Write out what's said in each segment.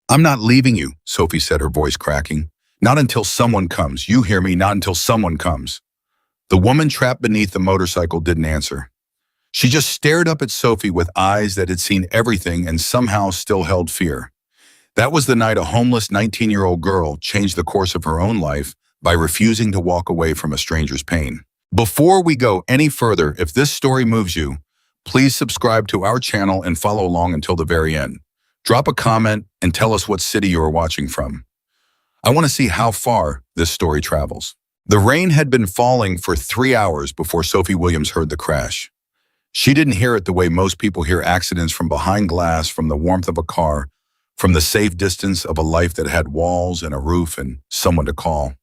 I'm not leaving you, Sophie said, her voice cracking. Not until someone comes. You hear me? Not until someone comes. The woman trapped beneath the motorcycle didn't answer. She just stared up at Sophie with eyes that had seen everything and somehow still held fear. That was the night a homeless 19-year-old girl changed the course of her own life by refusing to walk away from a stranger's pain. Before we go any further, if this story moves you, please subscribe to our channel and follow along until the very end. Drop a comment and tell us what city you are watching from. I want to see how far this story travels. The rain had been falling for 3 hours before Sophie Williams heard the crash. She didn't hear it the way most people hear accidents, from behind glass, from the warmth of a car, from the safe distance of a life that had walls and a roof and someone to call.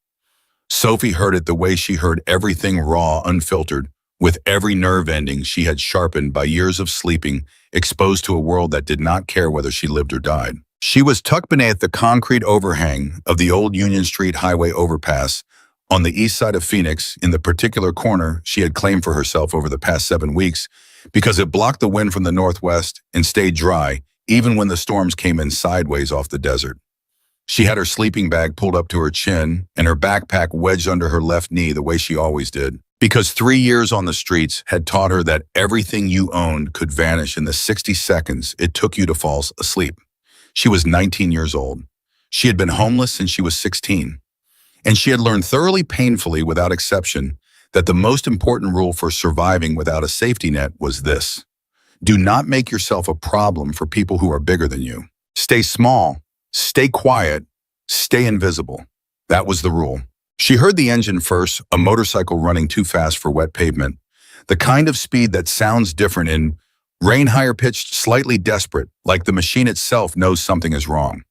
Sophie heard it the way she heard everything, raw, unfiltered, with every nerve ending she had sharpened by years of sleeping, exposed to a world that did not care whether she lived or died. She was tucked beneath the concrete overhang of the old Union Street highway overpass on the east side of Phoenix, in the particular corner she had claimed for herself over the past 7 weeks, because it blocked the wind from the northwest and stayed dry even when the storms came in sideways off the desert. She had her sleeping bag pulled up to her chin and her backpack wedged under her left knee the way she always did, because 3 years on the streets had taught her that everything you owned could vanish in the 60 seconds it took you to fall asleep. She was 19 years old. She had been homeless since she was 16. And she had learned thoroughly, painfully, without exception, that the most important rule for surviving without a safety net was this: do not make yourself a problem for people who are bigger than you. Stay small, stay quiet, stay invisible. That was the rule. She heard the engine first, a motorcycle running too fast for wet pavement, the kind of speed that sounds different in rain, higher pitched, slightly desperate, like the machine itself knows something is wrong.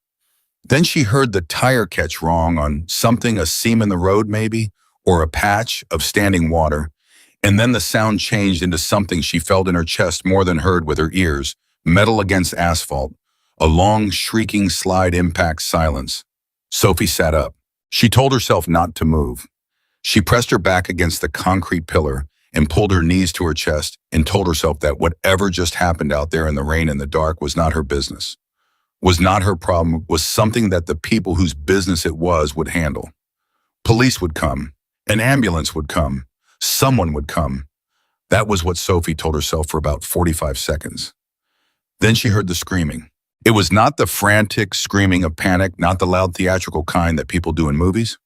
Then she heard the tire catch wrong on something, a seam in the road maybe, or a patch of standing water, and then the sound changed into something she felt in her chest more than heard with her ears, metal against asphalt, a long, shrieking slide impact silence. Sophie sat up. She told herself not to move. She pressed her back against the concrete pillar and pulled her knees to her chest and told herself that whatever just happened out there in the rain and the dark was not her business, was not her problem, was something that the people whose business it was would handle. Police would come. An ambulance would come. Someone would come. That was what Sophie told herself for about 45 seconds. Then she heard the screaming. It was not the frantic screaming of panic, not the loud theatrical kind that people do in movies.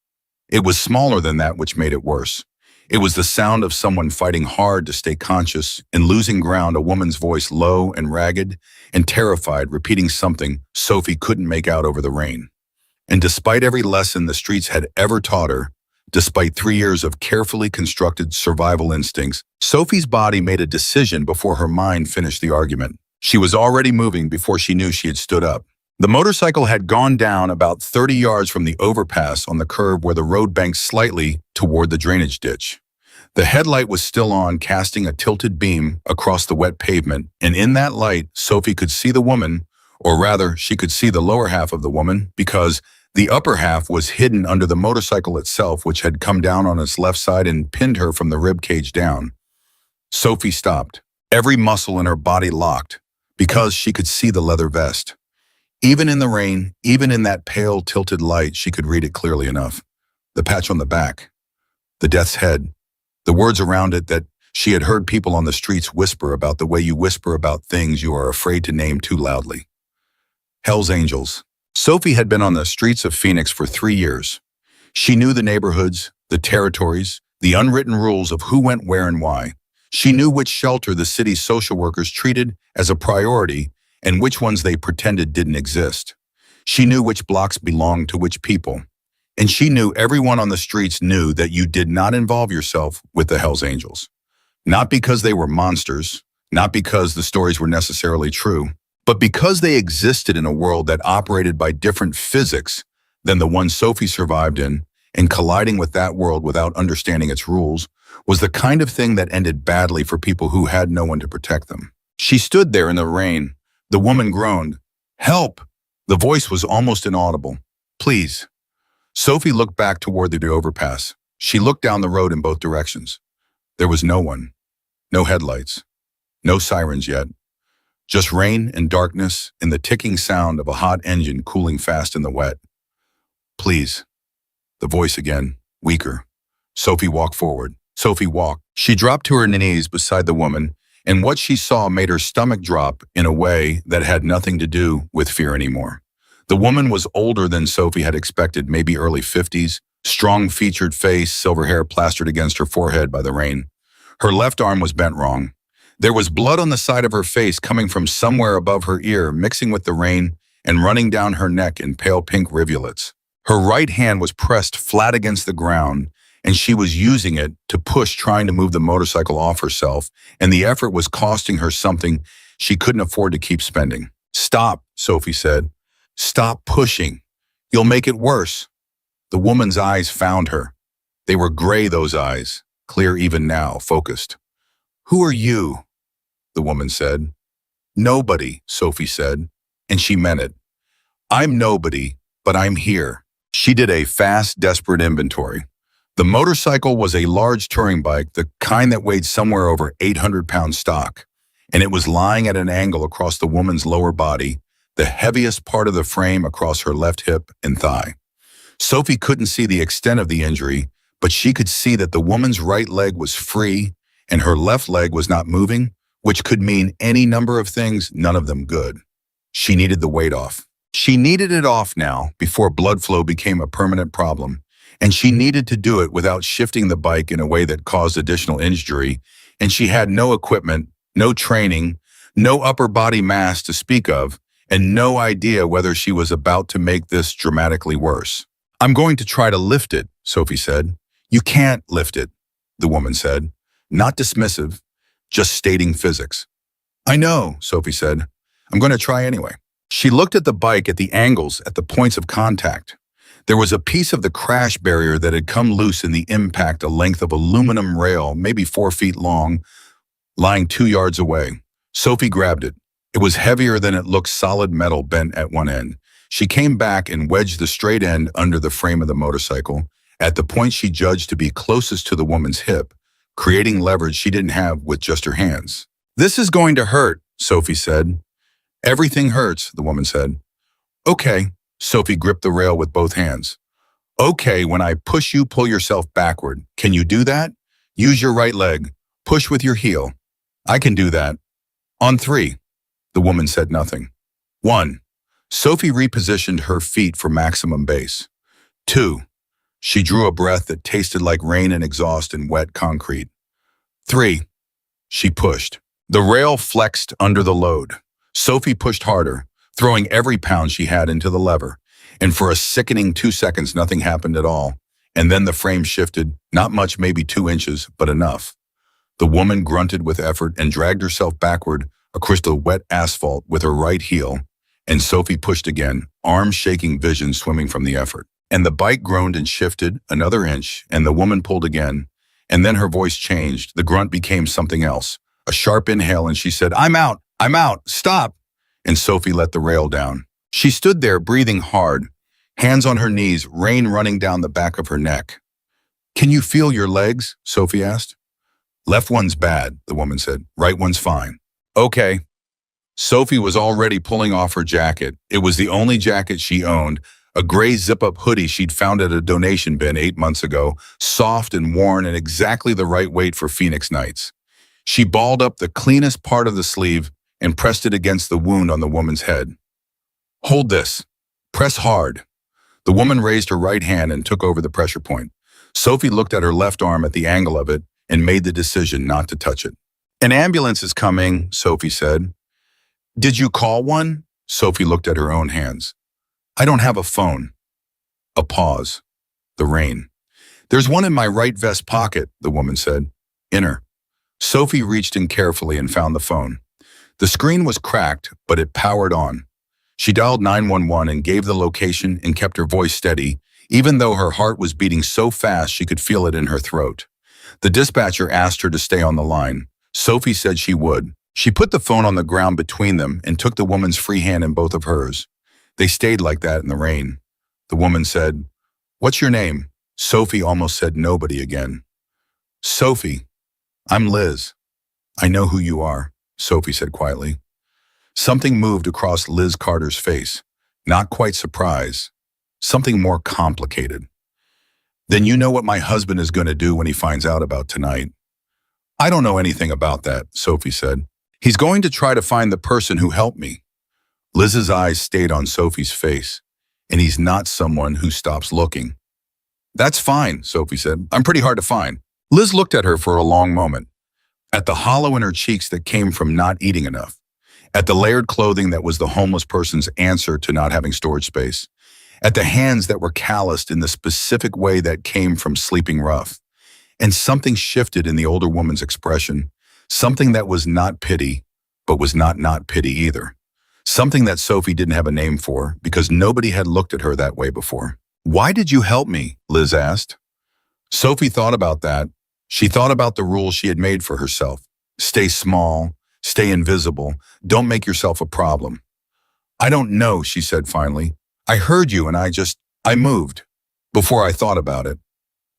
It was smaller than that, which made it worse. It was the sound of someone fighting hard to stay conscious and losing ground, a woman's voice, low and ragged and terrified, repeating something Sophie couldn't make out over the rain. And despite every lesson the streets had ever taught her, despite 3 years of carefully constructed survival instincts, Sophie's body made a decision before her mind finished the argument. She was already moving before she knew she had stood up. The motorcycle had gone down about 30 yards from the overpass on the curve where the road banked slightly toward the drainage ditch. The headlight was still on, casting a tilted beam across the wet pavement, and in that light, Sophie could see the woman, or rather, she could see the lower half of the woman, because the upper half was hidden under the motorcycle itself, which had come down on its left side and pinned her from the rib cage down. Sophie stopped, every muscle in her body locked, because she could see the leather vest. Even in the rain, even in that pale, tilted light, she could read it clearly enough. The patch on the back, the death's head, the words around it that she had heard people on the streets whisper about, the way you whisper about things you are afraid to name too loudly. Hell's Angels. Sophie had been on the streets of Phoenix for 3 years. She knew the neighborhoods, the territories, the unwritten rules of who went where and why. She knew which shelter the city's social workers treated as a priority and which ones they pretended didn't exist. She knew which blocks belonged to which people. And she knew everyone on the streets knew that you did not involve yourself with the Hells Angels. Not because they were monsters, not because the stories were necessarily true, but because they existed in a world that operated by different physics than the one Sophie survived in, and colliding with that world without understanding its rules was the kind of thing that ended badly for people who had no one to protect them. She stood there in the rain. The woman groaned. "Help!" The voice was almost inaudible. "Please." Sophie looked back toward the overpass. She looked down the road in both directions. There was no one. No headlights. No sirens yet. Just rain and darkness and the ticking sound of a hot engine cooling fast in the wet. Please. The voice again, weaker. Sophie walked forward. Sophie walked. She dropped to her knees beside the woman, and what she saw made her stomach drop in a way that had nothing to do with fear anymore. The woman was older than Sophie had expected, maybe early 50s, strong-featured face, silver hair plastered against her forehead by the rain. Her left arm was bent wrong. There was blood on the side of her face coming from somewhere above her ear, mixing with the rain and running down her neck in pale pink rivulets. Her right hand was pressed flat against the ground, and she was using it to push, trying to move the motorcycle off herself, and the effort was costing her something she couldn't afford to keep spending. Stop, Sophie said. Stop pushing. You'll make it worse. The woman's eyes found her. They were gray, those eyes, clear even now, focused. Who are you? The woman said. Nobody, Sophie said, and she meant it. I'm nobody, but I'm here. She did a fast, desperate inventory. The motorcycle was a large touring bike, the kind that weighed somewhere over 800 pounds stock, and it was lying at an angle across the woman's lower body, the heaviest part of the frame across her left hip and thigh. Sophie couldn't see the extent of the injury, but she could see that the woman's right leg was free and her left leg was not moving, which could mean any number of things, none of them good. She needed the weight off. She needed it off now before blood flow became a permanent problem, and she needed to do it without shifting the bike in a way that caused additional injury, and she had no equipment, no training, no upper body mass to speak of, and no idea whether she was about to make this dramatically worse. I'm going to try to lift it, Sophie said. You can't lift it, the woman said, not dismissive, just stating physics. I know, Sophie said. I'm going to try anyway. She looked at the bike, at the angles, at the points of contact. There was a piece of the crash barrier that had come loose in the impact, a length of aluminum rail, maybe 4 feet long, lying 2 yards away. Sophie grabbed it. It was heavier than it looked, solid metal bent at one end. She came back and wedged the straight end under the frame of the motorcycle, at the point she judged to be closest to the woman's hip, creating leverage she didn't have with just her hands. This is going to hurt, Sophie said. Everything hurts, the woman said. Okay, Sophie gripped the rail with both hands. Okay, when I push you, pull yourself backward. Can you do that? Use your right leg. Push with your heel. I can do that. On 3. The woman said nothing. 1. Sophie repositioned her feet for maximum base. 2. She drew a breath that tasted like rain and exhaust in wet concrete. 3. She pushed. The rail flexed under the load. Sophie pushed harder, throwing every pound she had into the lever, and for a sickening 2 seconds nothing happened at all, and then the frame shifted, not much, maybe 2 inches, but enough. The woman grunted with effort and dragged herself backward across the wet asphalt with her right heel, and Sophie pushed again, arms shaking, vision swimming from the effort. And the bike groaned and shifted another inch, and the woman pulled again, and then her voice changed. The grunt became something else, a sharp inhale, and she said, I'm out, stop. And Sophie let the rail down. She stood there breathing hard, hands on her knees, rain running down the back of her neck. Can you feel your legs? Sophie asked. Left one's bad, the woman said. Right one's fine. Okay. Sophie was already pulling off her jacket. It was the only jacket she owned, a gray zip-up hoodie she'd found at a donation bin 8 months ago, soft and worn and exactly the right weight for Phoenix nights. She balled up the cleanest part of the sleeve and pressed it against the wound on the woman's head. Hold this. Press hard. The woman raised her right hand and took over the pressure point. Sophie looked at her left arm at the angle of it and made the decision not to touch it. An ambulance is coming, Sophie said. Did you call one? Sophie looked at her own hands. I don't have a phone. A pause. The rain. There's one in my right vest pocket, the woman said. In her. Sophie reached in carefully and found the phone. The screen was cracked, but it powered on. She dialed 911 and gave the location and kept her voice steady, even though her heart was beating so fast she could feel it in her throat. The dispatcher asked her to stay on the line. Sophie said she would. She put the phone on the ground between them and took the woman's free hand in both of hers. They stayed like that in the rain. The woman said, What's your name? Sophie almost said nobody again. Sophie. I'm Liz. I know who you are, Sophie said quietly. Something moved across Liz Carter's face. Not quite surprise. Something more complicated. Then you know what my husband is going to do when he finds out about tonight. I don't know anything about that, Sophie said. He's going to try to find the person who helped me. Liz's eyes stayed on Sophie's face, and he's not someone who stops looking. That's fine, Sophie said. I'm pretty hard to find. Liz looked at her for a long moment, at the hollow in her cheeks that came from not eating enough, at the layered clothing that was the homeless person's answer to not having storage space, at the hands that were calloused in the specific way that came from sleeping rough. And something shifted in the older woman's expression, something that was not pity, but was not pity either. Something that Sophie didn't have a name for because nobody had looked at her that way before. Why did you help me? Liz asked. Sophie thought about that. She thought about the rules she had made for herself. Stay small, stay invisible, don't make yourself a problem. I don't know, she said finally. I heard you and I moved before I thought about it.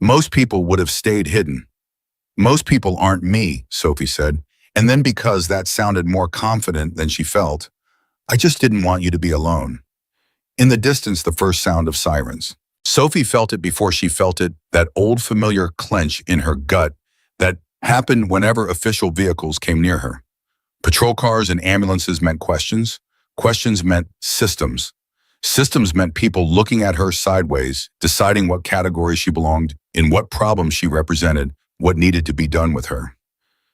Most people would have stayed hidden. Most people aren't me, Sophie said, and then because that sounded more confident than she felt, I just didn't want you to be alone. In the distance, the first sound of sirens. Sophie felt it before she felt it, that old familiar clench in her gut that happened whenever official vehicles came near her. Patrol cars and ambulances meant questions. Questions meant systems. Systems meant people looking at her sideways, deciding what category she belonged, in what problem she represented, what needed to be done with her.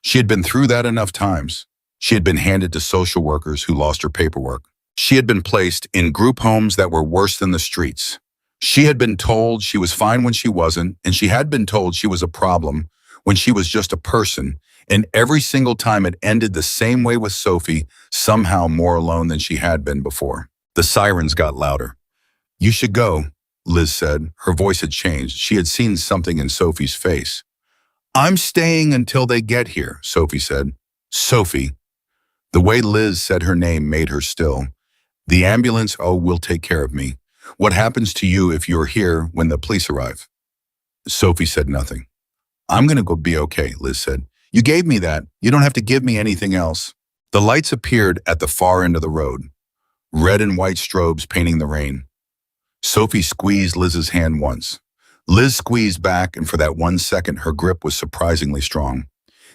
She had been through that enough times. She had been handed to social workers who lost her paperwork. She had been placed in group homes that were worse than the streets. She had been told she was fine when she wasn't, and she had been told she was a problem when she was just a person, and every single time it ended the same way with Sophie, somehow more alone than she had been before. The sirens got louder. You should go, Liz said. Her voice had changed. She had seen something in Sophie's face. I'm staying until they get here, Sophie said. Sophie. The way Liz said her name made her still. The ambulance, oh, will take care of me. What happens to you if you're here when the police arrive? Sophie said nothing. I'm going to go be okay, Liz said. You gave me that. You don't have to give me anything else. The lights appeared at the far end of the road. Red and white strobes painting the rain. Sophie squeezed Liz's hand once. Liz squeezed back, and for that 1 second, her grip was surprisingly strong.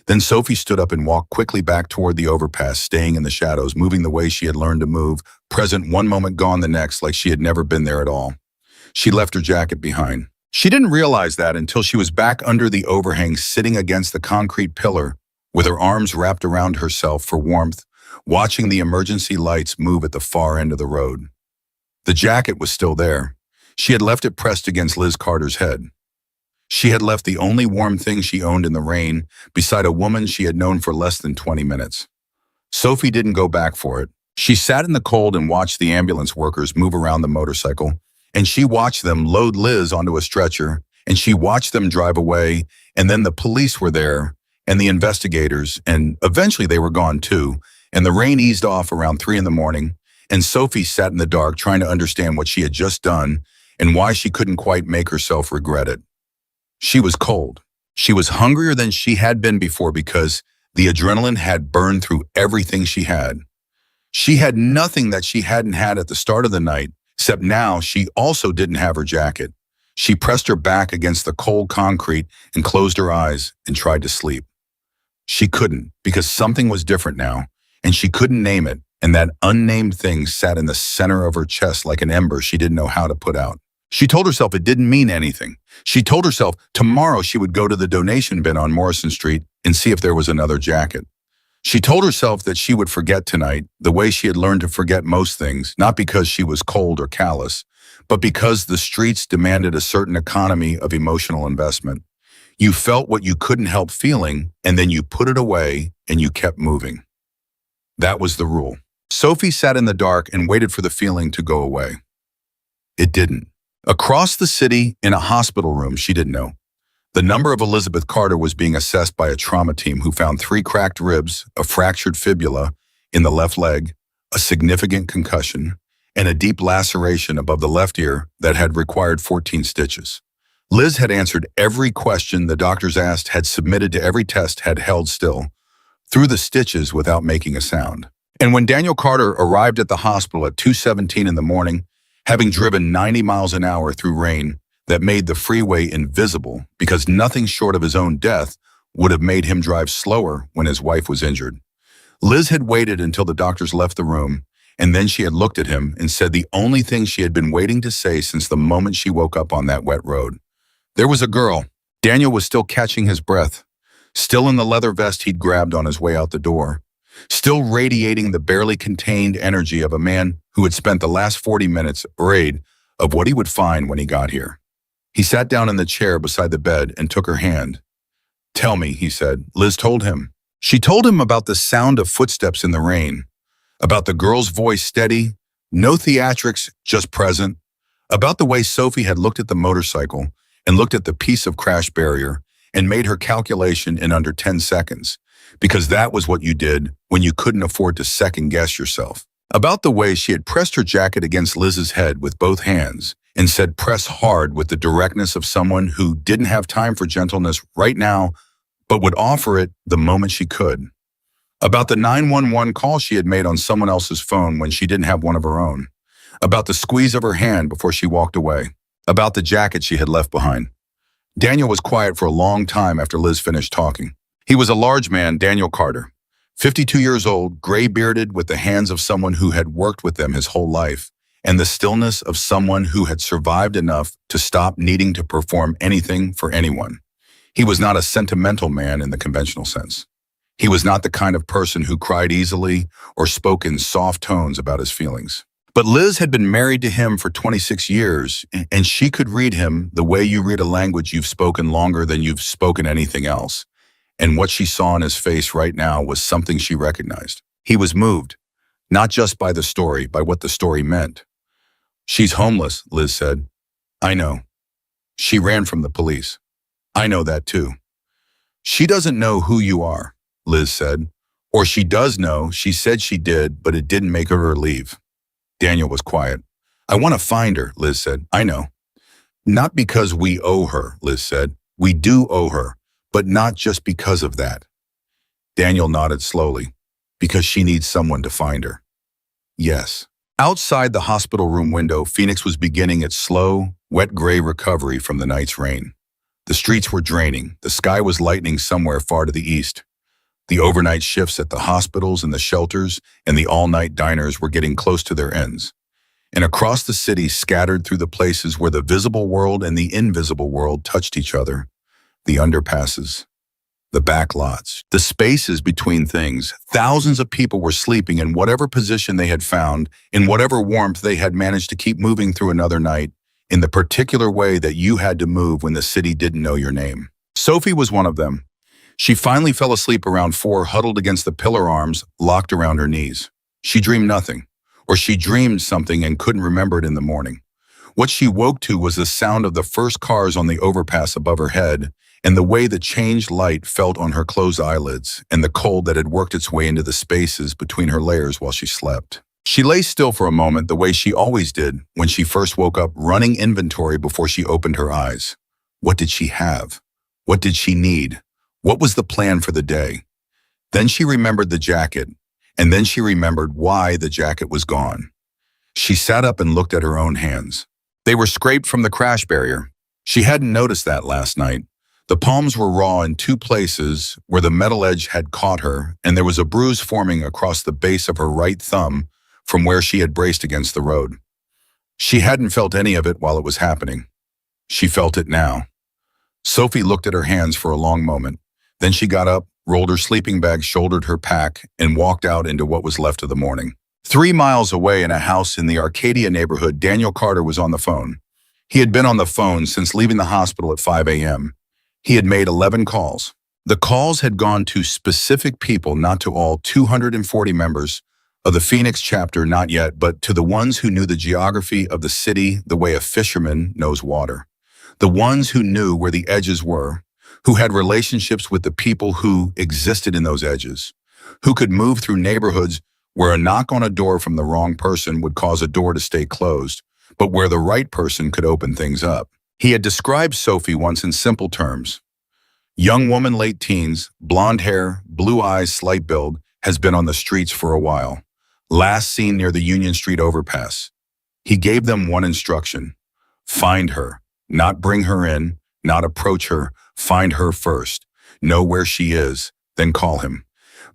Then Sophie stood up and walked quickly back toward the overpass, staying in the shadows, moving the way she had learned to move, present one moment, gone the next, like she had never been there at all. She left her jacket behind. She didn't realize that until she was back under the overhang, sitting against the concrete pillar, with her arms wrapped around herself for warmth, watching the emergency lights move at the far end of the road. The jacket was still there. She had left it pressed against Liz Carter's head. She had left the only warm thing she owned in the rain beside a woman she had known for less than 20 minutes. Sophie didn't go back for it. She sat in the cold and watched the ambulance workers move around the motorcycle, and she watched them load Liz onto a stretcher, and she watched them drive away, and then the police were there, and the investigators, and eventually they were gone too, and the rain eased off around 3 a.m, and Sophie sat in the dark trying to understand what she had just done and why she couldn't quite make herself regret it. She was cold. She was hungrier than she had been before because the adrenaline had burned through everything she had. She had nothing that she hadn't had at the start of the night, except now she also didn't have her jacket. She pressed her back against the cold concrete and closed her eyes and tried to sleep. She couldn't because something was different now, and she couldn't name it, and that unnamed thing sat in the center of her chest like an ember she didn't know how to put out. She told herself it didn't mean anything. She told herself tomorrow she would go to the donation bin on Morrison Street and see if there was another jacket. She told herself that she would forget tonight the way she had learned to forget most things, not because she was cold or callous, but because the streets demanded a certain economy of emotional investment. You felt what you couldn't help feeling, and then you put it away and you kept moving. That was the rule. Sophie sat in the dark and waited for the feeling to go away. It didn't. Across the city, in a hospital room she didn't know, the number of Elizabeth Carter was being assessed by a trauma team who found 3 cracked ribs, a fractured fibula in the left leg, a significant concussion, and a deep laceration above the left ear that had required 14 stitches. Liz had answered every question the doctors asked, had submitted to every test, had held still, through the stitches without making a sound. And when Daniel Carter arrived at the hospital at 2:17 in the morning, having driven 90 miles an hour through rain that made the freeway invisible because nothing short of his own death would have made him drive slower when his wife was injured. Liz had waited until the doctors left the room, and then she had looked at him and said the only thing she had been waiting to say since the moment she woke up on that wet road. There was a girl. Daniel was still catching his breath, still in the leather vest he'd grabbed on his way out the door, still radiating the barely contained energy of a man who had spent the last 40 minutes afraid of what he would find when he got here. He sat down in the chair beside the bed and took her hand. "Tell me," he said. Liz told him. She told him about the sound of footsteps in the rain, about the girl's voice steady, no theatrics, just present, about the way Sophie had looked at the motorcycle and looked at the piece of crash barrier and made her calculation in under 10 seconds, because that was what you did when you couldn't afford to second-guess yourself. About the way she had pressed her jacket against Liz's head with both hands and said press hard with the directness of someone who didn't have time for gentleness right now, but would offer it the moment she could. About the 911 call she had made on someone else's phone when she didn't have one of her own. About the squeeze of her hand before she walked away. About the jacket she had left behind. Daniel was quiet for a long time after Liz finished talking. He was a large man, Daniel Carter, 52 years old, gray-bearded, with the hands of someone who had worked with them his whole life, and the stillness of someone who had survived enough to stop needing to perform anything for anyone. He was not a sentimental man in the conventional sense. He was not the kind of person who cried easily or spoke in soft tones about his feelings. But Liz had been married to him for 26 years, and she could read him the way you read a language you've spoken longer than you've spoken anything else. And what she saw in his face right now was something she recognized. He was moved, not just by the story, by what the story meant. "She's homeless," Liz said. "I know. She ran from the police. I know that too." "She doesn't know who you are," Liz said. "Or she does know, she said she did, but it didn't make her leave." Daniel was quiet. "I want to find her," Liz said. "I know." "Not because we owe her," Liz said. "We do owe her, but not just because of that." Daniel nodded slowly. "Because she needs someone to find her." "Yes." Outside the hospital room window, Phoenix was beginning its slow, wet gray recovery from the night's rain. The streets were draining. The sky was lightening somewhere far to the east. The overnight shifts at the hospitals and the shelters and the all-night diners were getting close to their ends. And across the city, scattered through the places where the visible world and the invisible world touched each other, the underpasses, the backlots, the spaces between things, thousands of people were sleeping in whatever position they had found, in whatever warmth they had managed to keep moving through another night, in the particular way that you had to move when the city didn't know your name. Sophie was one of them. She finally fell asleep around 4, huddled against the pillar arms locked around her knees. She dreamed nothing, or she dreamed something and couldn't remember it in the morning. What she woke to was the sound of the first cars on the overpass above her head, and the way the changed light felt on her closed eyelids, and the cold that had worked its way into the spaces between her layers while she slept. She lay still for a moment the way she always did when she first woke up, running inventory before she opened her eyes. What did she have? What did she need? What was the plan for the day? Then she remembered the jacket, and then she remembered why the jacket was gone. She sat up and looked at her own hands. They were scraped from the crash barrier. She hadn't noticed that last night. The palms were raw in 2 places where the metal edge had caught her, and there was a bruise forming across the base of her right thumb from where she had braced against the road. She hadn't felt any of it while it was happening. She felt it now. Sophie looked at her hands for a long moment. Then she got up, rolled her sleeping bag, shouldered her pack, and walked out into what was left of the morning. 3 miles away in a house in the Arcadia neighborhood, Daniel Carter was on the phone. He had been on the phone since leaving the hospital at 5 a.m. He had made 11 calls. The calls had gone to specific people, not to all 240 members of the Phoenix chapter, not yet, but to the ones who knew the geography of the city the way a fisherman knows water. The ones who knew where the edges were, who had relationships with the people who existed in those edges, who could move through neighborhoods where a knock on a door from the wrong person would cause a door to stay closed, but where the right person could open things up. He had described Sophie once in simple terms. Young woman, late teens, blonde hair, blue eyes, slight build, has been on the streets for a while. Last seen near the Union Street overpass. He gave them one instruction. Find her. Not bring her in, not approach her. Find her first. Know where she is, then call him.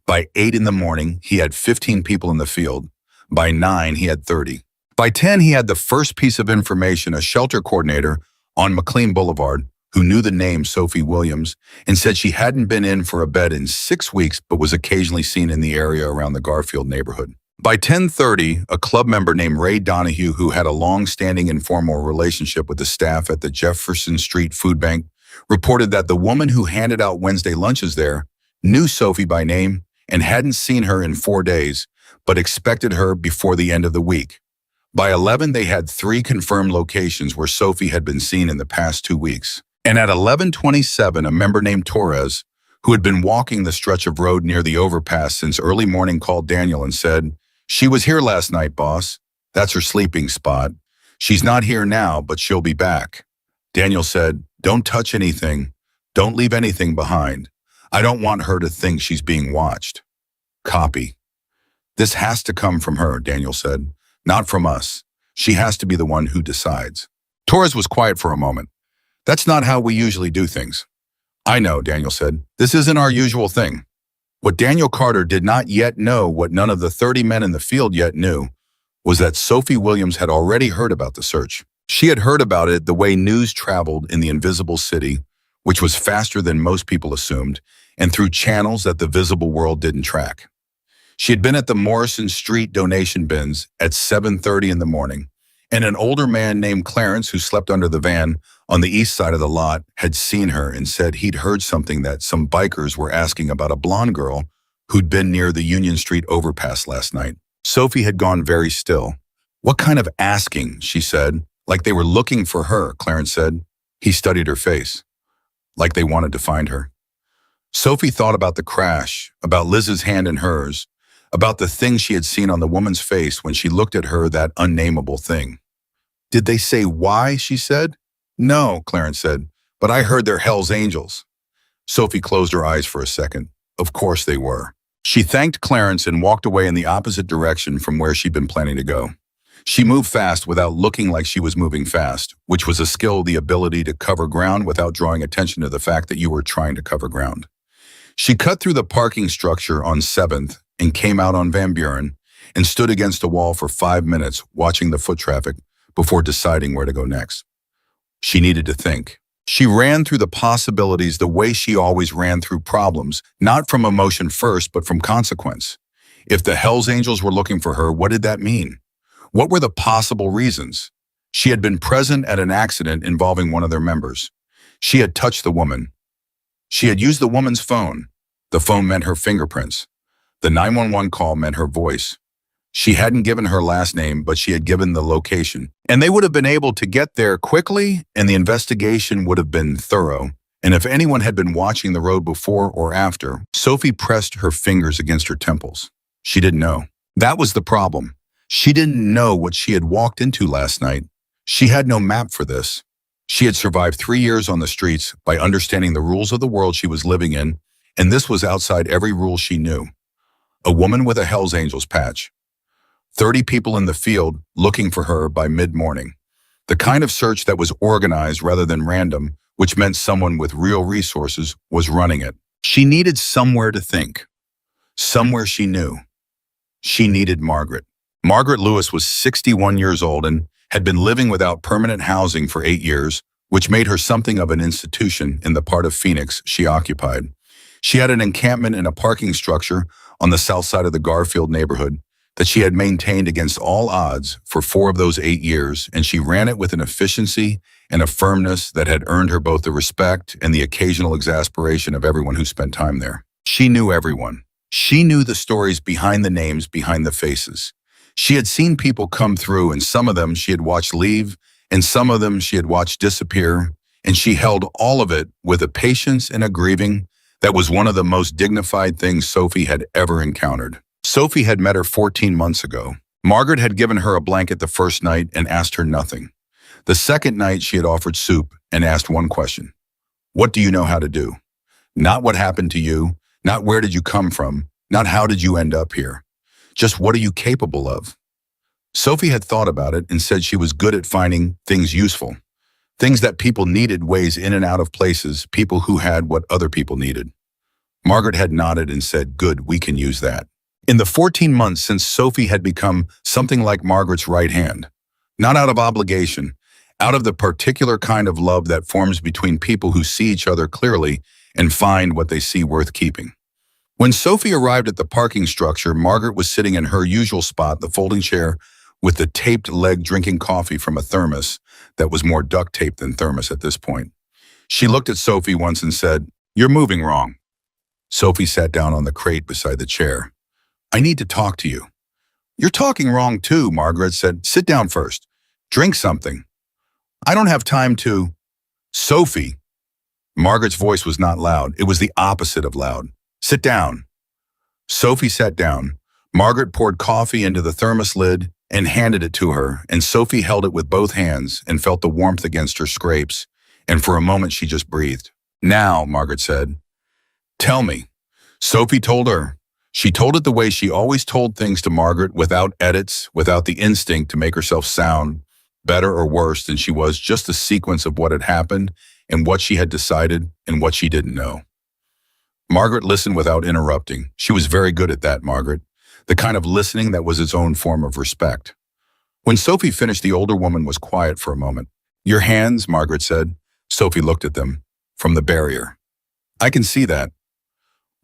By 8 in the morning, he had 15 people in the field. By 9, he had 30. By 10, he had the first piece of information, a shelter coordinator on McLean Boulevard, who knew the name Sophie Williams and said she hadn't been in for a bed in 6 weeks but was occasionally seen in the area around the Garfield neighborhood. By 10:30, a club member named Ray Donahue, who had a long-standing informal relationship with the staff at the Jefferson Street Food Bank, reported that the woman who handed out Wednesday lunches there knew Sophie by name and hadn't seen her in 4 days, but expected her before the end of the week. By 11, they had 3 confirmed locations where Sophie had been seen in the past 2 weeks. And at 11:27, a member named Torres, who had been walking the stretch of road near the overpass since early morning, called Daniel and said, "She was here last night, boss. That's her sleeping spot. She's not here now, but she'll be back." Daniel said, "Don't touch anything. Don't leave anything behind. I don't want her to think she's being watched." Copy. "This has to come from her," Daniel said. "Not from us. She has to be the one who decides." Torres was quiet for a moment. "That's not how we usually do things." "I know," Daniel said. "This isn't our usual thing." What Daniel Carter did not yet know, what none of the 30 men in the field yet knew, was that Sophie Williams had already heard about the search. She had heard about it the way news traveled in the invisible city, which was faster than most people assumed, and through channels that the visible world didn't track. She had been at the Morrison Street donation bins at 7:30 in the morning, and an older man named Clarence, who slept under the van on the east side of the lot, had seen her and said he'd heard something, that some bikers were asking about a blonde girl who'd been near the Union Street overpass last night. Sophie had gone very still. "What kind of asking?" she said. "Like they were looking for her," Clarence said. He studied her face. "Like they wanted to find her." Sophie thought about the crash, about Liz's hand in hers, about the thing she had seen on the woman's face when she looked at her, that unnameable thing. "Did they say why?" she said. "No," Clarence said, "but I heard they're Hell's Angels." Sophie closed her eyes for a second. Of course they were. She thanked Clarence and walked away in the opposite direction from where she'd been planning to go. She moved fast without looking like she was moving fast, which was a skill, the ability to cover ground without drawing attention to the fact that you were trying to cover ground. She cut through the parking structure on 7th and came out on Van Buren and stood against a wall for 5 minutes watching the foot traffic before deciding where to go next. She needed to think. She ran through the possibilities the way she always ran through problems, not from emotion first, but from consequence. If the Hells Angels were looking for her, what did that mean? What were the possible reasons? She had been present at an accident involving one of their members. She had touched the woman. She had used the woman's phone. The phone meant her fingerprints. The 911 call meant her voice. She hadn't given her last name, but she had given the location. And they would have been able to get there quickly, and the investigation would have been thorough. And if anyone had been watching the road before or after, Sophie pressed her fingers against her temples. She didn't know. That was the problem. She didn't know what she had walked into last night. She had no map for this. She had survived 3 years on the streets by understanding the rules of the world she was living in, and this was outside every rule she knew. A woman with a Hells Angels patch. 30 people in the field looking for her by mid-morning. The kind of search that was organized rather than random, which meant someone with real resources was running it. She needed somewhere to think. Somewhere she knew. She needed Margaret. Margaret Lewis was 61 years old and had been living without permanent housing for 8 years, which made her something of an institution in the part of Phoenix she occupied. She had an encampment in a parking structure on the south side of the Garfield neighborhood that she had maintained against all odds for 4 of those 8 years, and she ran it with an efficiency and a firmness that had earned her both the respect and the occasional exasperation of everyone who spent time there. She knew everyone. She knew the stories behind the names, behind the faces. She had seen people come through, and some of them she had watched leave, and some of them she had watched disappear, and she held all of it with a patience and a grieving that was one of the most dignified things Sophie had ever encountered. Sophie had met her 14 months ago. Margaret had given her a blanket the first night and asked her nothing. The second night she had offered soup and asked one question. "What do you know how to do?" Not what happened to you, not where did you come from, not how did you end up here. Just what are you capable of? Sophie had thought about it and said she was good at finding things useful, things that people needed ways in and out of places, people who had what other people needed. Margaret had nodded and said, "Good, we can use that." In the 14 months since Sophie had become something like Margaret's right hand, not out of obligation, out of the particular kind of love that forms between people who see each other clearly and find what they see worth keeping. When Sophie arrived at the parking structure, Margaret was sitting in her usual spot, the folding chair, with the taped leg drinking coffee from a thermos that was more duct tape than thermos at this point. She looked at Sophie once and said, "You're moving wrong." Sophie sat down on the crate beside the chair. "I need to talk to you." "You're talking wrong too," Margaret said. "Sit down first. Drink something." "I don't have time to." "Sophie." Margaret's voice was not loud. It was the opposite of loud. "Sit down." Sophie sat down. Margaret poured coffee into the thermos lid and handed it to her, and Sophie held it with both hands and felt the warmth against her scrapes, and for a moment she just breathed. "Now," Margaret said, "tell me." Sophie told her. She told it the way she always told things to Margaret, without edits, without the instinct to make herself sound better or worse than she was, just a sequence of what had happened and what she had decided and what she didn't know. Margaret listened without interrupting. She was very good at that, Margaret, the kind of listening that was its own form of respect. When Sophie finished, the older woman was quiet for a moment. "Your hands," Margaret said. Sophie looked at them from the barrier. "I can see that."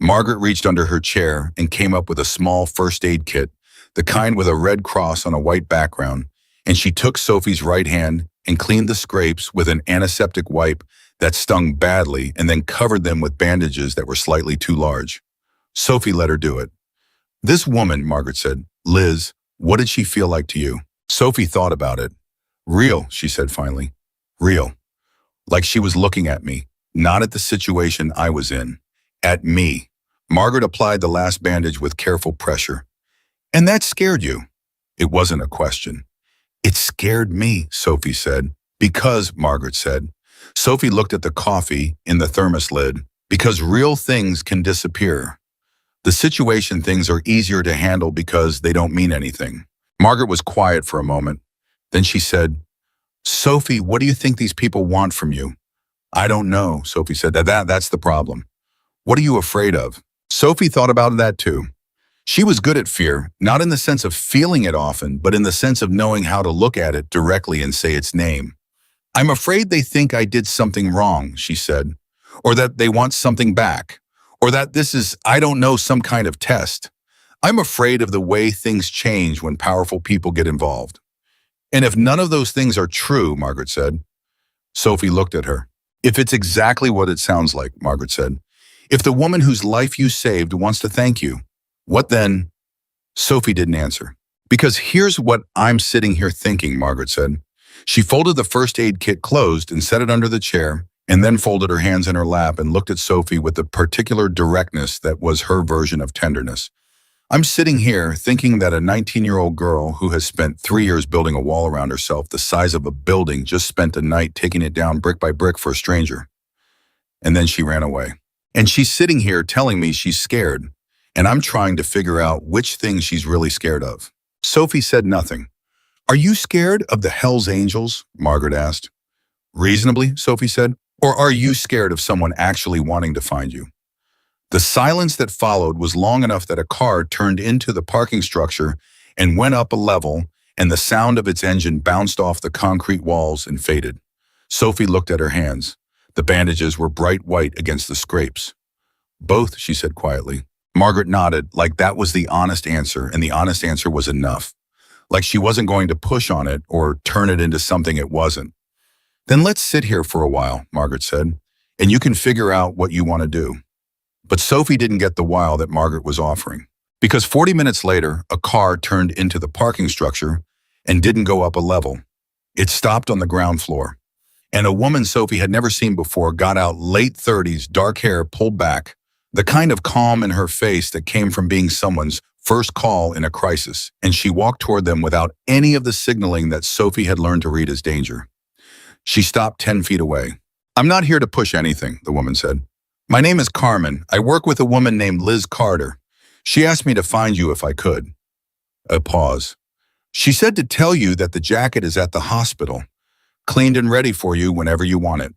Margaret reached under her chair and came up with a small first aid kit, the kind with a red cross on a white background, and she took Sophie's right hand and cleaned the scrapes with an antiseptic wipe that stung badly and then covered them with bandages that were slightly too large. Sophie let her do it. "This woman," Margaret said, "Liz, what did she feel like to you?" Sophie thought about it. "Real," she said finally. "Real. Like she was looking at me, not at the situation I was in. At me." Margaret applied the last bandage with careful pressure. "And that scared you?" It wasn't a question. "It scared me," Sophie said. "Because," Margaret said. Sophie looked at the coffee in the thermos lid. "Because real things can disappear. The situation things are easier to handle because they don't mean anything." Margaret was quiet for a moment. Then she said, "Sophie, what do you think these people want from you?" "I don't know," Sophie said. That's the problem. "What are you afraid of?" Sophie thought about that too. She was good at fear, not in the sense of feeling it often, but in the sense of knowing how to look at it directly and say its name. "I'm afraid they think I did something wrong," she said, "or that they want something back, or that this is, I don't know, some kind of test. I'm afraid of the way things change when powerful people get involved." "And if none of those things are true," Margaret said. Sophie looked at her. "If it's exactly what it sounds like," Margaret said. "If the woman whose life you saved wants to thank you, what then?" Sophie didn't answer. "Because here's what I'm sitting here thinking," Margaret said. She folded the first aid kit closed and set it under the chair, and then folded her hands in her lap and looked at Sophie with the particular directness that was her version of tenderness. "I'm sitting here thinking that a 19-year-old girl who has spent 3 years building a wall around herself the size of a building just spent a night taking it down brick by brick for a stranger. And then she ran away. And she's sitting here telling me she's scared, and I'm trying to figure out which thing she's really scared of." Sophie said nothing. "Are you scared of the Hells Angels?" Margaret asked. "Reasonably," Sophie said. "Or are you scared of someone actually wanting to find you?" The silence that followed was long enough that a car turned into the parking structure and went up a level, and the sound of its engine bounced off the concrete walls and faded. Sophie looked at her hands. The bandages were bright white against the scrapes. "Both," she said quietly. Margaret nodded, like that was the honest answer, and the honest answer was enough. Like she wasn't going to push on it or turn it into something it wasn't. "Then let's sit here for a while," Margaret said, "and you can figure out what you want to do." But Sophie didn't get the while that Margaret was offering. Because 40 minutes later, a car turned into the parking structure and didn't go up a level. It stopped on the ground floor. And a woman Sophie had never seen before got out, late 30s, dark hair pulled back, the kind of calm in her face that came from being someone's first call in a crisis, and she walked toward them without any of the signaling that Sophie had learned to read as danger. She stopped 10 feet away. "I'm not here to push anything," the woman said. "My name is Carmen. I work with a woman named Liz Carter. She asked me to find you if I could." A pause. She said to tell you that the jacket is at the hospital, cleaned and ready for you whenever you want it.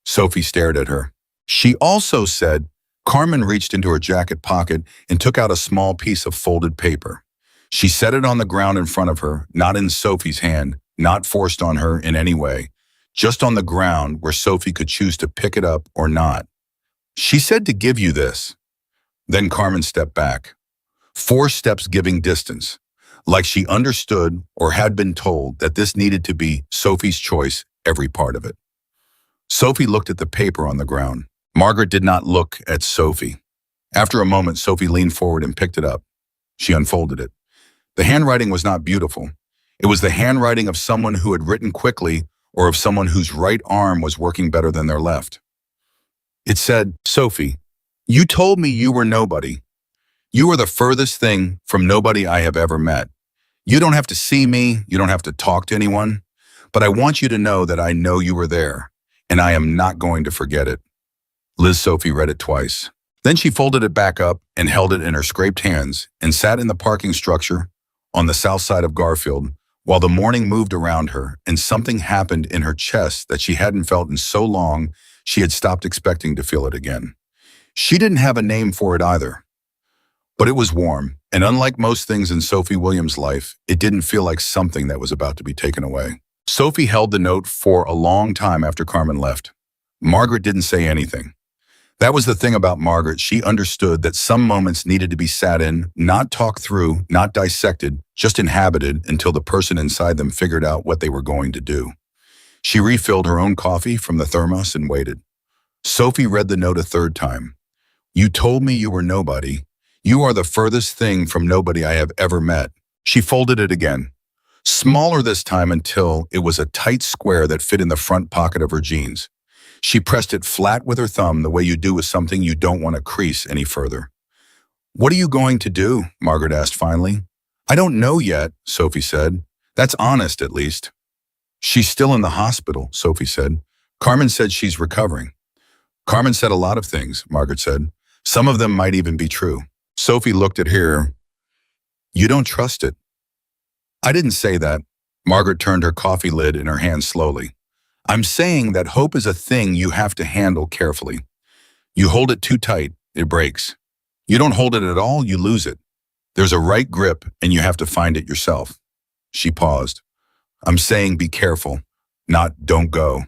Sophie stared at her. She also said, Carmen reached into her jacket pocket and took out a small piece of folded paper. She set it on the ground in front of her, not in Sophie's hand, not forced on her in any way, just on the ground where Sophie could choose to pick it up or not. She said to give you this. Then Carmen stepped back. 4 steps giving distance, like she understood or had been told that this needed to be Sophie's choice, every part of it. Sophie looked at the paper on the ground. Margaret did not look at Sophie. After a moment, Sophie leaned forward and picked it up. She unfolded it. The handwriting was not beautiful. It was the handwriting of someone who had written quickly or of someone whose right arm was working better than their left. It said, Sophie, you told me you were nobody. You are the furthest thing from nobody I have ever met. You don't have to see me, you don't have to talk to anyone, but I want you to know that I know you were there, and I am not going to forget it. Liz Sophie read it twice. Then she folded it back up and held it in her scraped hands and sat in the parking structure on the south side of Garfield while the morning moved around her and something happened in her chest that she hadn't felt in so long she had stopped expecting to feel it again. She didn't have a name for it either. But it was warm, and unlike most things in Sophie Williams' life, it didn't feel like something that was about to be taken away. Sophie held the note for a long time after Carmen left. Margaret didn't say anything. That was the thing about Margaret. She understood that some moments needed to be sat in, not talked through, not dissected, just inhabited until the person inside them figured out what they were going to do. She refilled her own coffee from the thermos and waited. Sophie read the note a third time. You told me you were nobody. You are the furthest thing from nobody I have ever met. She folded it again, smaller this time until it was a tight square that fit in the front pocket of her jeans. She pressed it flat with her thumb the way you do with something you don't want to crease any further. What are you going to do? Margaret asked finally. I don't know yet, Sophie said. That's honest, at least. She's still in the hospital, Sophie said. Carmen said she's recovering. Carmen said a lot of things, Margaret said. Some of them might even be true. Sophie looked at her. You don't trust it. I didn't say that. Margaret turned her coffee lid in her hand slowly. I'm saying that hope is a thing you have to handle carefully. You hold it too tight, it breaks. You don't hold it at all, you lose it. There's a right grip, and you have to find it yourself. She paused. I'm saying be careful, not don't go.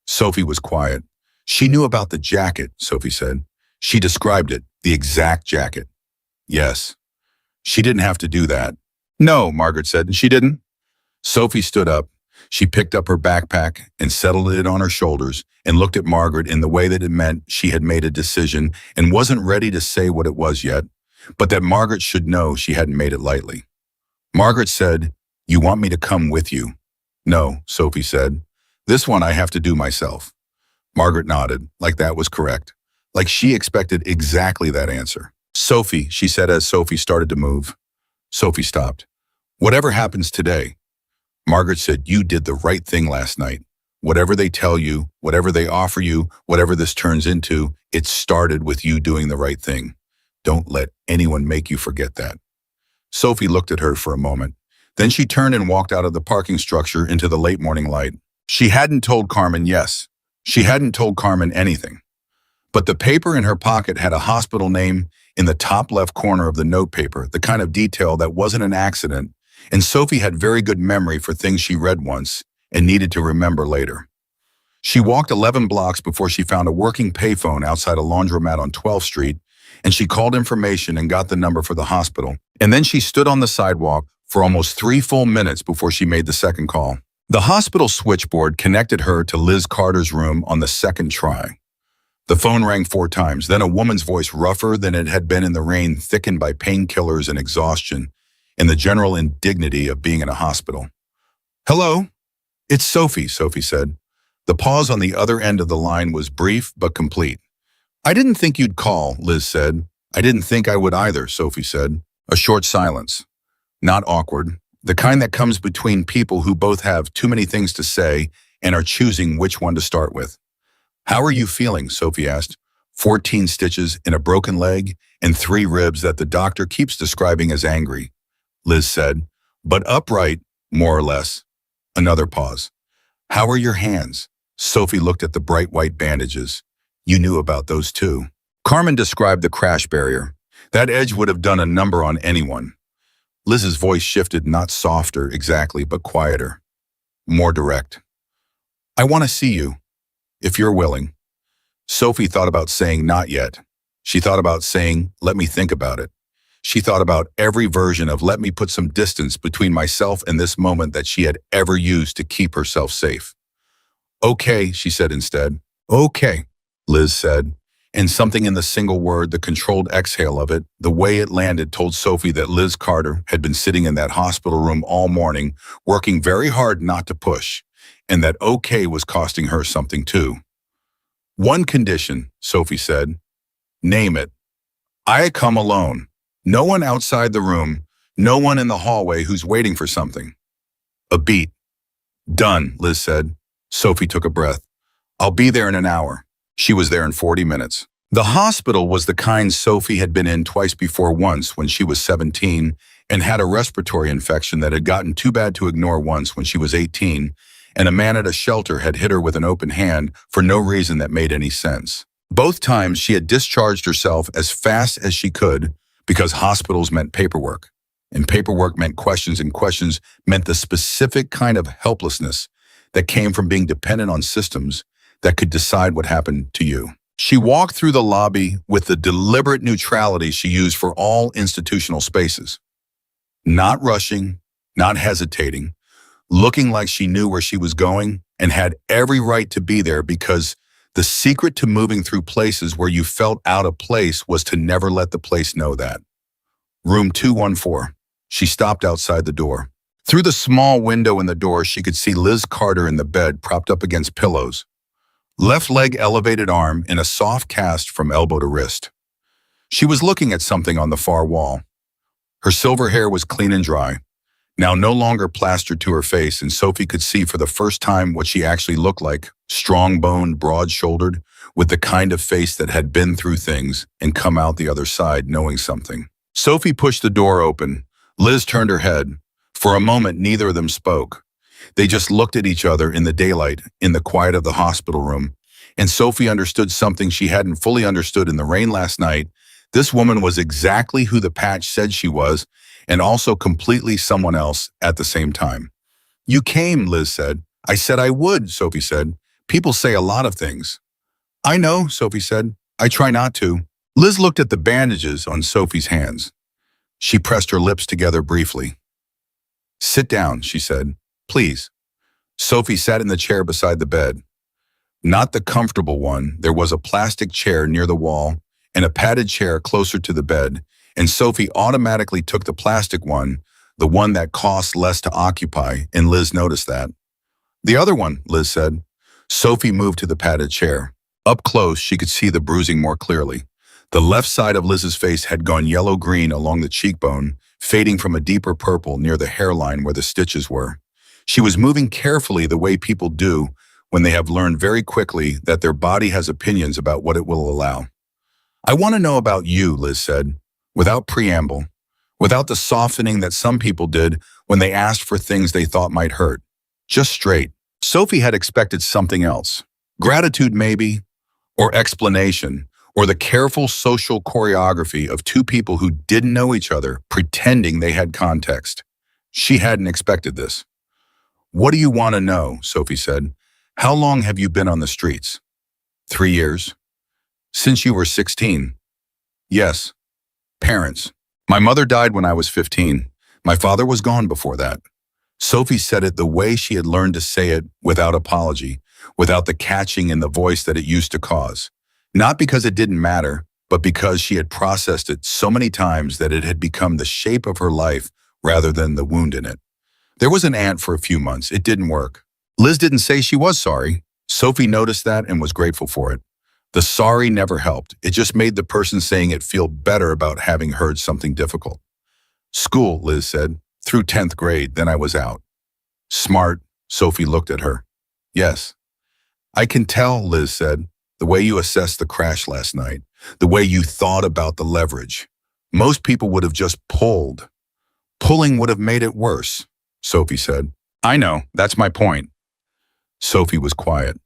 Sophie was quiet. She knew about the jacket, Sophie said. She described it, the exact jacket. Yes. She didn't have to do that. No, Margaret said. She didn't. Sophie stood up. She picked up her backpack and settled it on her shoulders and looked at Margaret in the way that it meant she had made a decision and wasn't ready to say what it was yet, but that Margaret should know she hadn't made it lightly. Margaret said, You want me to come with you? No, Sophie said. This one I have to do myself. Margaret nodded, like that was correct, like she expected exactly that answer. Sophie, she said as Sophie started to move. Sophie stopped. Whatever happens today. Margaret said, You did the right thing last night. Whatever they tell you, whatever they offer you, whatever this turns into, it started with you doing the right thing. Don't let anyone make you forget that. Sophie looked at her for a moment. Then she turned and walked out of the parking structure into the late morning light. She hadn't told Carmen yes. She hadn't told Carmen anything. But the paper in her pocket had a hospital name in the top left corner of the notepaper, the kind of detail that wasn't an accident, and Sophie had very good memory for things she read once and needed to remember later. She walked 11 blocks before she found a working payphone outside a laundromat on 12th Street, and she called information and got the number for the hospital. And then she stood on the sidewalk for almost 3 full minutes before she made the second call. The hospital switchboard connected her to Liz Carter's room on the second try. The phone rang 4 times, then a woman's voice rougher than it had been in the rain, thickened by painkillers and exhaustion, and the general indignity of being in a hospital. Hello? It's Sophie, Sophie said. The pause on the other end of the line was brief but complete. I didn't think you'd call, Liz said. I didn't think I would either, Sophie said. A short silence. Not awkward. The kind that comes between people who both have too many things to say and are choosing which one to start with. How are you feeling? Sophie asked. 14 stitches in a broken leg and 3 ribs that the doctor keeps describing as angry. Liz said, but upright, more or less. Another pause. How are your hands? Sophie looked at the bright white bandages. You knew about those too. Carmen described the crash barrier. That edge would have done a number on anyone. Liz's voice shifted, not softer exactly, but quieter, more direct. I want to see you, if you're willing. Sophie thought about saying not yet. She thought about saying, let me think about it. She thought about every version of let me put some distance between myself and this moment that she had ever used to keep herself safe. Okay, she said instead. Okay, Liz said. And something in the single word, the controlled exhale of it, the way it landed told Sophie that Liz Carter had been sitting in that hospital room all morning, working very hard not to push, and that okay was costing her something too. One condition, Sophie said. Name it. I come alone. No one outside the room, no one in the hallway who's waiting for something. A beat. Done, Liz said. Sophie took a breath. I'll be there in an hour. She was there in 40 minutes. The hospital was the kind Sophie had been in twice before, once when she was 17 and had a respiratory infection that had gotten too bad to ignore once when she was 18, and a man at a shelter had hit her with an open hand for no reason that made any sense. Both times she had discharged herself as fast as she could because hospitals meant paperwork, and paperwork meant questions, and questions meant the specific kind of helplessness that came from being dependent on systems that could decide what happened to you. She walked through the lobby with the deliberate neutrality she used for all institutional spaces. Not rushing, not hesitating, looking like she knew where she was going and had every right to be there, because the secret to moving through places where you felt out of place was to never let the place know that. Room 214. She stopped outside the door. Through the small window in the door, she could see Liz Carter in the bed, propped up against pillows. Left leg elevated, arm in a soft cast from elbow to wrist. She was looking at something on the far wall. Her silver hair was clean and dry, now no longer plastered to her face, and Sophie could see for the first time what she actually looked like, strong-boned, broad-shouldered, with the kind of face that had been through things and come out the other side knowing something. Sophie pushed the door open. Liz turned her head. For a moment, neither of them spoke. They just looked at each other in the daylight, in the quiet of the hospital room, and Sophie understood something she hadn't fully understood in the rain last night. This woman was exactly who the patch said she was, and also completely someone else at the same time. You came, Liz said. I said I would, Sophie said. People say a lot of things. I know, Sophie said. I try not to. Liz looked at the bandages on Sophie's hands. She pressed her lips together briefly. Sit down, she said. Please. Sophie sat in the chair beside the bed. Not the comfortable one. There was a plastic chair near the wall and a padded chair closer to the bed, and Sophie automatically took the plastic one, the one that cost less to occupy, and Liz noticed that. The other one, Liz said. Sophie moved to the padded chair. Up close, she could see the bruising more clearly. The left side of Liz's face had gone yellow-green along the cheekbone, fading from a deeper purple near the hairline where the stitches were. She was moving carefully, the way people do when they have learned very quickly that their body has opinions about what it will allow. I want to know about you, Liz said, without preamble, without the softening that some people did when they asked for things they thought might hurt. Just straight. Sophie had expected something else. Gratitude maybe, or explanation, or the careful social choreography of two people who didn't know each other pretending they had context. She hadn't expected this. What do you want to know? Sophie said. How long have you been on the streets? 3 years. Since you were 16. Yes. Parents. My mother died when I was 15. My father was gone before that. Sophie said it the way she had learned to say it, without apology, without the catching in the voice that it used to cause. Not because it didn't matter, but because she had processed it so many times that it had become the shape of her life rather than the wound in it. There was an aunt for a few months. It didn't work. Liz didn't say she was sorry. Sophie noticed that and was grateful for it. The sorry never helped. It just made the person saying it feel better about having heard something difficult. School, Liz said. Through 10th grade, then I was out. Smart, Sophie looked at her. Yes. I can tell, Liz said, the way you assessed the crash last night, the way you thought about the leverage. Most people would have just pulled. Pulling would have made it worse, Sophie said. I know, that's my point. Sophie was quiet.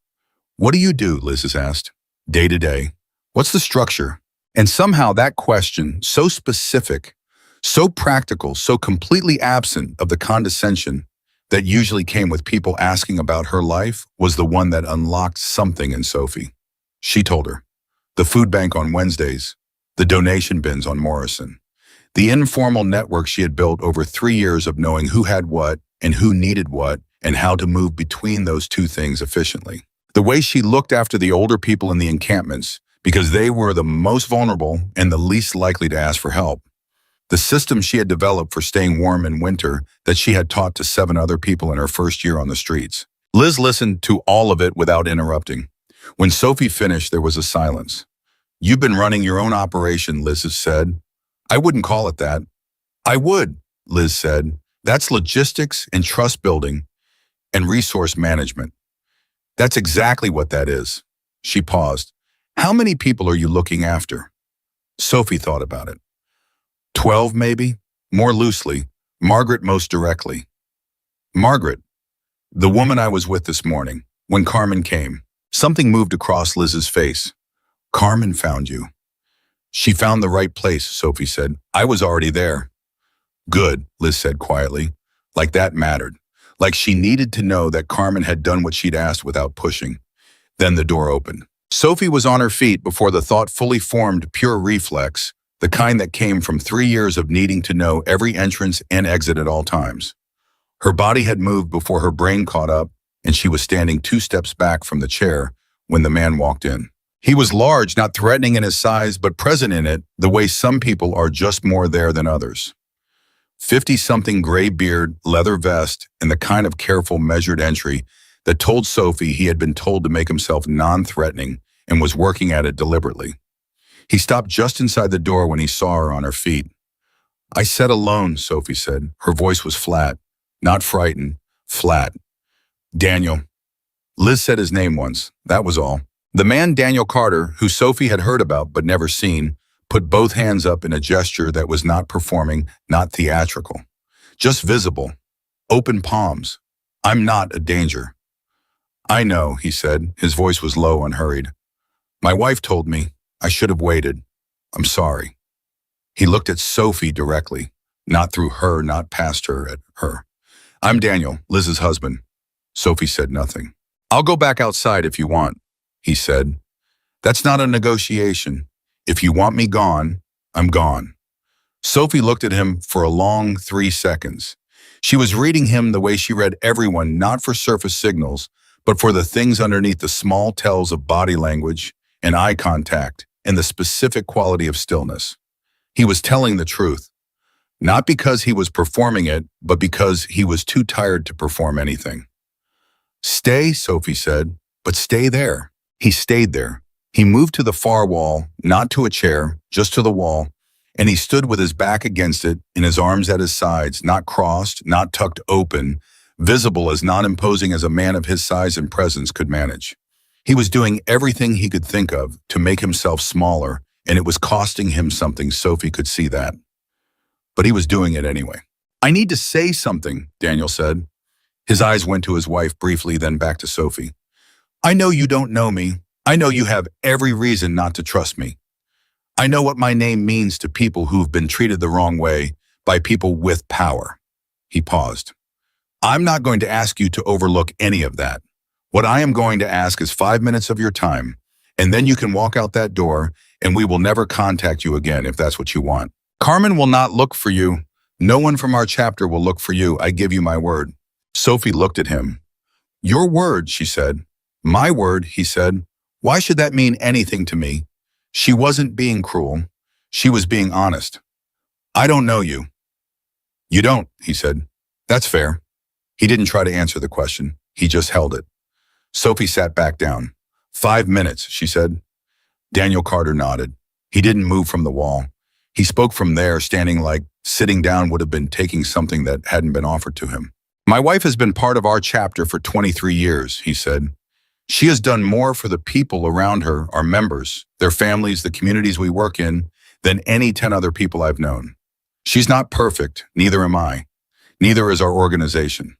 What do you do, Liz asked. Day to day. What's the structure? And somehow that question, so specific, so practical, so completely absent of the condescension that usually came with people asking about her life, was the one that unlocked something in Sophie. She told her. The food bank on Wednesdays, the donation bins on Morrison, the informal network she had built over 3 years of knowing who had what and who needed what and how to move between those two things efficiently. The way she looked after the older people in the encampments because they were the most vulnerable and the least likely to ask for help. The system she had developed for staying warm in winter that she had taught to 7 other people in her first year on the streets. Liz listened to all of it without interrupting. When Sophie finished, there was a silence. You've been running your own operation, Liz said. I wouldn't call it that. I would, Liz said. That's logistics and trust building and resource management. That's exactly what that is. She paused. How many people are you looking after? Sophie thought about it. 12, maybe? More loosely. Margaret most directly. Margaret, the woman I was with this morning, when Carmen came. Something moved across Liz's face. Carmen found you. She found the right place, Sophie said. I was already there. Good, Liz said quietly. Like that mattered. Like she needed to know that Carmen had done what she'd asked without pushing. Then the door opened. Sophie was on her feet before the thought fully formed pure reflex, the kind that came from 3 years of needing to know every entrance and exit at all times. Her body had moved before her brain caught up, and she was standing 2 steps back from the chair when the man walked in. He was large, not threatening in his size, but present in it, the way some people are just more there than others. 50-something gray beard, leather vest, and the kind of careful, measured entry that told Sophie he had been told to make himself non-threatening and was working at it deliberately. He stopped just inside the door when he saw her on her feet. I said alone, Sophie said. Her voice was flat, not frightened, flat. Daniel. Liz said his name once, that was all. The man Daniel Carter, who Sophie had heard about but never seen, put both hands up in a gesture that was not performing, not theatrical. Just visible. Open palms. I'm not a danger. I know, he said. His voice was low and hurried. My wife told me. I should have waited. I'm sorry. He looked at Sophie directly, not through her, not past her, at her. I'm Daniel, Liz's husband. Sophie said nothing. I'll go back outside if you want, he said. That's not a negotiation. If you want me gone, I'm gone. Sophie looked at him for a long 3 seconds. She was reading him the way she read everyone, not for surface signals, but for the things underneath the small tells of body language and eye contact and the specific quality of stillness. He was telling the truth, not because he was performing it, but because he was too tired to perform anything. Stay, Sophie said, but stay there. He stayed there. He moved to the far wall, not to a chair, just to the wall, and he stood with his back against it and his arms at his sides, not crossed, not tucked open, visible as non-imposing as a man of his size and presence could manage. He was doing everything he could think of to make himself smaller, and it was costing him something. Sophie could see that. But he was doing it anyway. I need to say something, Daniel said. His eyes went to his wife briefly, then back to Sophie. I know you don't know me. I know you have every reason not to trust me. I know what my name means to people who've been treated the wrong way by people with power. He paused. I'm not going to ask you to overlook any of that. What I am going to ask is 5 minutes of your time, and then you can walk out that door, and we will never contact you again if that's what you want. Carmen will not look for you. No one from our chapter will look for you. I give you my word. Sophie looked at him. Your word, she said. My word, he said. Why should that mean anything to me? She wasn't being cruel. She was being honest. I don't know you. You don't, he said. That's fair. He didn't try to answer the question. He just held it. Sophie sat back down. 5 minutes, she said. Daniel Carter nodded. He didn't move from the wall. He spoke from there, standing like sitting down would have been taking something that hadn't been offered to him. My wife has been part of our chapter for 23 years, he said. She has done more for the people around her, our members, their families, the communities we work in, than any 10 other people I've known. She's not perfect, neither am I. Neither is our organization.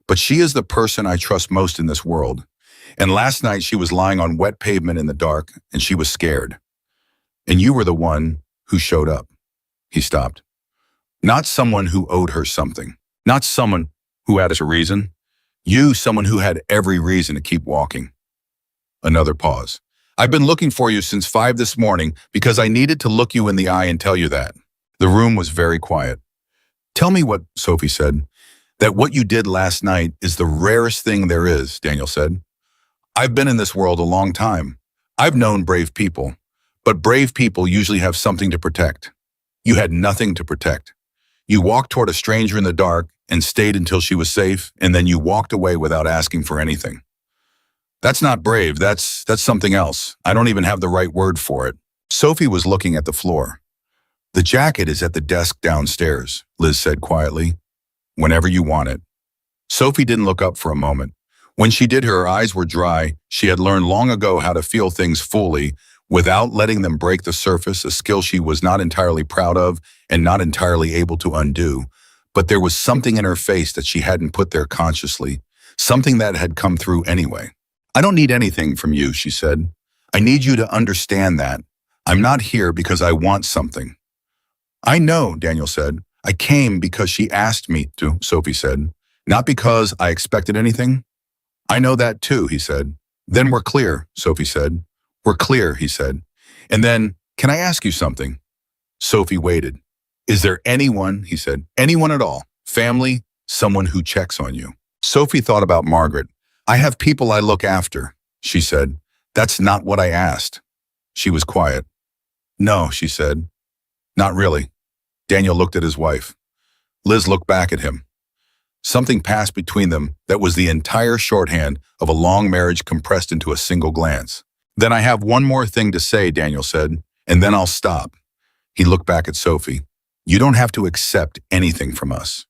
But she is the person I trust most in this world. And last night she was lying on wet pavement in the dark, and she was scared. And you were the one who showed up. He stopped. Not someone who owed her something. Not someone who had a reason. You, someone who had every reason to keep walking. Another pause. I've been looking for you since 5 this morning because I needed to look you in the eye and tell you that. The room was very quiet. Tell me what, Sophie said. That what you did last night is the rarest thing there is, Daniel said. I've been in this world a long time. I've known brave people, but brave people usually have something to protect. You had nothing to protect. You walked toward a stranger in the dark and stayed until she was safe, and then you walked away without asking for anything. That's not brave, that's something else. I don't even have the right word for it. Sophie was looking at the floor. The jacket is at the desk downstairs, Liz said quietly. Whenever you want it. Sophie didn't look up for a moment. When she did, her eyes were dry. She had learned long ago how to feel things fully without letting them break the surface, a skill she was not entirely proud of and not entirely able to undo. But there was something in her face that she hadn't put there consciously, something that had come through anyway. I don't need anything from you, she said. I need you to understand that. I'm not here because I want something. I know, Daniel said. I came because she asked me to, Sophie said. Not because I expected anything. I know that too, he said. Then we're clear, Sophie said. We're clear, he said. And then, can I ask you something? Sophie waited. Is there anyone, he said, anyone at all, family, someone who checks on you? Sophie thought about Margaret. I have people I look after, she said. That's not what I asked. She was quiet. No, she said. Not really. Daniel looked at his wife. Liz looked back at him. Something passed between them that was the entire shorthand of a long marriage compressed into a single glance. Then I have one more thing to say, Daniel said, and then I'll stop. He looked back at Sophie. You don't have to accept anything from us.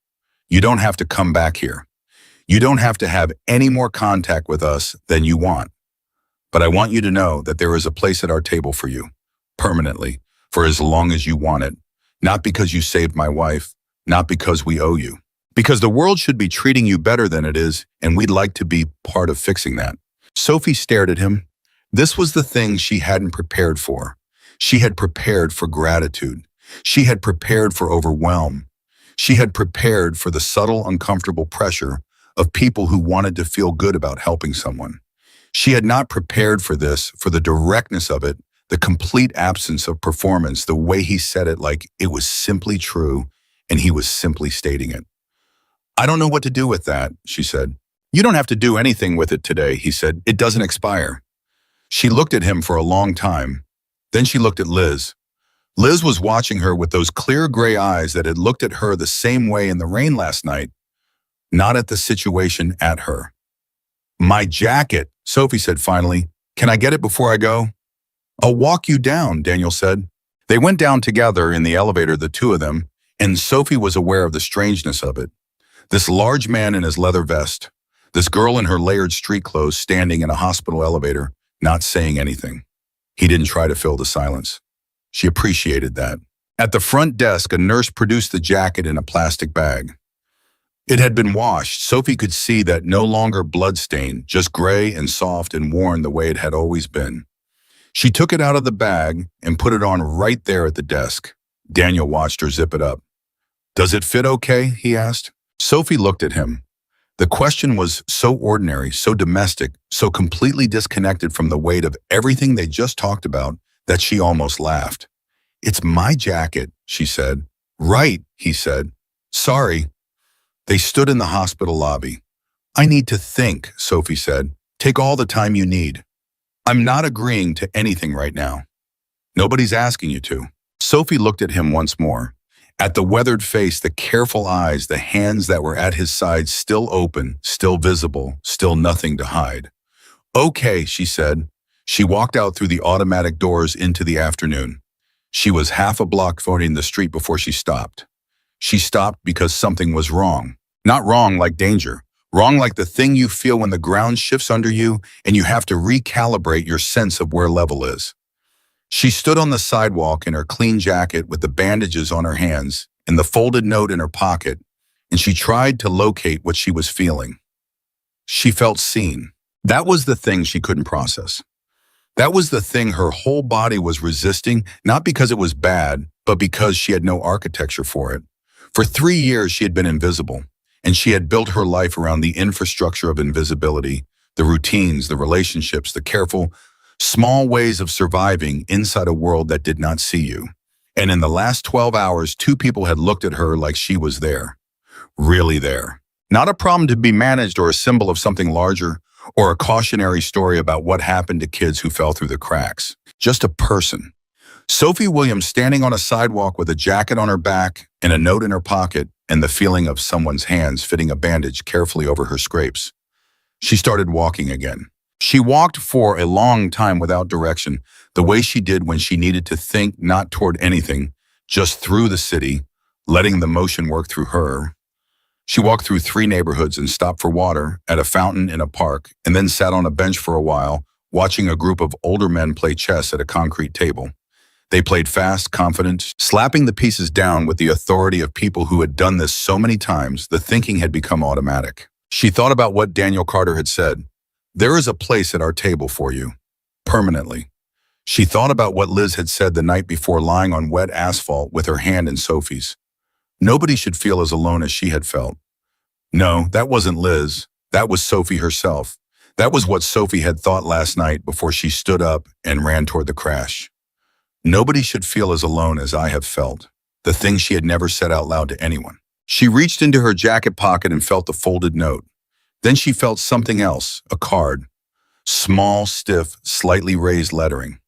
You don't have to come back here. You don't have to have any more contact with us than you want. But I want you to know that there is a place at our table for you, permanently, for as long as you want it. Not because you saved my wife, not because we owe you. Because the world should be treating you better than it is, and we'd like to be part of fixing that. Sophie stared at him. This was the thing she hadn't prepared for. She had prepared for gratitude. She had prepared for overwhelm. She had prepared for the subtle, uncomfortable pressure of people who wanted to feel good about helping someone. She had not prepared for this, for the directness of it, the complete absence of performance, the way he said it like it was simply true and he was simply stating it. I don't know what to do with that, she said. You don't have to do anything with it today, he said. It doesn't expire. She looked at him for a long time. Then she looked at Liz. Liz was watching her with those clear gray eyes that had looked at her the same way in the rain last night, not at the situation at her. My jacket, Sophie said finally. Can I get it before I go? I'll walk you down, Daniel said. They went down together in the elevator, the two of them, and Sophie was aware of the strangeness of it. This large man in his leather vest, this girl in her layered street clothes standing in a hospital elevator, not saying anything. He didn't try to fill the silence. She appreciated that. At the front desk, a nurse produced the jacket in a plastic bag. It had been washed. Sophie could see that no longer bloodstained, just gray and soft and worn the way it had always been. She took it out of the bag and put it on right there at the desk. Daniel watched her zip it up. Does it fit okay? He asked. Sophie looked at him. The question was so ordinary, so domestic, so completely disconnected from the weight of everything they just talked about that she almost laughed. It's my jacket, she said. Right, he said. Sorry. They stood in the hospital lobby. I need to think, Sophie said. Take all the time you need. I'm not agreeing to anything right now. Nobody's asking you to. Sophie looked at him once more. At the weathered face, the careful eyes, the hands that were at his side still open, still visible, still nothing to hide. Okay, she said. She walked out through the automatic doors into the afternoon. She was half a block avoiding the street before she stopped. She stopped because something was wrong. Not wrong like danger. Wrong like the thing you feel when the ground shifts under you and you have to recalibrate your sense of where level is. She stood on the sidewalk in her clean jacket with the bandages on her hands, and the folded note in her pocket, and she tried to locate what she was feeling. She felt seen. That was the thing she couldn't process. That was the thing her whole body was resisting, not because it was bad, but because she had no architecture for it. For 3 years, she had been invisible, and she had built her life around the infrastructure of invisibility, the routines, the relationships, the careful, small ways of surviving inside a world that did not see you. And in the last 12 hours, two people had looked at her like she was there. Really there. Not a problem to be managed or a symbol of something larger, or a cautionary story about what happened to kids who fell through the cracks. Just a person. Sophie Williams standing on a sidewalk with a jacket on her back and a note in her pocket and the feeling of someone's hands fitting a bandage carefully over her scrapes. She started walking again. She walked for a long time without direction, the way she did when she needed to think not toward anything, just through the city, letting the motion work through her. She walked through 3 neighborhoods and stopped for water at a fountain in a park, and then sat on a bench for a while, watching a group of older men play chess at a concrete table. They played fast, confident, slapping the pieces down with the authority of people who had done this so many times, the thinking had become automatic. She thought about what Daniel Carter had said. There is a place at our table for you, permanently. She thought about what Liz had said the night before, lying on wet asphalt with her hand in Sophie's. Nobody should feel as alone as she had felt. No, that wasn't Liz. That was Sophie herself. That was what Sophie had thought last night before she stood up and ran toward the crash. Nobody should feel as alone as I have felt. The thing she had never said out loud to anyone. She reached into her jacket pocket and felt the folded note. Then she felt something else, a card. Small, stiff, slightly raised lettering.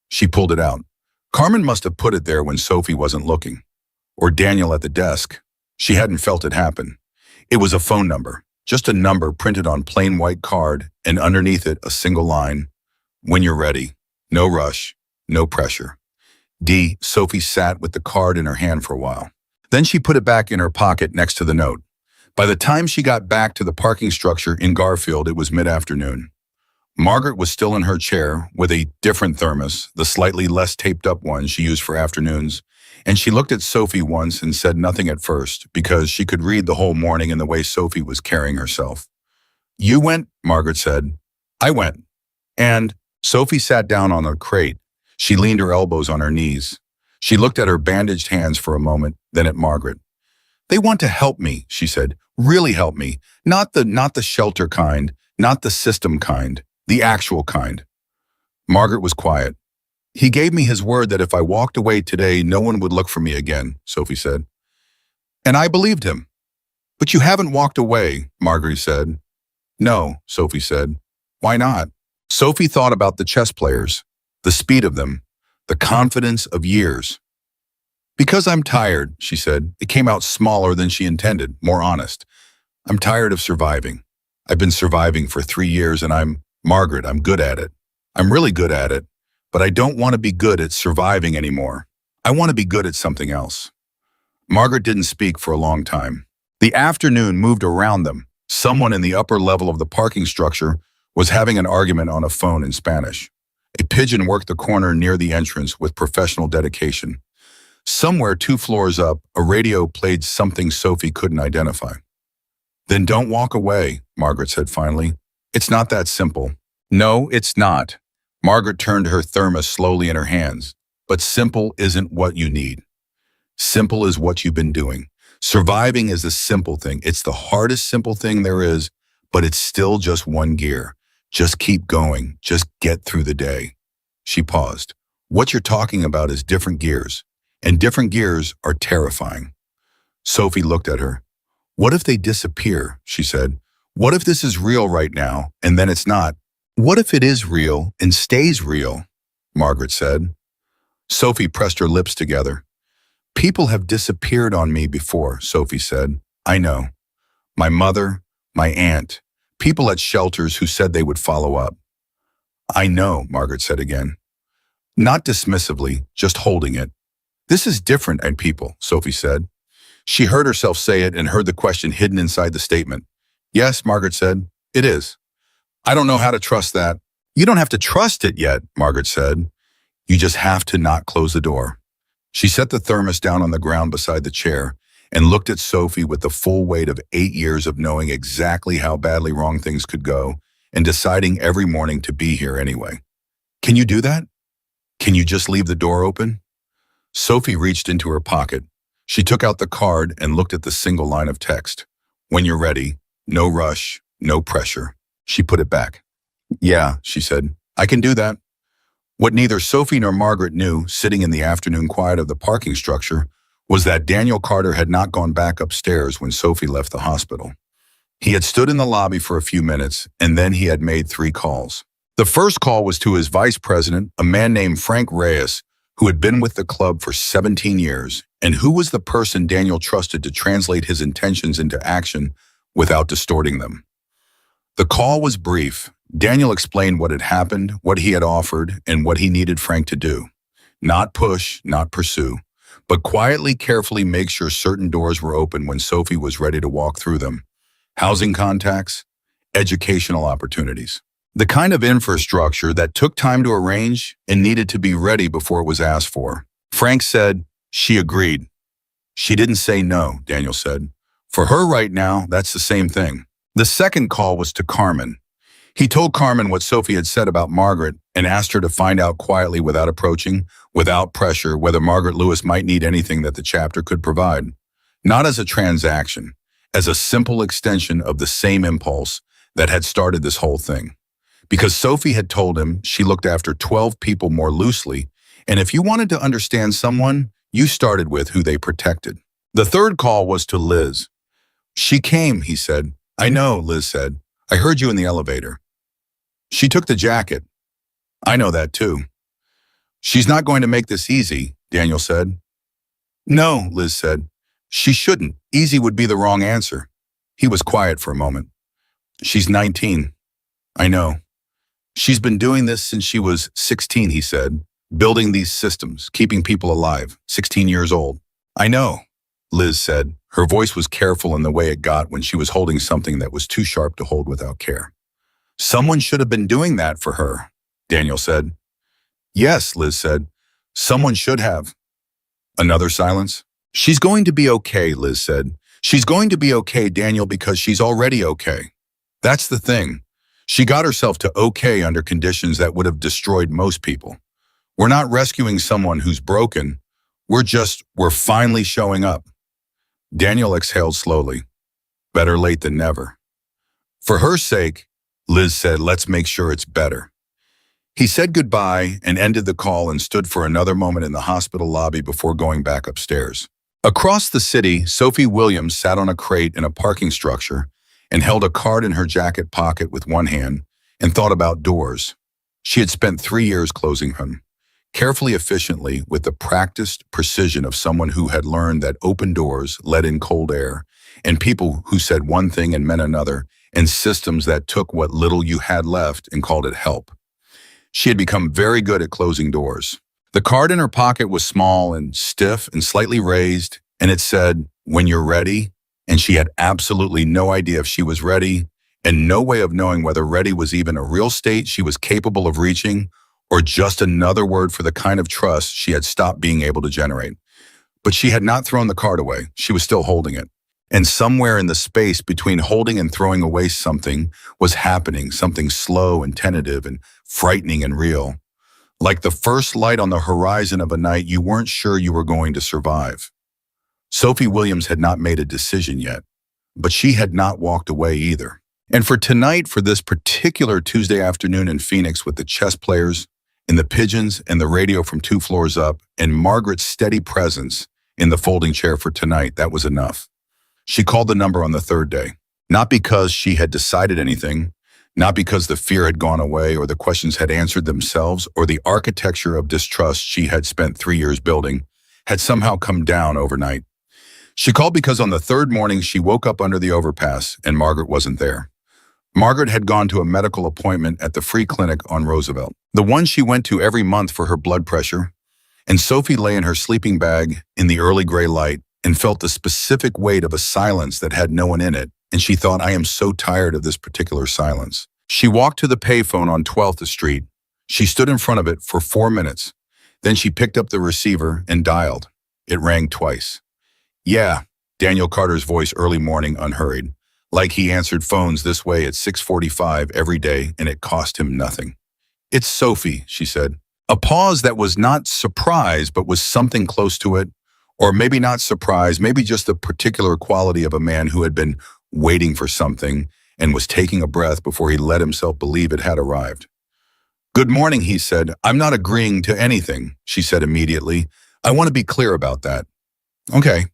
She pulled it out. Carmen must have put it there when Sophie wasn't looking. Or Daniel at the desk. She hadn't felt it happen. It was a phone number, just a number printed on plain white card, and underneath it a single line. When you're ready. No rush. No pressure. Sophie sat with the card in her hand for a while. Then she put it back in her pocket next to the note. By the time she got back to the parking structure in Garfield, it was mid-afternoon. Margaret was still in her chair with a different thermos, the slightly less taped up one she used for afternoons, and she looked at Sophie once and said nothing at first because she could read the whole morning in the way Sophie was carrying herself. You went, Margaret said. I went. And Sophie sat down on a crate. She leaned her elbows on her knees. She looked at her bandaged hands for a moment, then at Margaret. They want to help me, she said. Really help me. Not the shelter kind, not the system kind, the actual kind. Margaret was quiet. He gave me his word that if I walked away today, no one would look for me again, Sophie said. And I believed him. But you haven't walked away, Margaret said. No, Sophie said. Why not? Sophie thought about the chess players, the speed of them, the confidence of years. Because I'm tired, she said. It came out smaller than she intended, more honest. I'm tired of surviving. I've been surviving for 3 years and Margaret, I'm good at it. I'm really good at it, but I don't want to be good at surviving anymore. I want to be good at something else. Margaret didn't speak for a long time. The afternoon moved around them. Someone in the upper level of the parking structure was having an argument on a phone in Spanish. A pigeon worked the corner near the entrance with professional dedication. Somewhere 2 floors up, a radio played something Sophie couldn't identify. Then don't walk away, Margaret said finally. It's not that simple. No, it's not. Margaret turned her thermos slowly in her hands. But simple isn't what you need. Simple is what you've been doing. Surviving is a simple thing. It's the hardest simple thing there is, but it's still just one gear. Just keep going. Just get through the day. She paused. What you're talking about is different gears. And different gears are terrifying. Sophie looked at her. What if they disappear, she said. What if this is real right now, and then it's not? What if it is real and stays real? Margaret said. Sophie pressed her lips together. People have disappeared on me before, Sophie said. I know. My mother, my aunt, people at shelters who said they would follow up. I know, Margaret said again. Not dismissively, just holding it. This is different, and people, Sophie said. She heard herself say it and heard the question hidden inside the statement. Yes, Margaret said, it is. I don't know how to trust that. You don't have to trust it yet, Margaret said. You just have to not close the door. She set the thermos down on the ground beside the chair and looked at Sophie with the full weight of 8 years of knowing exactly how badly wrong things could go and deciding every morning to be here anyway. Can you do that? Can you just leave the door open? Sophie reached into her pocket. She took out the card and looked at the single line of text. When you're ready, no rush, no pressure. She put it back. Yeah, she said, I can do that. What neither Sophie nor Margaret knew, sitting in the afternoon quiet of the parking structure, was that Daniel Carter had not gone back upstairs when Sophie left the hospital. He had stood in the lobby for a few minutes, and then he had made 3 calls. The first call was to his vice president, a man named Frank Reyes, who had been with the club for 17 years, and who was the person Daniel trusted to translate his intentions into action without distorting them. The call was brief. Daniel explained what had happened, what he had offered, and what he needed Frank to do. Not push, not pursue, but quietly, carefully make sure certain doors were open when Sophie was ready to walk through them. Housing contacts, educational opportunities. The kind of infrastructure that took time to arrange and needed to be ready before it was asked for. Frank said she agreed. She didn't say no, Daniel said. For her right now, that's the same thing. The second call was to Carmen. He told Carmen what Sophie had said about Margaret and asked her to find out quietly without approaching, without pressure, whether Margaret Lewis might need anything that the chapter could provide. Not as a transaction, as a simple extension of the same impulse that had started this whole thing. Because Sophie had told him she looked after 12 people more loosely, and if you wanted to understand someone, you started with who they protected. The third call was to Liz. She came, he said. I know, Liz said. I heard you in the elevator. She took the jacket. I know that too. She's not going to make this easy, Daniel said. No, Liz said. She shouldn't. Easy would be the wrong answer. He was quiet for a moment. She's 19. I know. She's been doing this since she was 16, he said, building these systems, keeping people alive, 16 years old. I know, Liz said. Her voice was careful in the way it got when she was holding something that was too sharp to hold without care. Someone should have been doing that for her, Daniel said. Yes, Liz said. Someone should have. Another silence. She's going to be okay, Liz said. She's going to be okay, Daniel, because she's already okay. That's the thing. She got herself to okay under conditions that would have destroyed most people. We're not rescuing someone who's broken. We're finally showing up. Daniel exhaled slowly. Better late than never. For her sake, Liz said, let's make sure it's better. He said goodbye and ended the call and stood for another moment in the hospital lobby before going back upstairs. Across the city, Sophie Williams sat on a crate in a parking structure and held a card in her jacket pocket with one hand and thought about doors. She had spent 3 years closing them, carefully, efficiently, with the practiced precision of someone who had learned that open doors let in cold air, and people who said one thing and meant another, and systems that took what little you had left and called it help. She had become very good at closing doors. The card in her pocket was small and stiff and slightly raised, and it said, when you're ready, and she had absolutely no idea if she was ready, and no way of knowing whether ready was even a real state she was capable of reaching, or just another word for the kind of trust she had stopped being able to generate. But she had not thrown the card away. She was still holding it. And somewhere in the space between holding and throwing away something was happening, something slow and tentative and frightening and real. Like the first light on the horizon of a night you weren't sure you were going to survive. Sophie Williams had not made a decision yet, but she had not walked away either. And for tonight, for this particular Tuesday afternoon in Phoenix with the chess players, and the pigeons and the radio from 2 floors up, and Margaret's steady presence in the folding chair for tonight, that was enough. She called the number on the 3rd day, not because she had decided anything, not because the fear had gone away or the questions had answered themselves or the architecture of distrust she had spent 3 years building had somehow come down overnight. She called because on the 3rd morning she woke up under the overpass and Margaret wasn't there. Margaret had gone to a medical appointment at the free clinic on Roosevelt, the one she went to every month for her blood pressure, and Sophie lay in her sleeping bag in the early gray light and felt the specific weight of a silence that had no one in it, and she thought, I am so tired of this particular silence. She walked to the payphone on 12th Street. She stood in front of it for 4 minutes. Then she picked up the receiver and dialed. It rang twice. Yeah, Daniel Carter's voice early morning, unhurried. Like he answered phones this way at 6:45 every day, and it cost him nothing. It's Sophie, she said. A pause that was not surprise, but was something close to it. Or maybe not surprise, maybe just the particular quality of a man who had been waiting for something and was taking a breath before he let himself believe it had arrived. Good morning, he said. I'm not agreeing to anything, she said immediately. I want to be clear about that. Okay.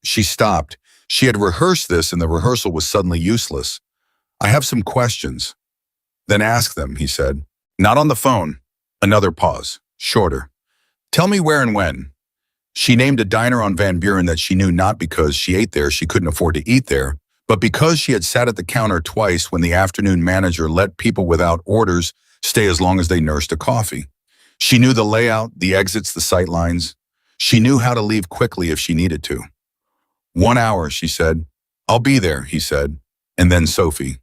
She stopped. She had rehearsed this and the rehearsal was suddenly useless. I have some questions. Then ask them, he said. Not on the phone. Another pause, shorter. Tell me where and when. She named a diner on Van Buren that she knew not because she ate there, she couldn't afford to eat there, but because she had sat at the counter twice when the afternoon manager let people without orders stay as long as they nursed a coffee. She knew the layout, the exits, the sight lines. She knew how to leave quickly if she needed to. 1 hour, she said. I'll be there, he said. And then Sophie.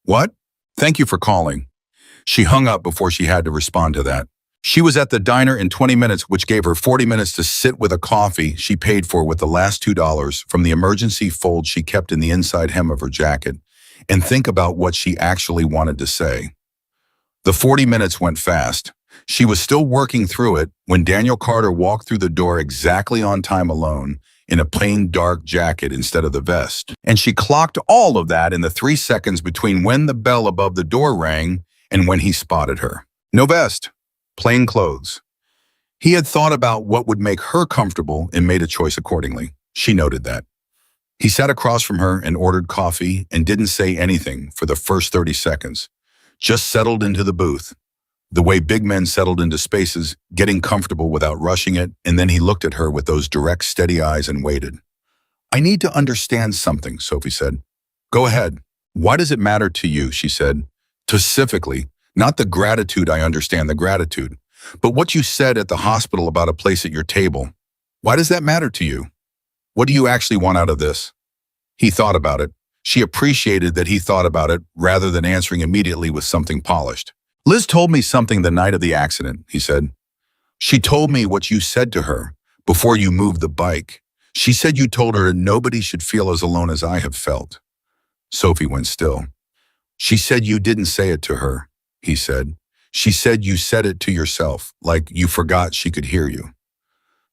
What? Thank you for calling. She hung up before she had to respond to that. She was at the diner in 20 minutes, which gave her 40 minutes to sit with a coffee she paid for with the last $2 from the emergency fold she kept in the inside hem of her jacket and think about what she actually wanted to say. The 40 minutes went fast. She was still working through it when Daniel Carter walked through the door exactly on time alone in a plain dark jacket instead of the vest. And she clocked all of that in the 3 seconds between when the bell above the door rang and when he spotted her. No vest. Plain clothes. He had thought about what would make her comfortable and made a choice accordingly. She noted that. He sat across from her and ordered coffee and didn't say anything for the first 30 seconds. Just settled into the booth. The way big men settled into spaces, getting comfortable without rushing it, and then he looked at her with those direct, steady eyes and waited. I need to understand something, Sophie said. Go ahead. Why does it matter to you, she said. Specifically, not the gratitude, I understand the gratitude, but what you said at the hospital about a place at your table. Why does that matter to you? What do you actually want out of this? He thought about it. She appreciated that he thought about it rather than answering immediately with something polished. Liz told me something the night of the accident, he said. She told me what you said to her before you moved the bike. She said you told her nobody should feel as alone as I have felt. Sophie went still. She said you didn't say it to her, he said. She said you said it to yourself, like you forgot she could hear you.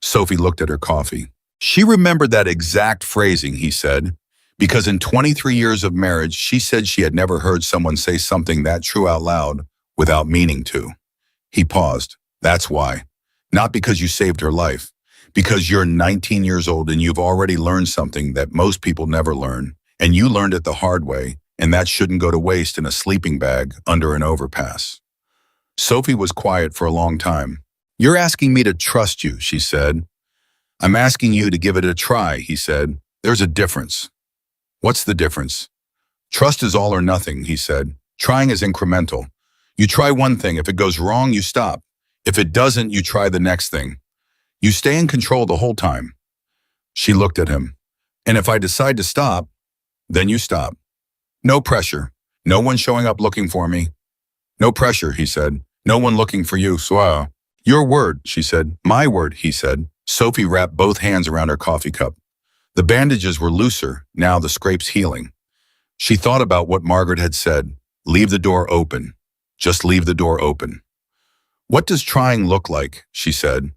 Sophie looked at her coffee. She remembered that exact phrasing, he said, because in 23 years of marriage, she said she had never heard someone say something that true out loud without meaning to. He paused. That's why. Not because you saved her life, because you're 19 years old and you've already learned something that most people never learn, and you learned it the hard way, and that shouldn't go to waste in a sleeping bag under an overpass. Sophie was quiet for a long time. You're asking me to trust you, she said. I'm asking you to give it a try, he said. There's a difference. What's the difference? Trust is all or nothing, he said. Trying is incremental. You try one thing. If it goes wrong, you stop. If it doesn't, you try the next thing. You stay in control the whole time. She looked at him. And if I decide to stop, then you stop. No pressure. No one showing up looking for me. No pressure, he said. No one looking for you, so Your word, she said. My word, he said. Sophie wrapped both hands around her coffee cup. The bandages were looser, now the scrapes healing. She thought about what Margaret had said. Leave the door open. Just leave the door open. What does trying look like, she said.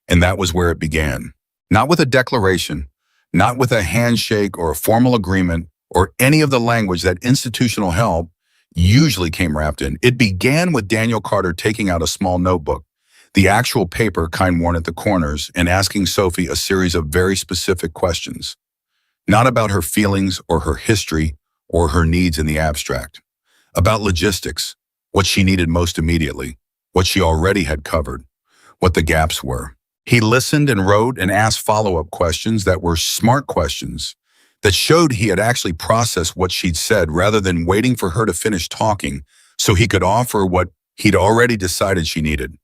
And that was where it began. Not with a declaration, not with a handshake or a formal agreement or any of the language that institutional help usually came wrapped in. It began with Daniel Carter taking out a small notebook, the actual paper kind worn at the corners, and asking Sophie a series of very specific questions. Not about her feelings or her history or her needs in the abstract. About logistics, what she needed most immediately, what she already had covered, what the gaps were. He listened and wrote and asked follow-up questions that were smart questions that showed he had actually processed what she'd said rather than waiting for her to finish talking so he could offer what he'd already decided she needed.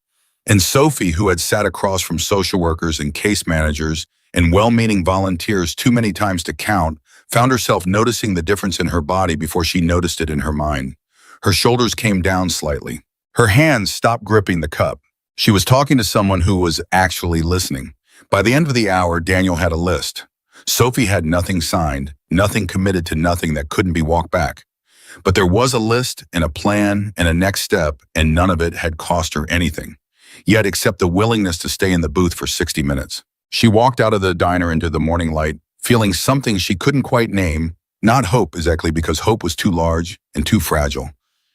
And Sophie, who had sat across from social workers and case managers and well-meaning volunteers too many times to count, found herself noticing the difference in her body before she noticed it in her mind. Her shoulders came down slightly. Her hands stopped gripping the cup. She was talking to someone who was actually listening. By the end of the hour, Daniel had a list. Sophie had nothing signed, nothing committed to nothing that couldn't be walked back. But there was a list and a plan and a next step, and none of it had cost her anything. Yet except the willingness to stay in the booth for 60 minutes. She walked out of the diner into the morning light, feeling something she couldn't quite name, not hope exactly because hope was too large and too fragile.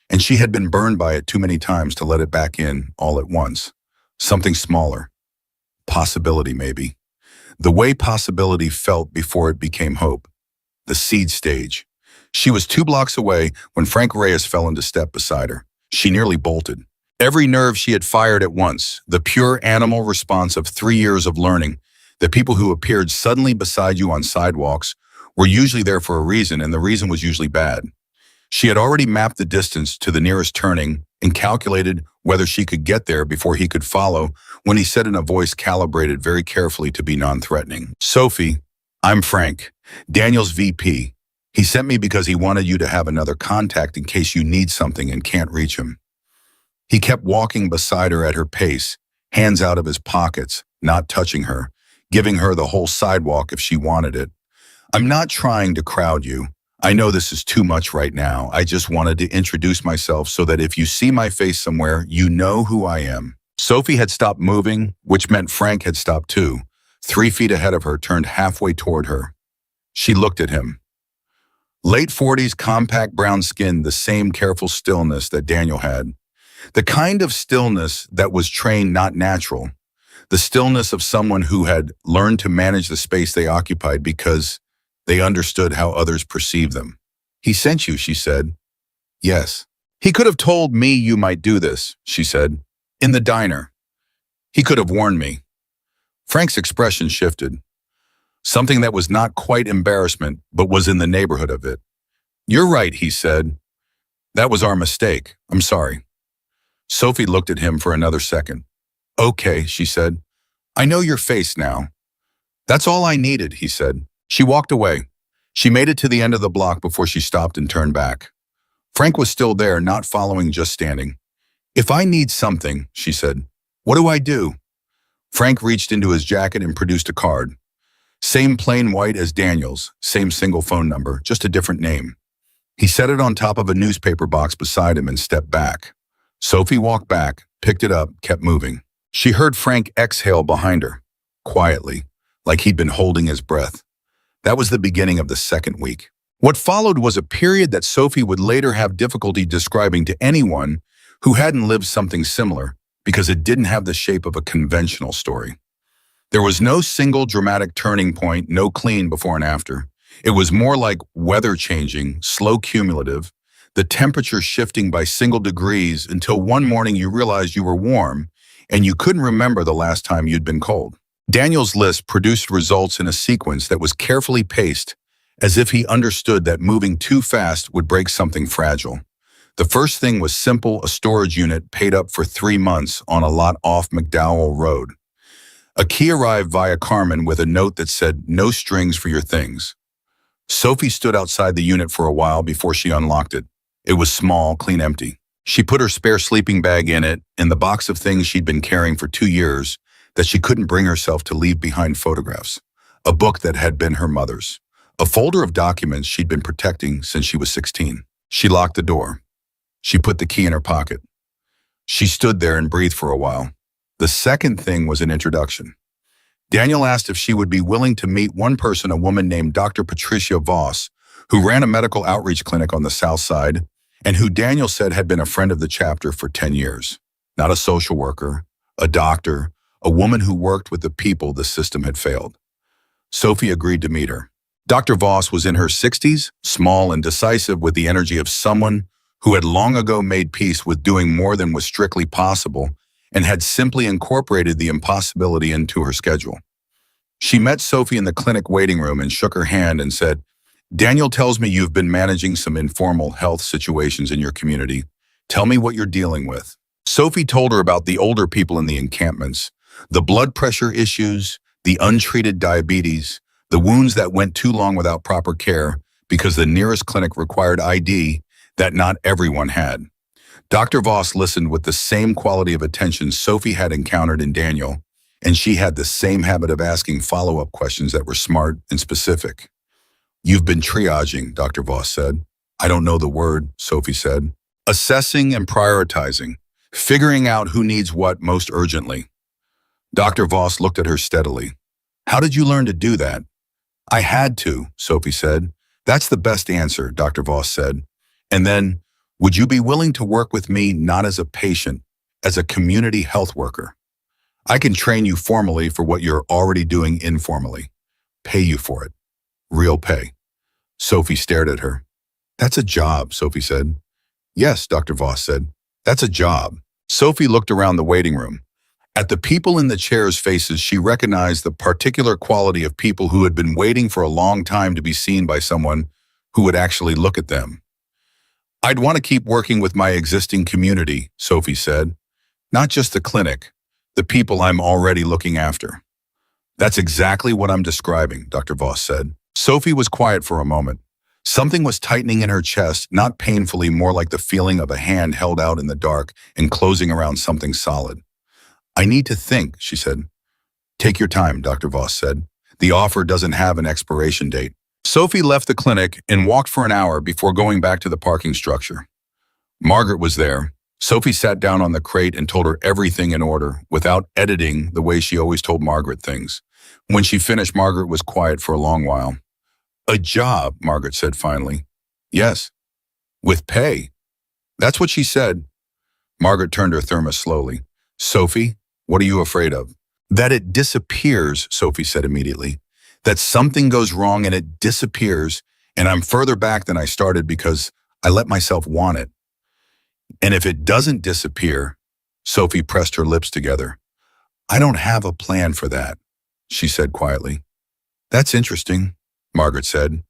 And she had been burned by it too many times to let it back in all at once. Something smaller. Possibility, maybe. The way possibility felt before it became hope. The seed stage. She was 2 blocks away when Frank Reyes fell into step beside her. She nearly bolted. Every nerve she had fired at once, the pure animal response of 3 years of learning, that people who appeared suddenly beside you on sidewalks were usually there for a reason, and the reason was usually bad. She had already mapped the distance to the nearest turning and calculated whether she could get there before he could follow when he said in a voice calibrated very carefully to be non-threatening, "Sophie, I'm Frank, Daniel's VP. He sent me because he wanted you to have another contact in case you need something and can't reach him." He kept walking beside her at her pace, hands out of his pockets, not touching her, giving her the whole sidewalk if she wanted it. "I'm not trying to crowd you. I know this is too much right now. I just wanted to introduce myself so that if you see my face somewhere, you know who I am." Sophie had stopped moving, which meant Frank had stopped too. 3 feet ahead of her, turned halfway toward her. She looked at him. Late 40s, compact brown skin, the same careful stillness that Daniel had. The kind of stillness that was trained, not natural. The stillness of someone who had learned to manage the space they occupied because they understood how others perceived them. "He sent you," she said. "Yes." "He could have told me you might do this," she said. "In the diner. He could have warned me." Frank's expression shifted. Something that was not quite embarrassment, but was in the neighborhood of it. "You're right," he said. "That was our mistake. I'm sorry." Sophie looked at him for another second. "Okay," she said. "I know your face now." "That's all I needed," he said. She walked away. She made it to the end of the block before she stopped and turned back. Frank was still there, not following, just standing. "If I need something," she said, "what do I do?" Frank reached into his jacket and produced a card. Same plain white as Daniel's, same single phone number, just a different name. He set it on top of a newspaper box beside him and stepped back. Sophie walked back, picked it up, kept moving. She heard Frank exhale behind her, quietly, like he'd been holding his breath. That was the beginning of the second week. What followed was a period that Sophie would later have difficulty describing to anyone who hadn't lived something similar, because it didn't have the shape of a conventional story. There was no single dramatic turning point, no clean before and after. It was more like weather changing, slow cumulative, the temperature shifting by single degrees until one morning you realized you were warm and you couldn't remember the last time you'd been cold. Daniel's list produced results in a sequence that was carefully paced, as if he understood that moving too fast would break something fragile. The first thing was simple, a storage unit paid up for 3 months on a lot off McDowell Road. A key arrived via Carmen with a note that said, "No strings for your things." Sophie stood outside the unit for a while before she unlocked it. It was small, clean empty. She put her spare sleeping bag in it and the box of things she'd been carrying for 2 years that she couldn't bring herself to leave behind: photographs, a book that had been her mother's, a folder of documents she'd been protecting since she was 16. She locked the door. She put the key in her pocket. She stood there and breathed for a while. The second thing was an introduction. Daniel asked if she would be willing to meet one person, a woman named Dr. Patricia Voss, who ran a medical outreach clinic on the South Side, and who Daniel said had been a friend of the chapter for 10 years. Not a social worker, a doctor, a woman who worked with the people the system had failed. Sophie agreed to meet her. Dr. Voss was in her 60s, small and decisive, with the energy of someone who had long ago made peace with doing more than was strictly possible and had simply incorporated the impossibility into her schedule. She met Sophie in the clinic waiting room and shook her hand and said, "Daniel tells me you've been managing some informal health situations in your community. Tell me what you're dealing with." Sophie told her about the older people in the encampments, the blood pressure issues, the untreated diabetes, the wounds that went too long without proper care because the nearest clinic required ID that not everyone had. Dr. Voss listened with the same quality of attention Sophie had encountered in Daniel, and she had the same habit of asking follow-up questions that were smart and specific. You've been triaging, Dr. Voss said. I don't know the word, Sophie said. Assessing and prioritizing, figuring out who needs what most urgently. Dr. Voss looked at her steadily. How did you learn to do that? I had to, Sophie said. That's the best answer, Dr. Voss said. And then, would you be willing to work with me not as a patient, as a community health worker? I can train you formally for what you're already doing informally. Pay you for it. Real pay. Sophie stared at her. That's a job, Sophie said. Yes, Dr. Voss said. That's a job. Sophie looked around the waiting room. At the people in the chairs' faces, she recognized the particular quality of people who had been waiting for a long time to be seen by someone who would actually look at them. I'd want to keep working with my existing community, Sophie said. Not just the clinic, the people I'm already looking after. That's exactly what I'm describing, Dr. Voss said. Sophie was quiet for a moment. Something was tightening in her chest, not painfully, more like the feeling of a hand held out in the dark and closing around something solid. I need to think, she said. Take your time, Dr. Voss said. The offer doesn't have an expiration date. Sophie left the clinic and walked for an hour before going back to the parking structure. Margaret was there. Sophie sat down on the crate and told her everything in order, without editing the way she always told Margaret things. When she finished, Margaret was quiet for a long while. A job, Margaret said finally. Yes. With pay. That's what she said. Margaret turned her thermos slowly. Sophie, what are you afraid of? That it disappears, Sophie said immediately. That something goes wrong and it disappears, and I'm further back than I started because I let myself want it. And if it doesn't disappear, Sophie pressed her lips together. I don't have a plan for that, she said quietly. That's interesting, Margaret said.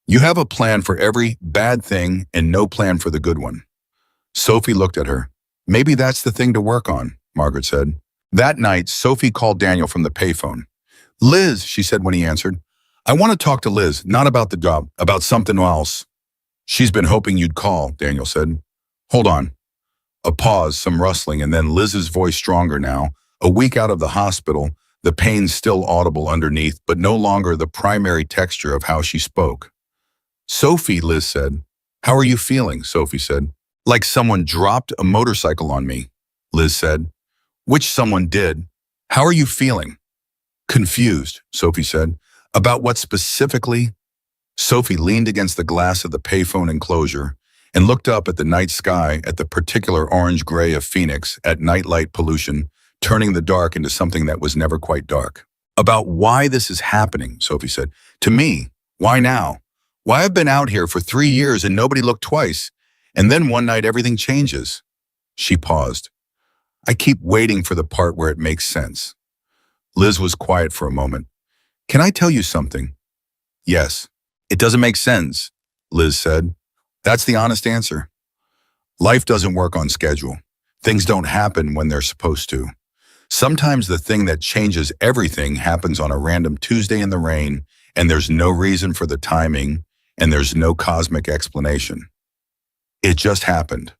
You have a plan for every bad thing and no plan for the good one. Sophie looked at her. Maybe that's the thing to work on, Margaret said. That night, Sophie called Daniel from the payphone. Liz, she said when he answered. I want to talk to Liz, not about the job, about something else. She's been hoping you'd call, Daniel said. Hold on. A pause, some rustling, and then Liz's voice stronger now. A week out of the hospital, the pain still audible underneath, but no longer the primary texture of how she spoke. Sophie, Liz said. How are you feeling? Sophie said. Like someone dropped a motorcycle on me, Liz said. Which someone did. How are you feeling? Confused, Sophie said. About what specifically? Sophie leaned against the glass of the payphone enclosure and looked up at the night sky, at the particular orange-gray of Phoenix, at nightlight pollution, turning the dark into something that was never quite dark. About why this is happening, Sophie said. To me, why now? Why I've been out here for 3 years and nobody looked twice, and then one night everything changes. She paused. I keep waiting for the part where it makes sense. Liz was quiet for a moment. Can I tell you something? Yes. It doesn't make sense, Liz said. That's the honest answer. Life doesn't work on schedule. Things don't happen when they're supposed to. Sometimes the thing that changes everything happens on a random Tuesday in the rain, and there's no reason for the timing, and there's no cosmic explanation. It just happened.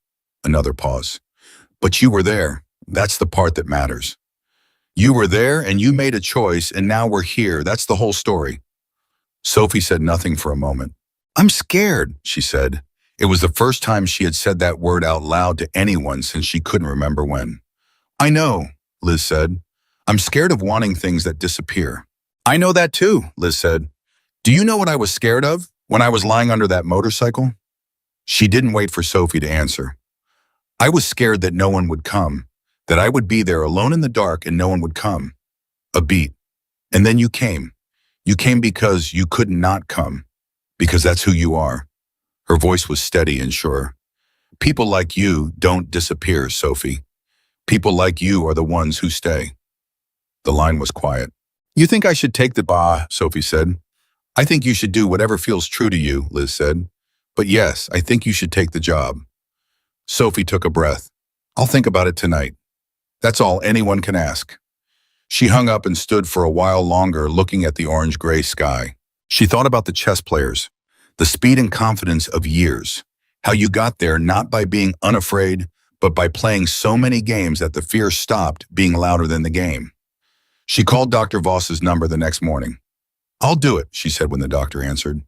Another pause. But you were there. That's the part that matters. You were there and you made a choice, and now we're here. That's the whole story. Sophie said nothing for a moment. I'm scared, she said. It was the first time she had said that word out loud to anyone since she couldn't remember when. I know, Liz said. I'm scared of wanting things that disappear. I know that too, Liz said. Do you know what I was scared of when I was lying under that motorcycle? She didn't wait for Sophie to answer. I was scared that no one would come, that I would be there alone in the dark and no one would come. A beat. And then you came. You came because you could not come, because that's who you are. Her voice was steady and sure. People like you don't disappear, Sophie. People like you are the ones who stay. The line was quiet. You think I should take the bah, Sophie said. I think you should do whatever feels true to you, Liz said. But yes, I think you should take the job. Sophie took a breath. I'll think about it tonight. That's all anyone can ask. She hung up and stood for a while longer, looking at the orange-gray sky. She thought about the chess players, the speed and confidence of years, how you got there not by being unafraid, but by playing so many games that the fear stopped being louder than the game. She called Dr. Voss's number the next morning. "I'll do it," she said when the doctor answered.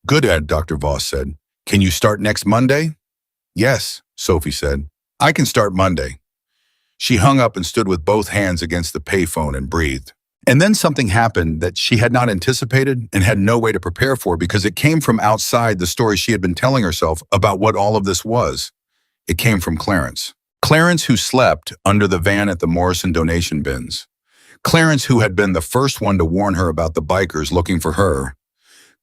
"Good, Ed," Dr. Voss said. "Can you start next Monday?" "Yes," Sophie said. "I can start Monday." She hung up and stood with both hands against the payphone and breathed. And then something happened that she had not anticipated and had no way to prepare for because it came from outside the story she had been telling herself about what all of this was. It came from Clarence. Clarence, who slept under the van at the Morrison donation bins. Clarence, who had been the first one to warn her about the bikers looking for her.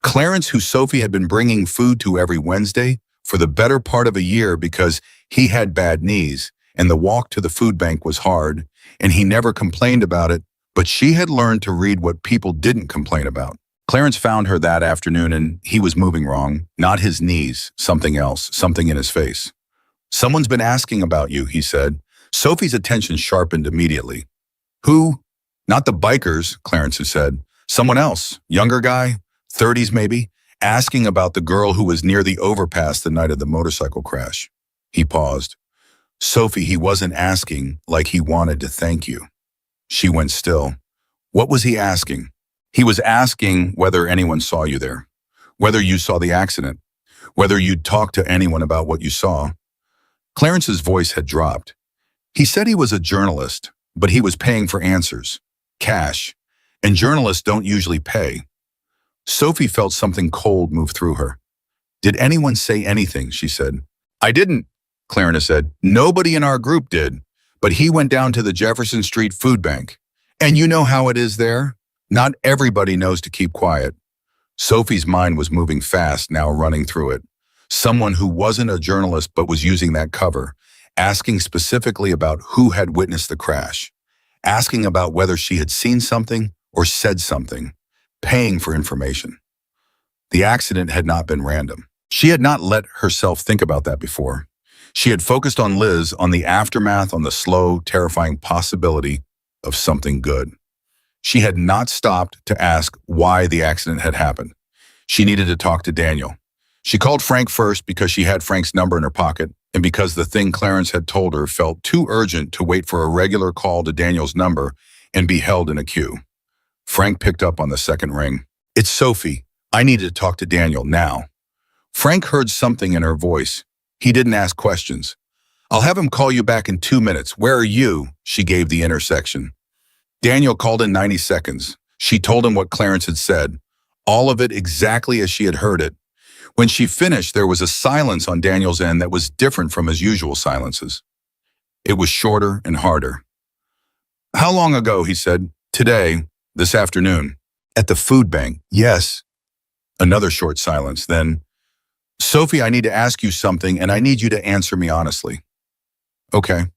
Clarence, who Sophie had been bringing food to every Wednesday for the better part of a year because he had bad knees and the walk to the food bank was hard, and he never complained about it, but she had learned to read what people didn't complain about. Clarence found her that afternoon and he was moving wrong, not his knees, something else, something in his face. "Someone's been asking about you," he said. Sophie's attention sharpened immediately. "Who?" "Not the bikers," Clarence had said. "Someone else, younger guy, 30s maybe, asking about the girl who was near the overpass the night of the motorcycle crash." He paused. "Sophie, he wasn't asking like he wanted to thank you." She went still. What was he asking? He was asking whether anyone saw you there, whether you saw the accident, whether you'd talked to anyone about what you saw. Clarence's voice had dropped. He said he was a journalist, but he was paying for answers. Cash. And journalists don't usually pay. Sophie felt something cold move through her. "Did anyone say anything?" she said. "I didn't," Clarence said. "Nobody in our group did, but he went down to the Jefferson Street food bank. And you know how it is there? Not everybody knows to keep quiet." Sophie's mind was moving fast, now running through it. Someone who wasn't a journalist but was using that cover, asking specifically about who had witnessed the crash, asking about whether she had seen something or said something, paying for information. The accident had not been random. She had not let herself think about that before. She had focused on Liz, on the aftermath, on the slow, terrifying possibility of something good. She had not stopped to ask why the accident had happened. She needed to talk to Daniel. She called Frank first because she had Frank's number in her pocket and because the thing Clarence had told her felt too urgent to wait for a regular call to Daniel's number and be held in a queue. Frank picked up on the second ring. "It's Sophie. I need to talk to Daniel now." Frank heard something in her voice. He didn't ask questions. "I'll have him call you back in 2 minutes. Where are you?" She gave the intersection. Daniel called in 90 seconds. She told him what Clarence had said, all of it exactly as she had heard it. When she finished, there was a silence on Daniel's end that was different from his usual silences. It was shorter and harder. "How long ago?" he said. "Today, this afternoon." "At the food bank." "Yes." Another short silence, then, "Sophie, I need to ask you something, and I need you to answer me honestly." "Okay.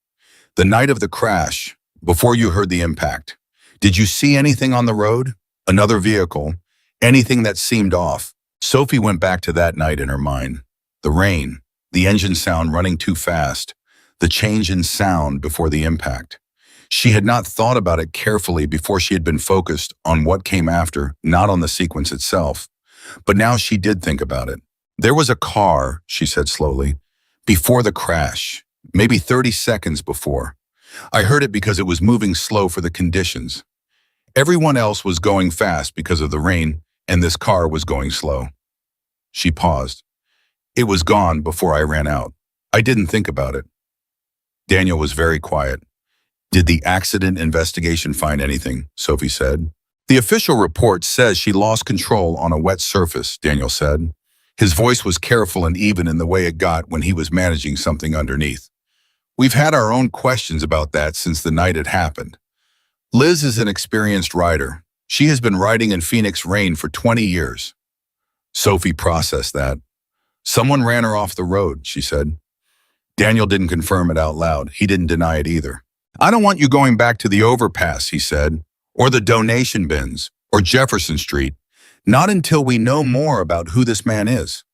The night of the crash, before you heard the impact, did you see anything on the road? Another vehicle? Anything that seemed off?" Sophie went back to that night in her mind. The rain, the engine sound running too fast, the change in sound before the impact. She had not thought about it carefully before she had been focused on what came after, not on the sequence itself. But now she did think about it. "There was a car," she said slowly, "before the crash, maybe 30 seconds before. I heard it because it was moving slow for the conditions. Everyone else was going fast because of the rain, and this car was going slow." She paused. "It was gone before I ran out. I didn't think about it." Daniel was very quiet. "Did the accident investigation find anything?" Sophie said. "The official report says she lost control on a wet surface," Daniel said. His voice was careful and even in the way it got when he was managing something underneath. "We've had our own questions about that since the night it happened. Liz is an experienced rider. She has been riding in Phoenix rain for 20 years. Sophie processed that. "Someone ran her off the road," she said. Daniel didn't confirm it out loud. He didn't deny it either. "I don't want you going back to the overpass," he said, "or the donation bins, or Jefferson Street. Not until we know more about who this man is."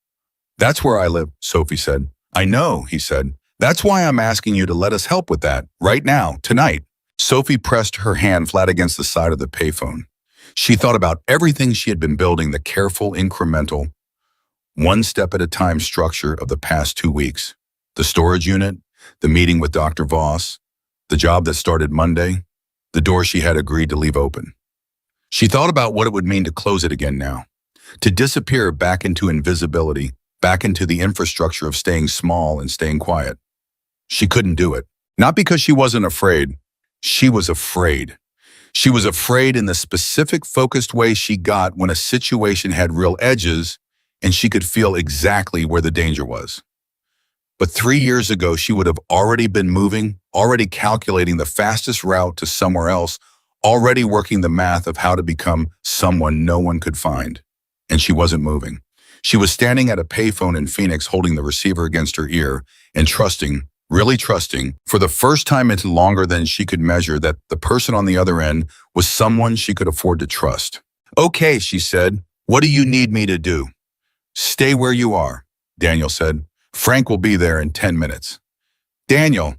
"That's where I live," Sophie said. "I know," he said. "That's why I'm asking you to let us help with that, right now, tonight." Sophie pressed her hand flat against the side of the payphone. She thought about everything she had been building, the careful, incremental, one step at a time structure of the past 2 weeks. The storage unit, the meeting with Dr. Voss, the job that started Monday, the door she had agreed to leave open. She thought about what it would mean to close it again now, to disappear back into invisibility, back into the infrastructure of staying small and staying quiet. She couldn't do it. Not because she wasn't afraid. She was afraid. She was afraid in the specific focused way she got when a situation had real edges and she could feel exactly where the danger was. But 3 years ago, she would have already been moving, already calculating the fastest route to somewhere else, already working the math of how to become someone no one could find. And she wasn't moving. She was standing at a payphone in Phoenix holding the receiver against her ear and trusting, really trusting, for the first time in longer than she could measure, that the person on the other end was someone she could afford to trust. "Okay," she said. "What do you need me to do?" "Stay where you are," Daniel said. "Frank will be there in 10 minutes. "Daniel,"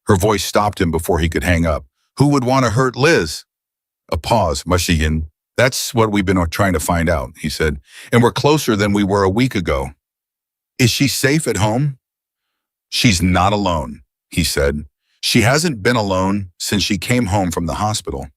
her voice stopped him before he could hang up. "Who would want to hurt Liz?" A pause. "Michigan, that's what we've been trying to find out," he said. "And we're closer than we were a week ago." "Is she safe at home?" "She's not alone," he said. "She hasn't been alone since she came home from the hospital."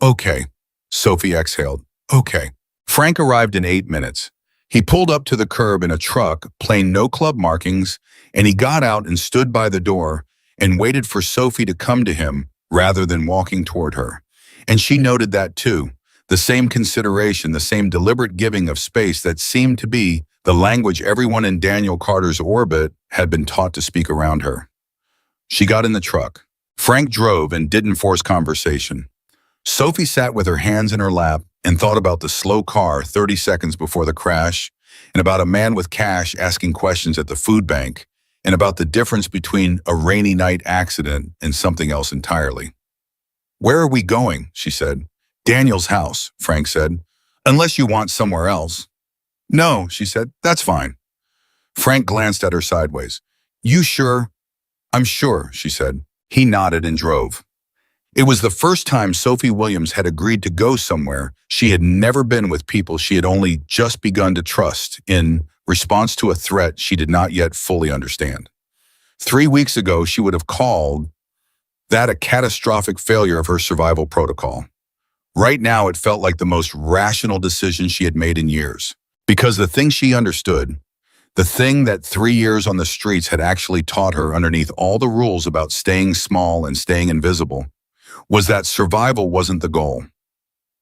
"Okay," Sophie exhaled. "Okay." Frank arrived in 8 minutes. He pulled up to the curb in a truck, plain no club markings, and he got out and stood by the door and waited for Sophie to come to him rather than walking toward her. And she noted that too, the same consideration, the same deliberate giving of space that seemed to be the language everyone in Daniel Carter's orbit had been taught to speak around her. She got in the truck. Frank drove and didn't force conversation. Sophie sat with her hands in her lap and thought about the slow car 30 seconds before the crash, and about a man with cash asking questions at the food bank, and about the difference between a rainy night accident and something else entirely. "Where are we going?" she said. "Daniel's house," Frank said. "Unless you want somewhere else." "No," she said. "That's fine." Frank glanced at her sideways. "You sure?" "I'm sure," she said. He nodded and drove. It was the first time Sophie Williams had agreed to go somewhere she had never been with people she had only just begun to trust in response to a threat she did not yet fully understand. 3 weeks ago, she would have called that a catastrophic failure of her survival protocol. Right now, it felt like the most rational decision she had made in years. Because the thing she understood, the thing that 3 years on the streets had actually taught her underneath all the rules about staying small and staying invisible, was that survival wasn't the goal.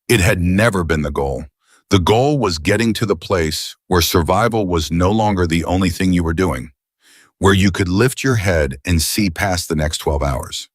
It had never been the goal. The goal was getting to the place where survival was no longer the only thing you were doing, where you could lift your head and see past the next 12 hours.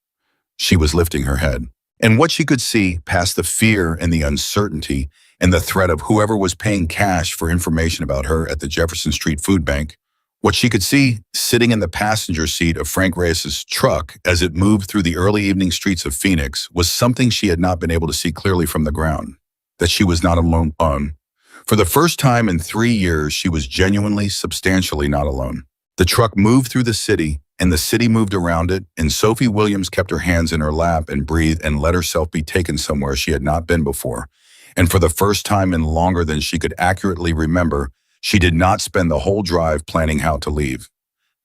She was lifting her head. And what she could see past the fear and the uncertainty and the threat of whoever was paying cash for information about her at the Jefferson Street Food Bank, what she could see sitting in the passenger seat of Frank Reyes's truck as it moved through the early evening streets of Phoenix was something she had not been able to see clearly from the ground, that she was not alone. For the first time in 3 years, she was genuinely, substantially not alone. The truck moved through the city, and the city moved around it, and Sophie Williams kept her hands in her lap and breathed and let herself be taken somewhere she had not been before. And for the first time in longer than she could accurately remember, she did not spend the whole drive planning how to leave.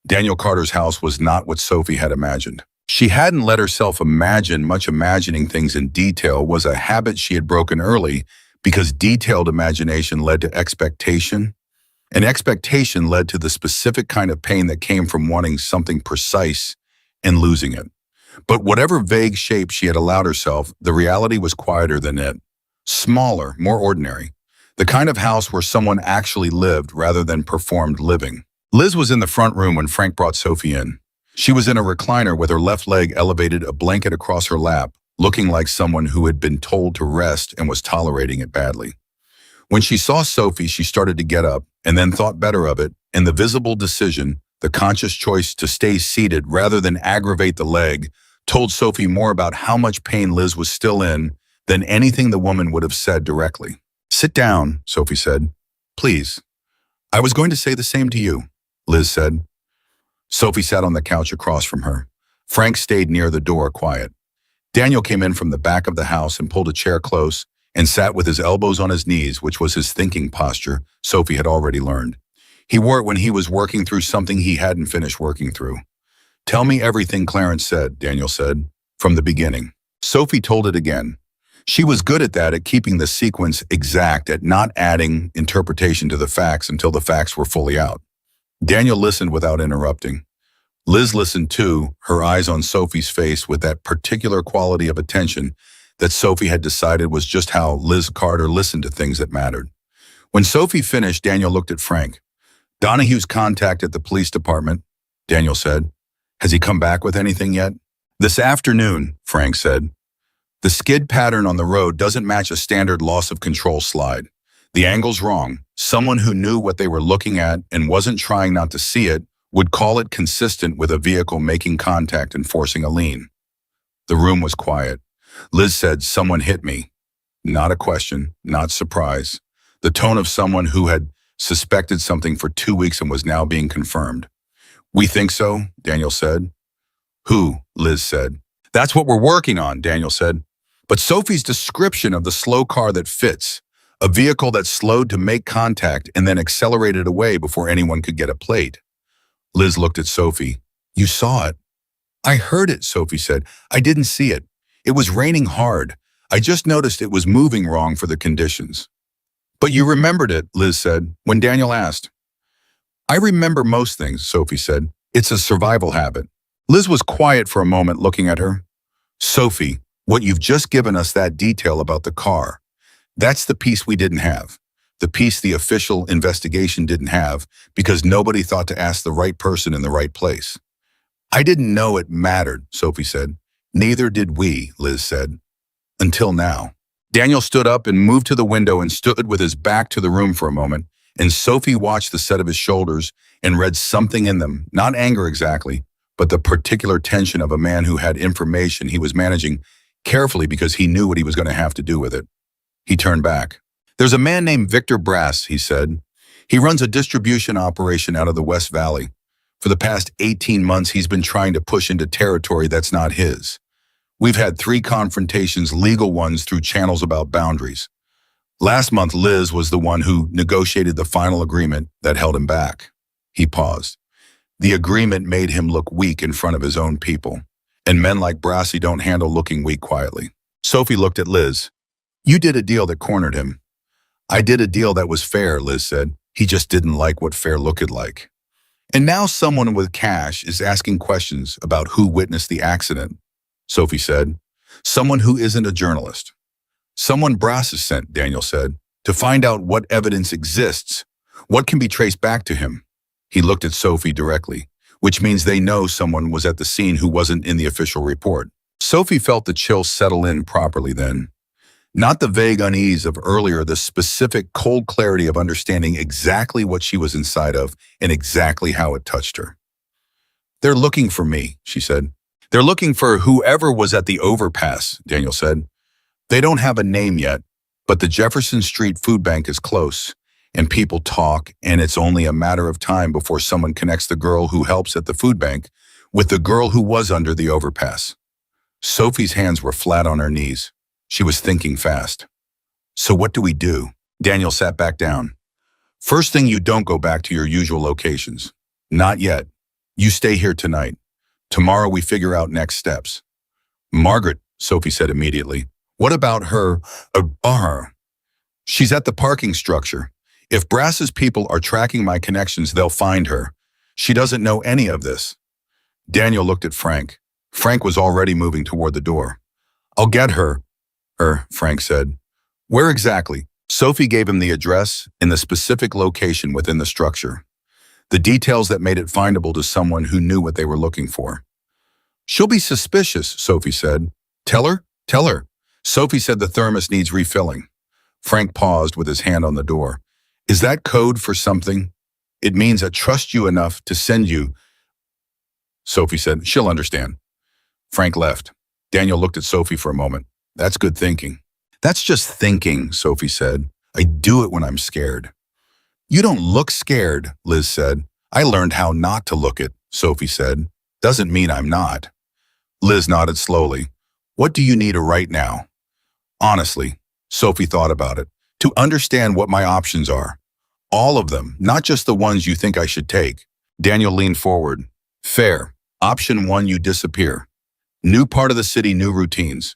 Daniel Carter's house was not what Sophie had imagined. She hadn't let herself imagine much. Imagining things in detail was a habit she had broken early because detailed imagination led to expectation, and expectation led to the specific kind of pain that came from wanting something precise and losing it. But whatever vague shape she had allowed herself, the reality was quieter than it. Smaller, more ordinary. The kind of house where someone actually lived rather than performed living. Liz was in the front room when Frank brought Sophie in. She was in a recliner with her left leg elevated, a blanket across her lap, looking like someone who had been told to rest and was tolerating it badly. When she saw Sophie, she started to get up and then thought better of it, and the visible decision, the conscious choice to stay seated rather than aggravate the leg, told Sophie more about how much pain Liz was still in than anything the woman would have said directly. "Sit down," Sophie said. "Please." "I was going to say the same to you," Liz said. Sophie sat on the couch across from her. Frank stayed near the door, quiet. Daniel came in from the back of the house and pulled a chair close and sat with his elbows on his knees, which was his thinking posture Sophie had already learned. He wore it when he was working through something he hadn't finished working through. Tell me everything Clarence said, Daniel said, from the beginning. Sophie told it again. She was good at that, at keeping the sequence exact, at not adding interpretation to the facts until the facts were fully out. Daniel listened without interrupting. Liz listened too, her eyes on Sophie's face with that particular quality of attention that Sophie had decided was just how Liz Carter listened to things that mattered. When Sophie finished, Daniel looked at Frank. Donahue's contact at the police department, Daniel said. Has he come back with anything yet? This afternoon, Frank said. The skid pattern on the road doesn't match a standard loss of control slide. The angle's wrong. Someone who knew what they were looking at and wasn't trying not to see it would call it consistent with a vehicle making contact and forcing a lean. The room was quiet. Liz said, "Someone hit me." Not a question, not surprise. The tone of someone who had suspected something for 2 weeks and was now being confirmed. "We think so," Daniel said. "Who?" Liz said. "That's what we're working on," Daniel said. But Sophie's description of the slow car that fits, a vehicle that slowed to make contact and then accelerated away before anyone could get a plate. Liz looked at Sophie. "You saw it." "I heard it," Sophie said. "I didn't see it. It was raining hard. I just noticed it was moving wrong for the conditions." "But you remembered it," Liz said, when Daniel asked. "I remember most things," Sophie said. "It's a survival habit." Liz was quiet for a moment, looking at her. "Sophie, what you've just given us, that detail about the car, that's the piece we didn't have. The piece the official investigation didn't have because nobody thought to ask the right person in the right place." "I didn't know it mattered," Sophie said. "Neither did we," Liz said. "Until now." Daniel stood up and moved to the window and stood with his back to the room for a moment, and Sophie watched the set of his shoulders and read something in them, not anger exactly, but the particular tension of a man who had information he was managing carefully because he knew what he was going to have to do with it. He turned back. "There's a man named Victor Brass," he said. "He runs a distribution operation out of the West Valley. For the past 18 months, he's been trying to push into territory that's not his. We've had 3 confrontations, legal ones through channels about boundaries. Last month, Liz was the one who negotiated the final agreement that held him back." He paused. "The agreement made him look weak in front of his own people, and men like Brassy don't handle looking weak quietly." Sophie looked at Liz. "You did a deal that cornered him." "I did a deal that was fair," Liz said. "He just didn't like what fair looked like. And now someone with cash is asking questions about who witnessed the accident," Sophie said. "Someone who isn't a journalist. Someone Brass has sent," Daniel said, "to find out what evidence exists, what can be traced back to him." He looked at Sophie directly, which means they know someone was at the scene who wasn't in the official report. Sophie felt the chill settle in properly then. Not the vague unease of earlier, the specific cold clarity of understanding exactly what she was inside of and exactly how it touched her. "They're looking for me," she said. "They're looking for whoever was at the overpass," Daniel said. "They don't have a name yet, but the Jefferson Street Food Bank is close, and people talk, and it's only a matter of time before someone connects the girl who helps at the food bank with the girl who was under the overpass." Sophie's hands were flat on her knees. She was thinking fast. "So what do we do?" Daniel sat back down. "First thing, you don't go back to your usual locations. Not yet. You stay here tonight. Tomorrow we figure out next steps." "Margaret," Sophie said immediately. "What about her? Her? She's at the parking structure. If Brass's people are tracking my connections, they'll find her. She doesn't know any of this." Daniel looked at Frank. Frank was already moving toward the door. "I'll get her," Frank said. "Where exactly?" Sophie gave him the address and the specific location within the structure, the details that made it findable to someone who knew what they were looking for. "She'll be suspicious," Sophie said. "Tell her? Tell her." Sophie said the thermos needs refilling. Frank paused with his hand on the door. "Is that code for something?" "It means I trust you enough to send you." Sophie said, "She'll understand." Frank left. Daniel looked at Sophie for a moment. "That's good thinking." "That's just thinking," Sophie said. "I do it when I'm scared." "You don't look scared," Liz said. "I learned how not to look it," Sophie said. "Doesn't mean I'm not." Liz nodded slowly. "What do you need right now?" "Honestly," Sophie thought about it, "to understand what my options are. All of them, not just the ones you think I should take." Daniel leaned forward. "Fair. Option 1, you disappear. New part of the city, new routines.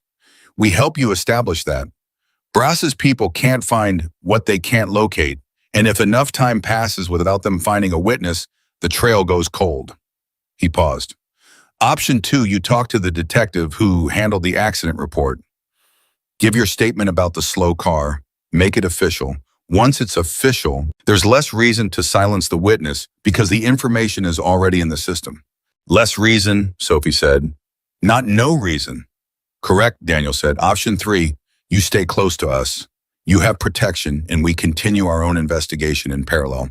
We help you establish that. Brass's people can't find what they can't locate, and if enough time passes without them finding a witness, the trail goes cold. He paused. Option 2, you talk to the detective who handled the accident report. Give your statement about the slow car. Make it official. Once it's official, there's less reason to silence the witness because the information is already in the system. Less reason, Sophie said. Not no reason. Correct, Daniel said. Option 3, you stay close to us. You have protection, and we continue our own investigation in parallel.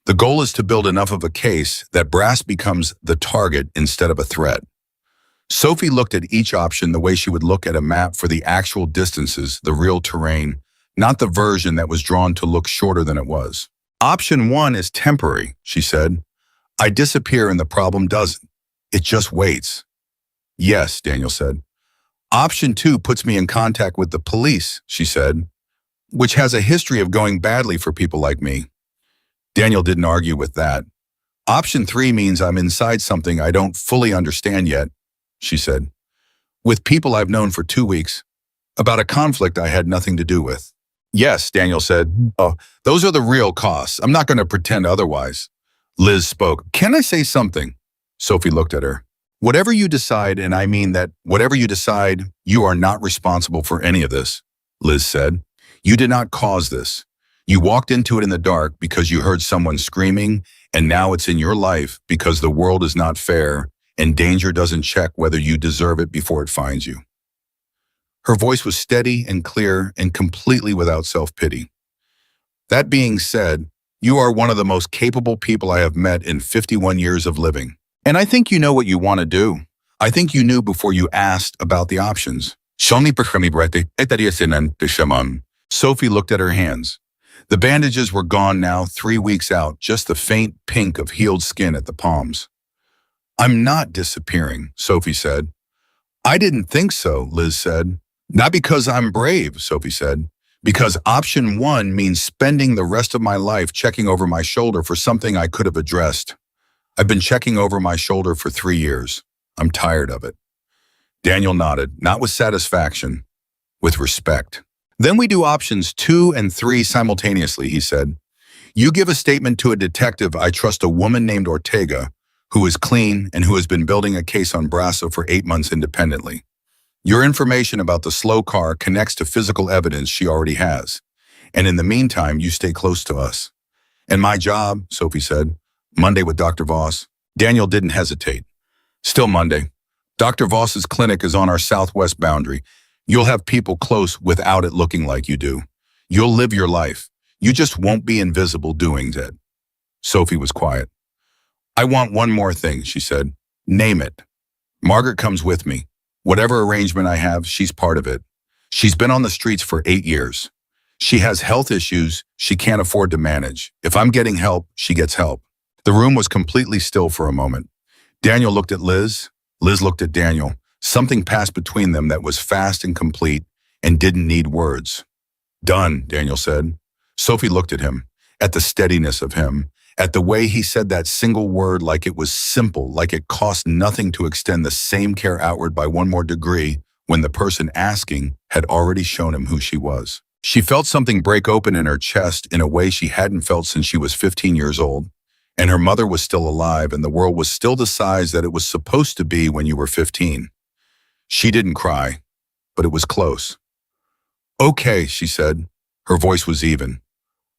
The goal is to build enough of a case that Brass becomes the target instead of a threat. Sophie looked at each option the way she would look at a map for the actual distances, the real terrain, not the version that was drawn to look shorter than it was. Option 1 is temporary, she said. I disappear and the problem doesn't. It just waits. Yes, Daniel said. Option 2 puts me in contact with the police, she said, which has a history of going badly for people like me. Daniel didn't argue with that. Option 3 means I'm inside something I don't fully understand yet, she said, with people I've known for 2 weeks, about a conflict I had nothing to do with. Yes, Daniel said. Oh, those are the real costs. I'm not going to pretend otherwise. Liz spoke. Can I say something? Sophie looked at her. Whatever you decide, and I mean that whatever you decide, you are not responsible for any of this, Liz said. You did not cause this. You walked into it in the dark because you heard someone screaming, and now it's in your life because the world is not fair and danger doesn't check whether you deserve it before it finds you. Her voice was steady and clear and completely without self-pity. That being said, you are one of the most capable people I have met in 51 years of living. And I think you know what you want to do. I think you knew before you asked about the options. Sophie looked at her hands. The bandages were gone now, 3 weeks out, just the faint pink of healed skin at the palms. I'm not disappearing, Sophie said. I didn't think so, Liz said. Not because I'm brave, Sophie said. Because option 1 means spending the rest of my life checking over my shoulder for something I could have addressed. I've been checking over my shoulder for 3 years. I'm tired of it. Daniel nodded, not with satisfaction, with respect. Then we do options 2 and 3 simultaneously, he said. You give a statement to a detective I trust, a woman named Ortega, who is clean and who has been building a case on Brasso for 8 months independently. Your information about the slow car connects to physical evidence she already has. And in the meantime, you stay close to us. And my job, Sophie said, Monday with Dr. Voss. Daniel didn't hesitate. Still Monday. Dr. Voss's clinic is on our southwest boundary. You'll have people close without it looking like you do. You'll live your life. You just won't be invisible doing it. Sophie was quiet. I want one more thing, she said. Name it. Margaret comes with me. Whatever arrangement I have, she's part of it. She's been on the streets for 8 years. She has health issues she can't afford to manage. If I'm getting help, she gets help. The room was completely still for a moment. Daniel looked at Liz. Liz looked at Daniel. Something passed between them that was fast and complete and didn't need words. Done, Daniel said. Sophie looked at him, at the steadiness of him, at the way he said that single word like it was simple, like it cost nothing to extend the same care outward by one more degree when the person asking had already shown him who she was. She felt something break open in her chest in a way she hadn't felt since she was 15 years old, and her mother was still alive and the world was still the size that it was supposed to be when you were 15. She didn't cry, but it was close. Okay, she said. Her voice was even.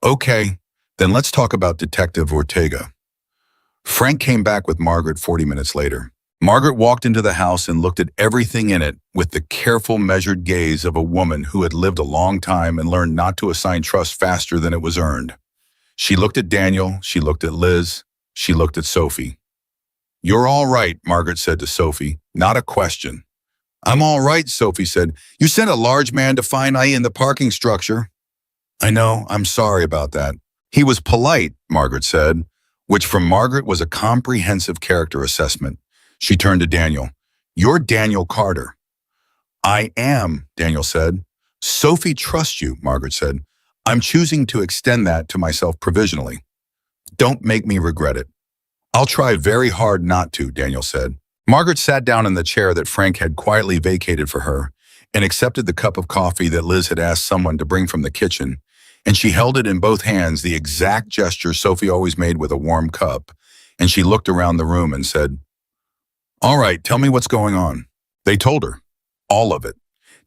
Okay, then let's talk about Detective Ortega. Frank came back with Margaret 40 minutes later. Margaret walked into the house and looked at everything in it with the careful, measured gaze of a woman who had lived a long time and learned not to assign trust faster than it was earned. She looked at Daniel, she looked at Liz, she looked at Sophie. You're all right, Margaret said to Sophie, not a question. I'm all right, Sophie said. You sent a large man to find I in the parking structure. I know, I'm sorry about that. He was polite, Margaret said, which from Margaret was a comprehensive character assessment. She turned to Daniel. You're Daniel Carter. I am, Daniel said. Sophie trusts you, Margaret said. I'm choosing to extend that to myself provisionally. Don't make me regret it. I'll try very hard not to, Daniel said. Margaret sat down in the chair that Frank had quietly vacated for her and accepted the cup of coffee that Liz had asked someone to bring from the kitchen, and she held it in both hands, the exact gesture Sophie always made with a warm cup, and she looked around the room and said, "All right, tell me what's going on." They told her. All of it.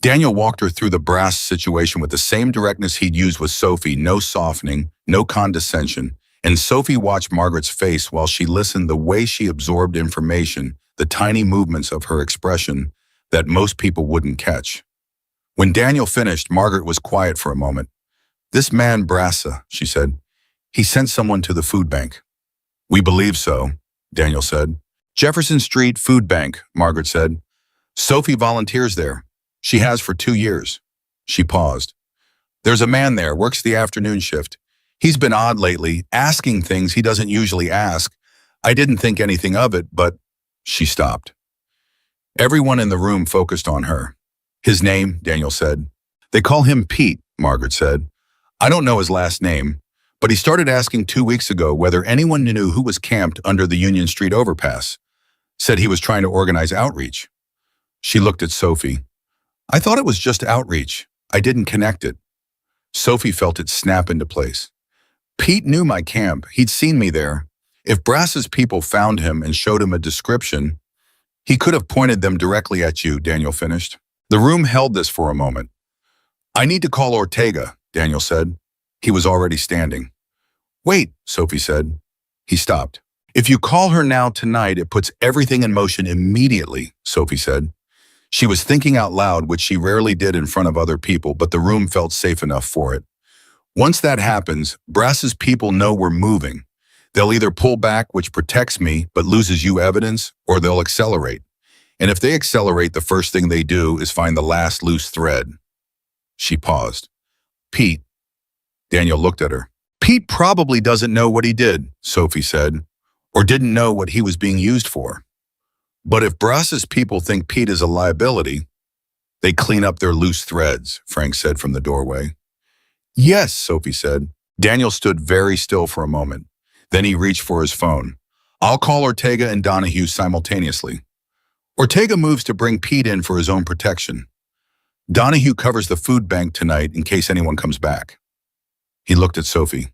Daniel walked her through the brass situation with the same directness he'd used with Sophie, no softening, no condescension, and Sophie watched Margaret's face while she listened, the way she absorbed information, the tiny movements of her expression that most people wouldn't catch. When Daniel finished, Margaret was quiet for a moment. "This man Brassa," she said, "he sent someone to the food bank." "We believe so," Daniel said. "Jefferson Street Food Bank," Margaret said. "Sophie volunteers there. She has for 2 years. She paused. "There's a man there, works the afternoon shift. He's been odd lately, asking things he doesn't usually ask. I didn't think anything of it, but—" She stopped. Everyone in the room focused on her. "His name," Daniel said. "They call him Pete," Margaret said. "I don't know his last name, but he started asking 2 weeks ago whether anyone knew who was camped under the Union Street overpass. Said he was trying to organize outreach." She looked at Sophie. "I thought it was just outreach. I didn't connect it." Sophie felt it snap into place. "Pete knew my camp. He'd seen me there. If Brass's people found him and showed him a description, he could have pointed them directly at you," Daniel finished. The room held this for a moment. "I need to call Ortega," Daniel said. He was already standing. "Wait," Sophie said. He stopped. "If you call her now tonight, it puts everything in motion immediately," Sophie said. She was thinking out loud, which she rarely did in front of other people, but the room felt safe enough for it. "Once that happens, Brass's people know we're moving. They'll either pull back, which protects me but loses you evidence, or they'll accelerate. And if they accelerate, the first thing they do is find the last loose thread." She paused. "Pete." Daniel looked at her. "Pete probably doesn't know what he did," Sophie said, "or didn't know what he was being used for. But if Brass's people think Pete is a liability, they clean up their loose threads," Frank said from the doorway. "Yes," Sophie said. Daniel stood very still for a moment. Then he reached for his phone. "I'll call Ortega and Donahue simultaneously." Ortega moves to bring Pete in for his own protection. Donahue covers the food bank tonight in case anyone comes back. He looked at Sophie.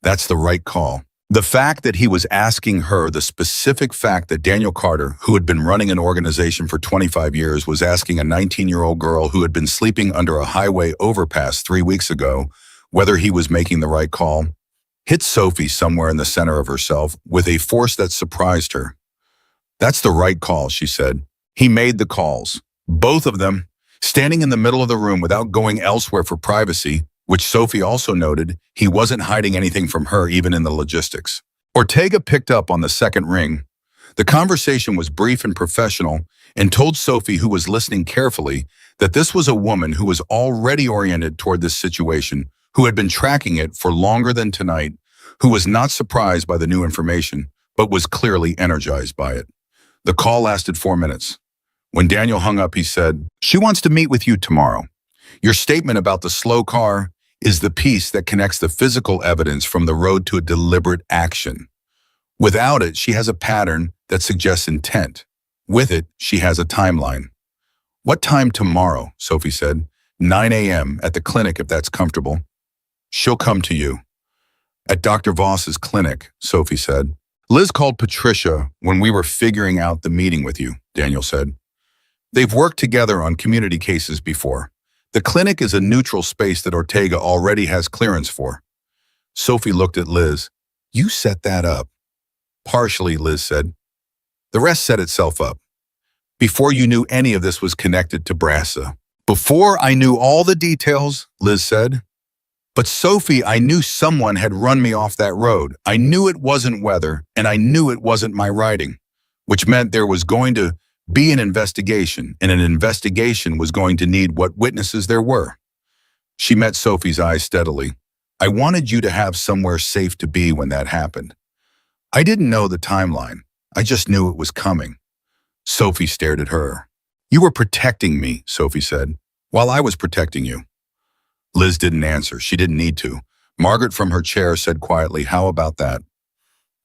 That's the right call. The fact that he was asking her, the specific fact that Daniel Carter, who had been running an organization for 25 years, was asking a 19-year-old girl who had been sleeping under a highway overpass 3 weeks ago whether he was making the right call, hit Sophie somewhere in the center of herself with a force that surprised her. "That's the right call," she said. He made the calls, both of them, standing in the middle of the room without going elsewhere for privacy, which Sophie also noted. He wasn't hiding anything from her, even in the logistics. Ortega picked up on the second ring. The conversation was brief and professional and told Sophie, who was listening carefully, that this was a woman who was already oriented toward this situation, who had been tracking it for longer than tonight, who was not surprised by the new information, but was clearly energized by it. The call lasted 4 minutes. When Daniel hung up, he said, "She wants to meet with you tomorrow. Your statement about the slow car is the piece that connects the physical evidence from the road to a deliberate action. Without it, she has a pattern that suggests intent. With it, she has a timeline." "What time tomorrow?" Sophie said. 9 a.m. at the clinic, if that's comfortable." "She'll come to you." "At Dr. Voss's clinic," Sophie said. "Liz called Patricia when we were figuring out the meeting with you," Daniel said. "They've worked together on community cases before. The clinic is a neutral space that Ortega already has clearance for." Sophie looked at Liz. "You set that up." "Partially," Liz said. "The rest set itself up. Before you knew any of this was connected to Brassa." "Before I knew all the details," Liz said. "But Sophie, I knew someone had run me off that road. I knew it wasn't weather, and I knew it wasn't my writing, which meant there was going to be an investigation, and an investigation was going to need what witnesses there were." She met Sophie's eyes steadily. "I wanted you to have somewhere safe to be when that happened. I didn't know the timeline. I just knew it was coming." Sophie stared at her. "You were protecting me," Sophie said, "while I was protecting you." Liz didn't answer. She didn't need to. Margaret from her chair said quietly, "How about that?"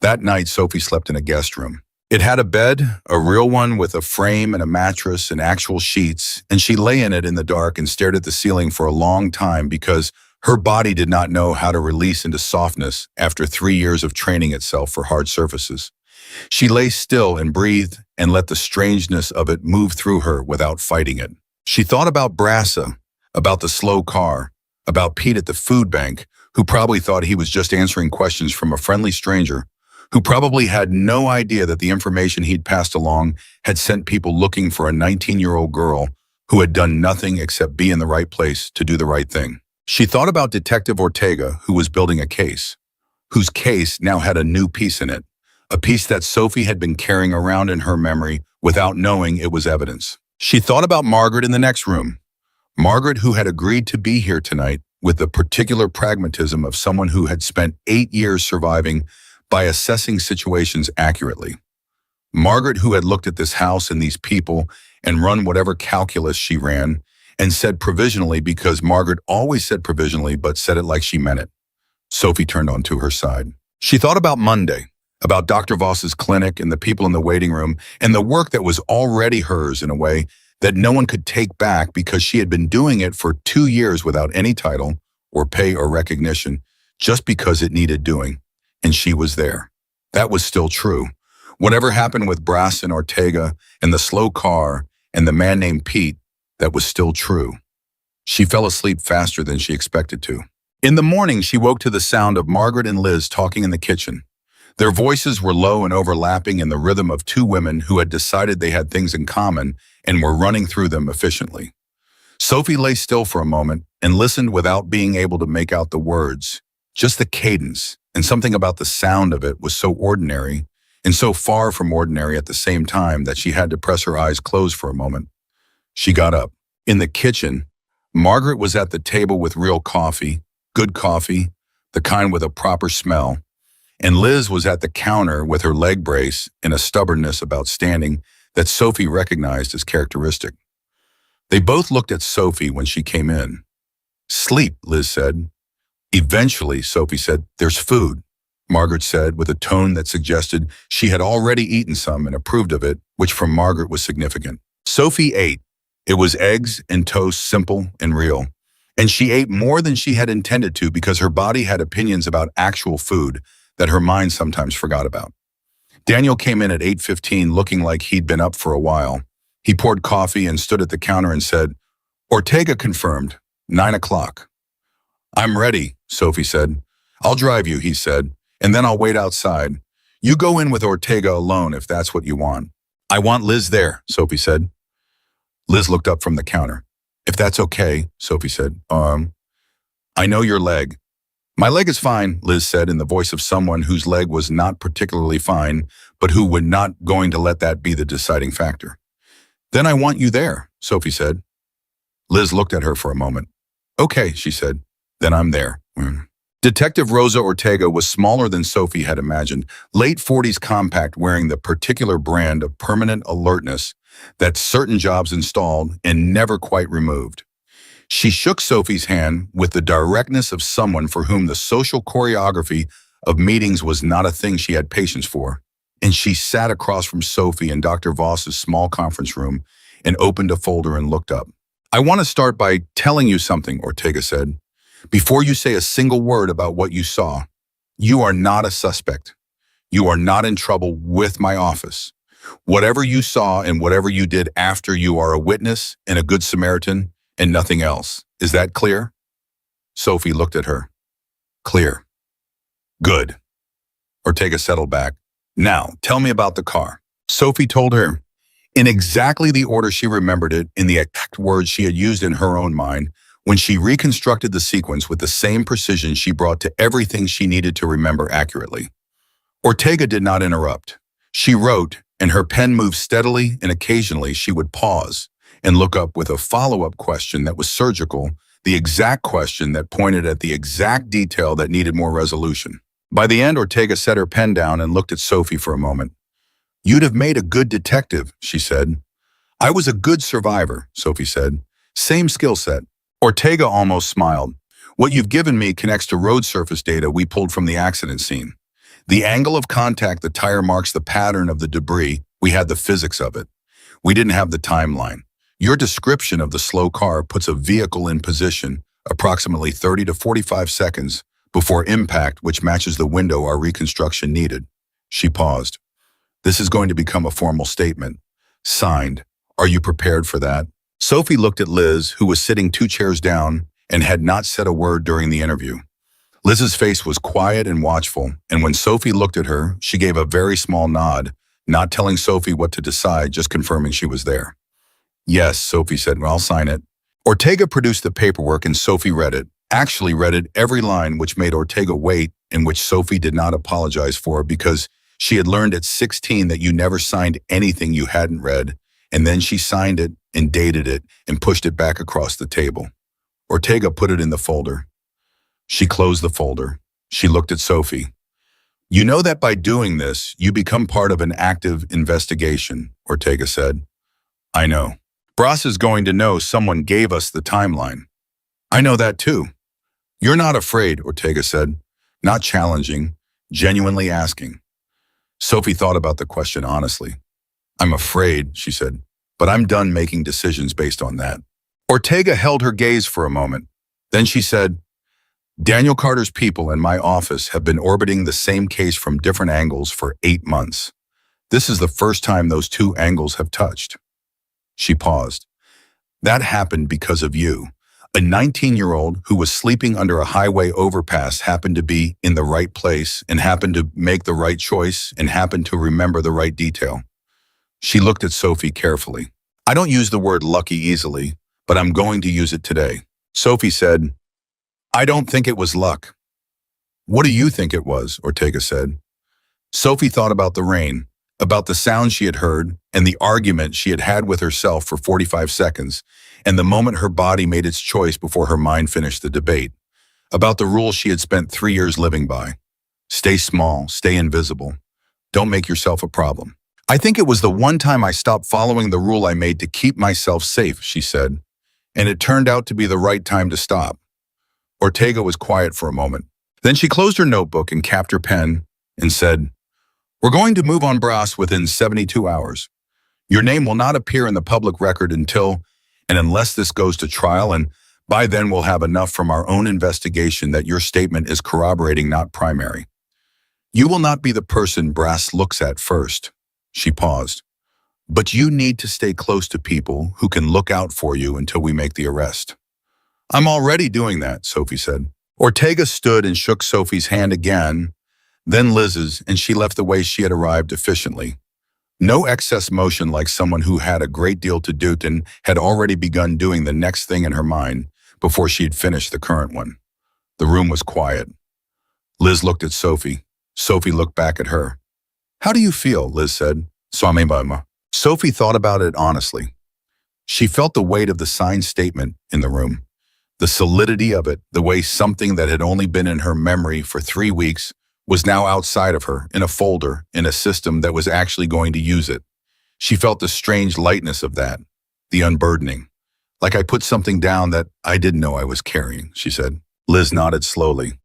That night, Sophie slept in a guest room. It had a bed, a real one with a frame and a mattress and actual sheets, and she lay in it in the dark and stared at the ceiling for a long time because her body did not know how to release into softness after 3 years of training itself for hard surfaces. She lay still and breathed and let the strangeness of it move through her without fighting it. She thought about Brassa, about the slow car, about Pete at the food bank, who probably thought he was just answering questions from a friendly stranger, who probably had no idea that the information he'd passed along had sent people looking for a 19-year-old girl who had done nothing except be in the right place to do the right thing. She thought about Detective Ortega, who was building a case, whose case now had a new piece in it, a piece that Sophie had been carrying around in her memory without knowing it was evidence. She thought about Margaret in the next room, Margaret who had agreed to be here tonight with the particular pragmatism of someone who had spent 8 years surviving by assessing situations accurately. Margaret who had looked at this house and these people and run whatever calculus she ran and said provisionally because Margaret always said provisionally but said it like she meant it. Sophie turned onto her side. She thought about Monday, about Dr. Voss's clinic and the people in the waiting room and the work that was already hers in a way that no one could take back because she had been doing it for 2 years without any title or pay or recognition just because it needed doing. And she was there. That was still true. Whatever happened with Brass and Ortega and the slow car and the man named Pete, that was still true. She fell asleep faster than she expected to. In the morning, she woke to the sound of Margaret and Liz talking in the kitchen. Their voices were low and overlapping in the rhythm of two women who had decided they had things in common and were running through them efficiently. Sophie lay still for a moment and listened without being able to make out the words, just the cadence, and something about the sound of it was so ordinary and so far from ordinary at the same time that she had to press her eyes closed for a moment. She got up. In the kitchen, Margaret was at the table with real coffee, good coffee, the kind with a proper smell, and Liz was at the counter with her leg brace and a stubbornness about standing that Sophie recognized as characteristic. They both looked at Sophie when she came in. "Sleep," Liz said. "Eventually," Sophie said. "There's food," Margaret said with a tone that suggested she had already eaten some and approved of it, which from Margaret was significant. Sophie ate. It was eggs and toast, simple and real. And she ate more than she had intended to because her body had opinions about actual food that her mind sometimes forgot about. Daniel came in at 8:15 looking like he'd been up for a while. He poured coffee and stood at the counter and said, "Ortega confirmed, 9 o'clock. "I'm ready," Sophie said. "I'll drive you," he said, "and then I'll wait outside. You go in with Ortega alone if that's what you want." "I want Liz there," Sophie said. Liz looked up from the counter. "If that's okay," Sophie said. I know your leg." "My leg is fine," Liz said in the voice of someone whose leg was not particularly fine, but who would not going to let that be the deciding factor. "Then I want you there," Sophie said. Liz looked at her for a moment. "Okay," she said. "Then I'm there." Detective Rosa Ortega was smaller than Sophie had imagined, late 40s compact wearing the particular brand of permanent alertness that certain jobs installed and never quite removed. She shook Sophie's hand with the directness of someone for whom the social choreography of meetings was not a thing she had patience for, and she sat across from Sophie in Dr. Voss's small conference room and opened a folder and looked up. "I want to start by telling you something," Ortega said. "Before you say a single word about what you saw, you are not a suspect. You are not in trouble with my office. Whatever you saw and whatever you did after, you are a witness and a good Samaritan and nothing else. Is that clear?" Sophie looked at her. "Clear." "Good." Ortega settled back. "Now, tell me about the car." Sophie told her, in exactly the order she remembered it, in the exact words she had used in her own mind, when she reconstructed the sequence with the same precision she brought to everything she needed to remember accurately. Ortega did not interrupt. She wrote, and her pen moved steadily, and occasionally she would pause and look up with a follow-up question that was surgical, the exact question that pointed at the exact detail that needed more resolution. By the end, Ortega set her pen down and looked at Sophie for a moment. "You'd have made a good detective," she said. "I was a good survivor," Sophie said. "Same skill set." Ortega almost smiled. "What you've given me connects to road surface data we pulled from the accident scene. The angle of contact, the tire marks, the pattern of the debris, we had the physics of it. We didn't have the timeline. Your description of the slow car puts a vehicle in position approximately 30 to 45 seconds before impact, which matches the window our reconstruction needed. She paused. This is going to become a formal statement. Signed. Are you prepared for that? Sophie looked at Liz, who was sitting 2 chairs down and had not said a word during the interview. Liz's face was quiet and watchful, and when Sophie looked at her, she gave a very small nod, not telling Sophie what to decide, just confirming she was there. Yes, Sophie said, well, I'll sign it. Ortega produced the paperwork and Sophie read it, actually read it every line, which made Ortega wait, and which Sophie did not apologize for because she had learned at 16 that you never signed anything you hadn't read, and then she signed it and dated it and pushed it back across the table. Ortega put it in the folder. She closed the folder. She looked at Sophie. You know that by doing this, you become part of an active investigation, Ortega said. I know. Bras is going to know someone gave us the timeline. I know that too. You're not afraid, Ortega said, not challenging, genuinely asking. Sophie thought about the question honestly. I'm afraid, she said, but I'm done making decisions based on that. Ortega held her gaze for a moment. Then she said, Daniel Carter's people in my office have been orbiting the same case from different angles for 8 months. This is the first time those 2 angles have touched. She paused. That happened because of you. A 19-year-old who was sleeping under a highway overpass happened to be in the right place and happened to make the right choice and happened to remember the right detail. She looked at Sophie carefully. I don't use the word lucky easily, but I'm going to use it today. Sophie said, I don't think it was luck. What do you think it was? Ortega said. Sophie thought about the rain, about the sound she had heard, and the argument she had had with herself for 45 seconds, and the moment her body made its choice before her mind finished the debate, about the rule she had spent 3 years living by. Stay small, stay invisible. Don't make yourself a problem. I think it was the one time I stopped following the rule I made to keep myself safe, she said, and it turned out to be the right time to stop. Ortega was quiet for a moment. Then she closed her notebook and capped her pen and said, We're going to move on Bras within 72 hours. Your name will not appear in the public record until and unless this goes to trial, and by then we'll have enough from our own investigation that your statement is corroborating, not primary. You will not be the person Bras looks at first. She paused. But you need to stay close to people who can look out for you until we make the arrest. I'm already doing that, Sophie said. Ortega stood and shook Sophie's hand again, then Liz's, and she left the way she had arrived efficiently. No excess motion, like someone who had a great deal to do and had already begun doing the next thing in her mind before she had finished the current one. The room was quiet. Liz looked at Sophie. Sophie looked back at her. How do you feel? Liz said. Sophie thought about it honestly. She felt the weight of the signed statement in the room. The solidity of it, the way something that had only been in her memory for 3 weeks was now outside of her, in a folder, in a system that was actually going to use it. She felt the strange lightness of that, the unburdening. Like I put something down that I didn't know I was carrying, she said. Liz nodded slowly.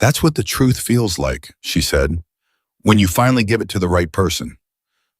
That's what the truth feels like, she said, when you finally give it to the right person.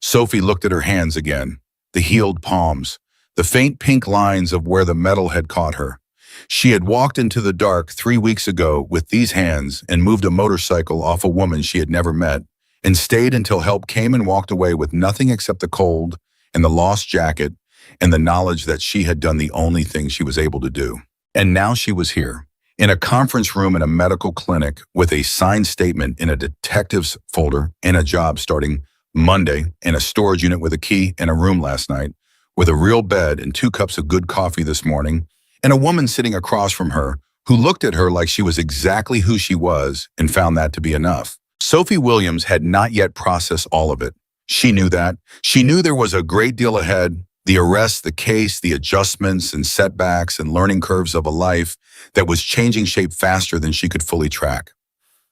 Sophie looked at her hands again, the healed palms, the faint pink lines of where the metal had caught her. She had walked into the dark 3 weeks ago with these hands and moved a motorcycle off a woman she had never met and stayed until help came and walked away with nothing except the cold and the lost jacket and the knowledge that she had done the only thing she was able to do. And now she was here, in a conference room in a medical clinic with a signed statement in a detective's folder and a job starting Monday, in a storage unit with a key and a room last night, with a real bed and 2 cups of good coffee this morning, and a woman sitting across from her who looked at her like she was exactly who she was and found that to be enough. Sophie Williams had not yet processed all of it. She knew that. She knew there was a great deal ahead, the arrest, the case, the adjustments and setbacks and learning curves of a life that was changing shape faster than she could fully track.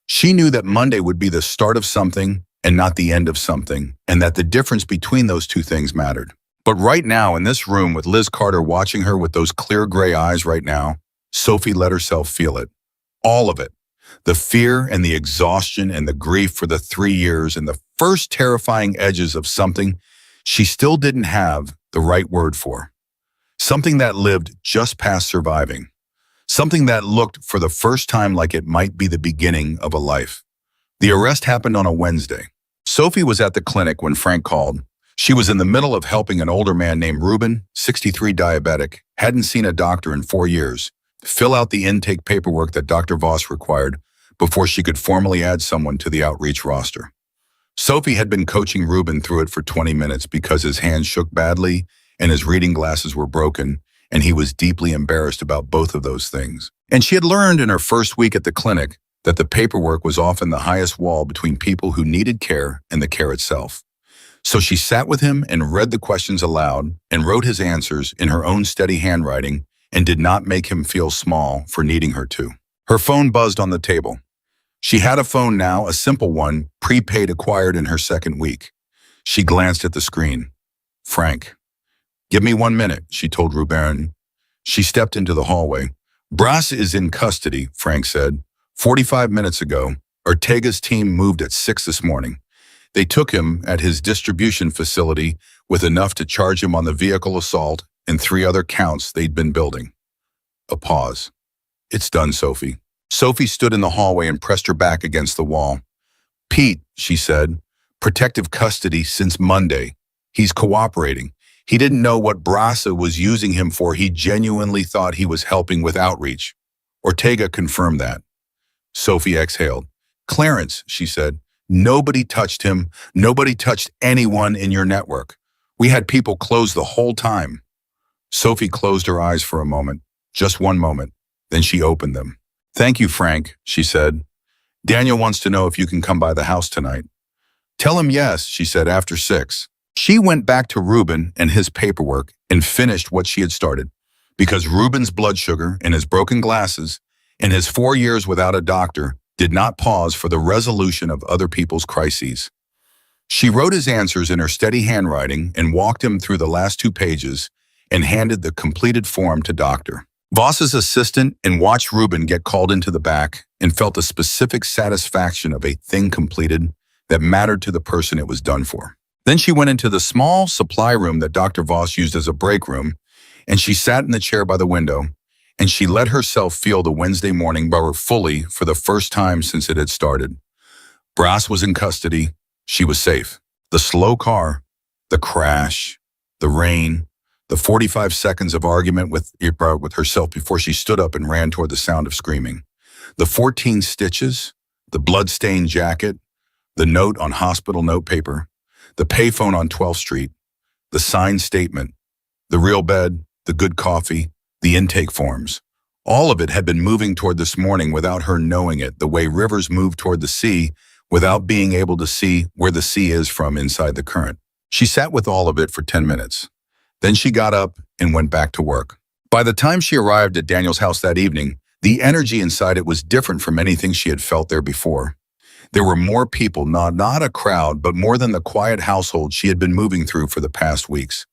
She knew that Monday would be the start of something and not the end of something, and that the difference between those 2 things mattered. But right now, in this room with Liz Carter watching her with those clear gray eyes right now, Sophie let herself feel it. All of it. The fear and the exhaustion and the grief for the 3 years and the first terrifying edges of something she still didn't have the right word for. Something that lived just past surviving. Something that looked for the first time like it might be the beginning of a life. The arrest happened on a Wednesday. Sophie was at the clinic when Frank called. She was in the middle of helping an older man named Ruben, 63, diabetic, hadn't seen a doctor in 4 years, fill out the intake paperwork that Dr. Voss required before she could formally add someone to the outreach roster. Sophie had been coaching Ruben through it for 20 minutes because his hands shook badly and his reading glasses were broken, and he was deeply embarrassed about both of those things. And she had learned in her first week at the clinic that the paperwork was often the highest wall between people who needed care and the care itself. So she sat with him and read the questions aloud and wrote his answers in her own steady handwriting and did not make him feel small for needing her to. Her phone buzzed on the table. She had a phone now, a simple one, prepaid, acquired in her second week. She glanced at the screen. Frank. Give me 1 minute, she told Ruben. She stepped into the hallway. Brass is in custody, Frank said. 45 minutes ago. Ortega's team moved at 6 this morning. They took him at his distribution facility with enough to charge him on the vehicle assault and 3 other counts they'd been building. A pause. It's done, Sophie. Sophie stood in the hallway and pressed her back against the wall. Pete, she said, protective custody since Monday. He's cooperating. He didn't know what Brasa was using him for. He genuinely thought he was helping with outreach. Ortega confirmed that. Sophie exhaled. Clarence, she said, nobody touched him. Nobody touched anyone in your network. We had people closed the whole time. Sophie closed her eyes for a moment, just 1 moment. Then she opened them. Thank you, Frank, she said. Daniel wants to know if you can come by the house tonight. Tell him yes, she said, after 6. She went back to Ruben and his paperwork and finished what she had started, because Ruben's blood sugar and his broken glasses and his 4 years without a doctor did not pause for the resolution of other people's crises. She wrote his answers in her steady handwriting and walked him through the last 2 pages and handed the completed form to Dr. Voss's assistant and watched Ruben get called into the back and felt a specific satisfaction of a thing completed that mattered to the person it was done for. Then she went into the small supply room that Dr. Voss used as a break room, and she sat in the chair by the window, and she let herself feel the Wednesday morning borough fully for the first time since it had started. Brass was in custody. She was safe. The slow car, the crash, the rain, the 45 seconds of argument with herself before she stood up and ran toward the sound of screaming. The 14 stitches, the blood-stained jacket, the note on hospital notepaper, the payphone on 12th Street, the signed statement, the real bed, the good coffee, the intake forms. All of it had been moving toward this morning without her knowing it, the way rivers move toward the sea without being able to see where the sea is from inside the current. She sat with all of it for 10 minutes. Then she got up and went back to work. By the time she arrived at Daniel's house that evening, the energy inside it was different from anything she had felt there before. There were more people, not a crowd, but more than the quiet household she had been moving through for the past weeks.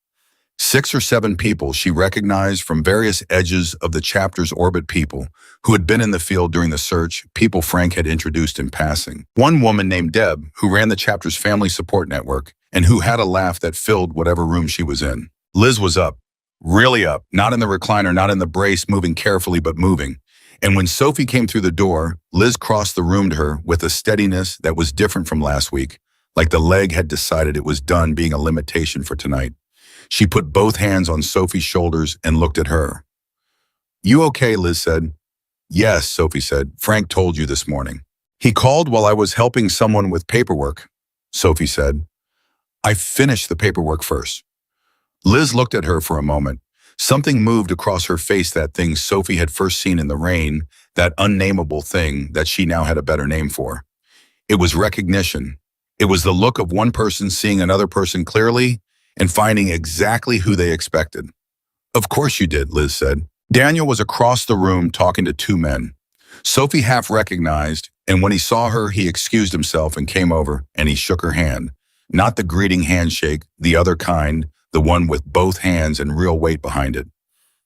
6 or 7 people she recognized from various edges of the chapter's orbit, people who had been in the field during the search, people Frank had introduced in passing. One woman named Deb, who ran the chapter's family support network and who had a laugh that filled whatever room she was in. Liz was up, really up, not in the recliner, not in the brace, moving carefully but moving. And when Sophie came through the door, Liz crossed the room to her with a steadiness that was different from last week, like the leg had decided it was done being a limitation for tonight. She put both hands on Sophie's shoulders and looked at her. You okay, Liz said. Yes, Sophie said. Frank told you this morning. He called while I was helping someone with paperwork, Sophie said. I finished the paperwork first. Liz looked at her for a moment. Something moved across her face, that thing Sophie had first seen in the rain, that unnameable thing that she now had a better name for. It was recognition. It was the look of one person seeing another person clearly and finding exactly who they expected. Of course you did, Liz said. Daniel was across the room talking to 2 men. Sophie half recognized, and when he saw her, he excused himself and came over, and he shook her hand. Not the greeting handshake, the other kind, the one with both hands and real weight behind it.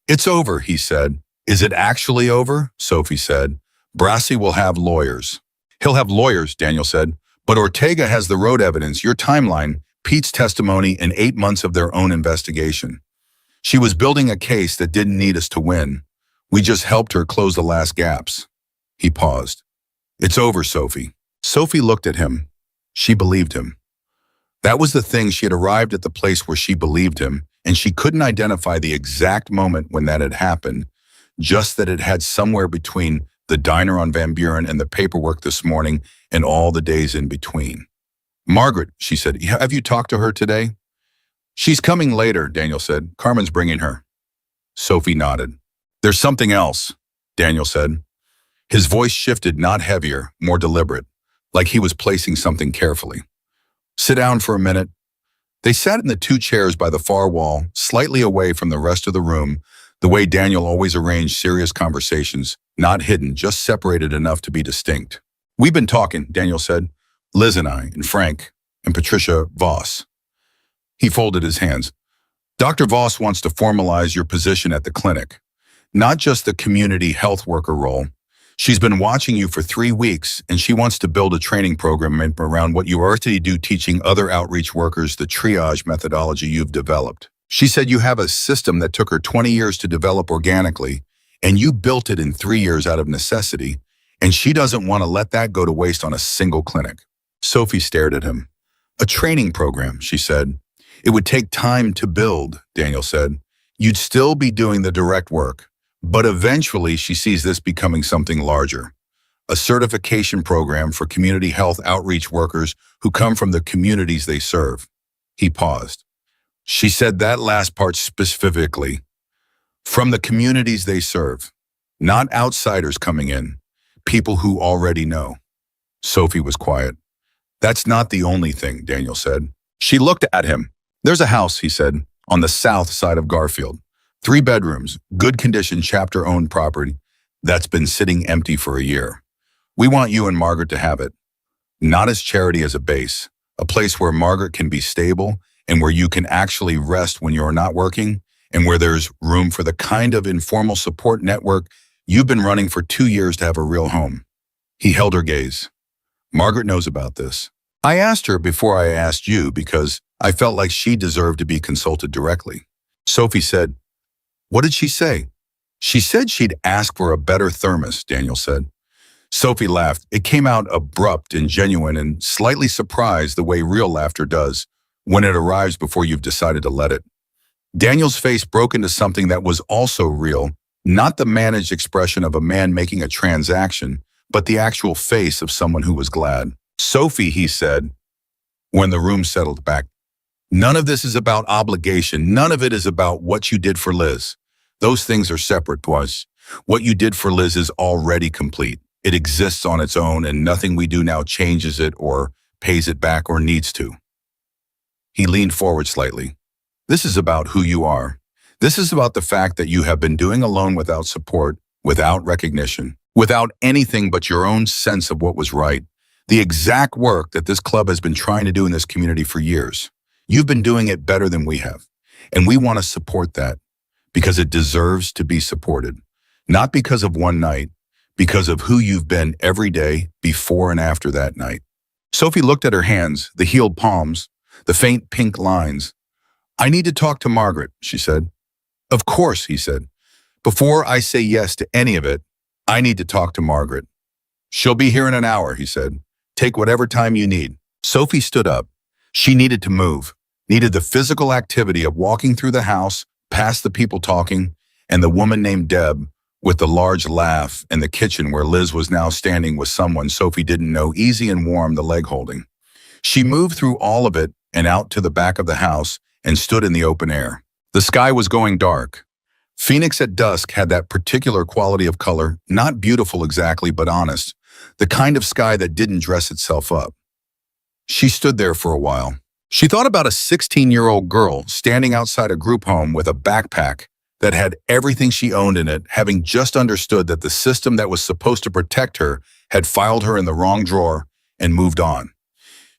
It's over, he said. Is it actually over? Sophie said. Brassi will have lawyers. He'll have lawyers, Daniel said. But Ortega has the road evidence, your timeline, Pete's testimony, and 8 months of their own investigation. She was building a case that didn't need us to win. We just helped her close the last gaps. He paused. It's over, Sophie. Sophie looked at him. She believed him. That was the thing, she had arrived at the place where she believed him, and she couldn't identify the exact moment when that had happened, just that it had somewhere between the diner on Van Buren and the paperwork this morning and all the days in between. Margaret, she said, have you talked to her today? She's coming later, Daniel said. Carmen's bringing her. Sophie nodded. There's something else, Daniel said. His voice shifted, not heavier, more deliberate, like he was placing something carefully. Sit down for a minute. They sat in the 2 chairs by the far wall, slightly away from the rest of the room, the way Daniel always arranged serious conversations, not hidden, just separated enough to be distinct. We've been talking, Daniel said. Liz and I, and Frank, and Patricia Voss. He folded his hands. Dr. Voss wants to formalize your position at the clinic, not just the community health worker role. She's been watching you for 3 weeks, and she wants to build a training program around what you already do, teaching other outreach workers the triage methodology you've developed. She said you have a system that took her 20 years to develop organically, and you built it in 3 years out of necessity, and she doesn't want to let that go to waste on a single clinic. Sophie stared at him. A training program, she said. It would take time to build, Daniel said. You'd still be doing the direct work. But eventually, she sees this becoming something larger. A certification program for community health outreach workers who come from the communities they serve. He paused. She said that last part specifically. From the communities they serve. Not outsiders coming in. People who already know. Sophie was quiet. That's not the only thing, Daniel said. She looked at him. There's a house, he said, on the south side of Garfield. 3 bedrooms, good condition, chapter-owned property that's been sitting empty for a year. We want you and Margaret to have it. Not as charity, as a base, a place where Margaret can be stable and where you can actually rest when you're not working, and where there's room for the kind of informal support network you've been running for 2 years to have a real home. He held her gaze. Margaret knows about this. I asked her before I asked you because I felt like she deserved to be consulted directly. Sophie said, what did she say? She said she'd ask for a better thermos, Daniel said. Sophie laughed. It came out abrupt and genuine and slightly surprised, the way real laughter does when it arrives before you've decided to let it. Daniel's face broke into something that was also real, not the managed expression of a man making a transaction, but the actual face of someone who was glad. Sophie, he said, when the room settled back, none of this is about obligation. None of it is about what you did for Liz. Those things are separate, boys. What you did for Liz is already complete. It exists on its own, and nothing we do now changes it or pays it back or needs to. He leaned forward slightly. This is about who you are. This is about the fact that you have been doing alone, without support, without recognition, without anything but your own sense of what was right. The exact work that this club has been trying to do in this community for years. You've been doing it better than we have, and we want to support that because it deserves to be supported. Not because of one night, because of who you've been every day before and after that night. Sophie looked at her hands, the healed palms, the faint pink lines. I need to talk to Margaret, she said. Of course, he said. Before I say yes to any of it, I need to talk to Margaret. She'll be here in an hour, he said. Take whatever time you need. Sophie stood up. She needed to move, needed the physical activity of walking through the house, past the people talking, and the woman named Deb, with the large laugh, and the kitchen where Liz was now standing with someone Sophie didn't know, easy and warm, the leg holding. She moved through all of it and out to the back of the house and stood in the open air. The sky was going dark. Phoenix at dusk had that particular quality of color, not beautiful exactly, but honest, the kind of sky that didn't dress itself up. She stood there for a while. She thought about a 16-year-old girl standing outside a group home with a backpack that had everything she owned in it, having just understood that the system that was supposed to protect her had filed her in the wrong drawer and moved on.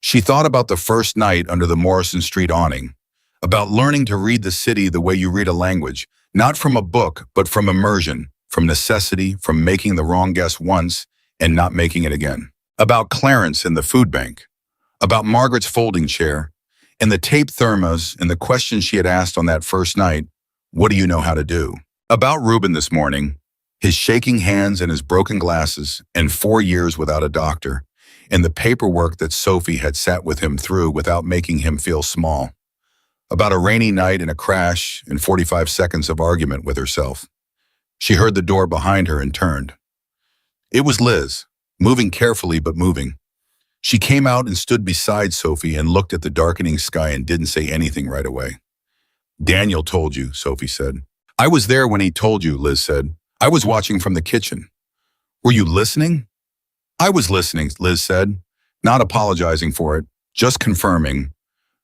She thought about the first night under the Morrison Street awning, about learning to read the city the way you read a language, not from a book, but from immersion, from necessity, from making the wrong guess once and not making it again. About Clarence and the food bank, about Margaret's folding chair, and the tape thermos and the question she had asked on that first night, what do you know how to do? About Reuben this morning, his shaking hands and his broken glasses, and 4 years without a doctor, and the paperwork that Sophie had sat with him through without making him feel small. About a rainy night and a crash and 45 seconds of argument with herself. She heard the door behind her and turned. It was Liz, moving carefully but moving. She came out and stood beside Sophie and looked at the darkening sky and didn't say anything right away. Daniel told you, Sophie said. I was there when he told you, Liz said. I was watching from the kitchen. Were you listening? I was listening, Liz said, not apologizing for it, just confirming.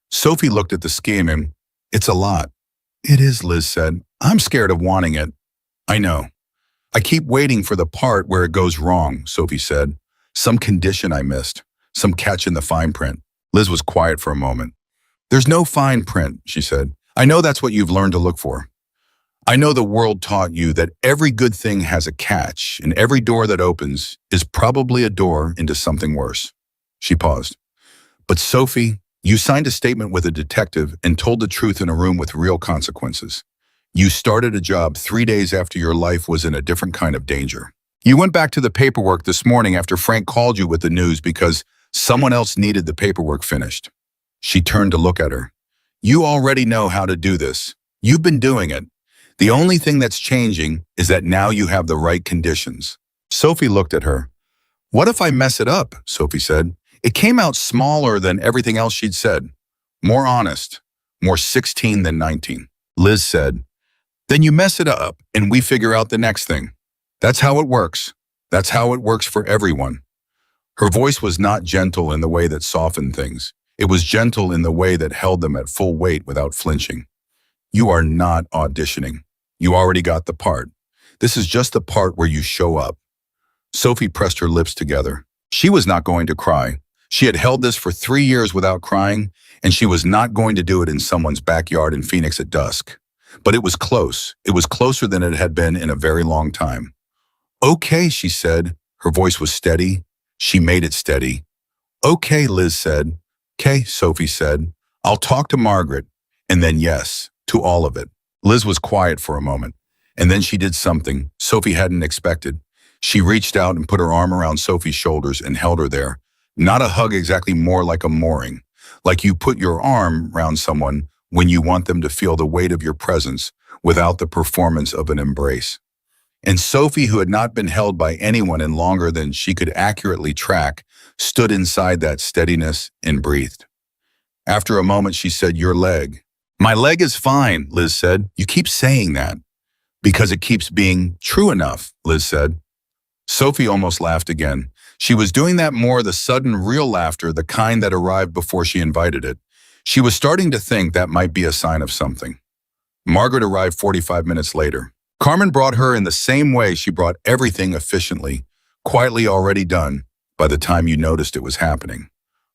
Sophie looked at the scheme and, it's a lot. It is, Liz said. I'm scared of wanting it. I know. I keep waiting for the part where it goes wrong, Sophie said. Some condition I missed, some catch in the fine print. Liz was quiet for a moment. There's no fine print, she said. I know that's what you've learned to look for. I know the world taught you that every good thing has a catch, and every door that opens is probably a door into something worse. She paused. But Sophie, you signed a statement with a detective and told the truth in a room with real consequences. You started a job 3 days after your life was in a different kind of danger. You went back to the paperwork this morning after Frank called you with the news because someone else needed the paperwork finished. She turned to look at her. You already know how to do this. You've been doing it. The only thing that's changing is that now you have the right conditions. Sophie looked at her. What if I mess it up? Sophie said. It came out smaller than everything else she'd said. More honest. More 16 than 19. Liz said, then you mess it up and we figure out the next thing. That's how it works. That's how it works for everyone. Her voice was not gentle in the way that softened things. It was gentle in the way that held them at full weight without flinching. You are not auditioning. You already got the part. This is just the part where you show up. Sophie pressed her lips together. She was not going to cry. She had held this for 3 years without crying, and she was not going to do it in someone's backyard in Phoenix at dusk. But it was close. It was closer than it had been in a very long time. Okay, she said. Her voice was steady. She made it steady. Okay, Liz said. Okay, Sophie said. I'll talk to Margaret. And then yes, to all of it. Liz was quiet for a moment. And then she did something Sophie hadn't expected. She reached out and put her arm around Sophie's shoulders and held her there. Not a hug exactly, more like a mooring. Like you put your arm around someone when you want them to feel the weight of your presence without the performance of an embrace. And Sophie, who had not been held by anyone in longer than she could accurately track, stood inside that steadiness and breathed. After a moment, she said, your leg. My leg is fine, Liz said. You keep saying that. Because it keeps being true enough, Liz said. Sophie almost laughed again. She was doing that more, the sudden, real laughter, the kind that arrived before she invited it. She was starting to think that might be a sign of something. Margaret arrived 45 minutes later. Carmen brought her in the same way she brought everything efficiently, quietly already done, by the time you noticed it was happening.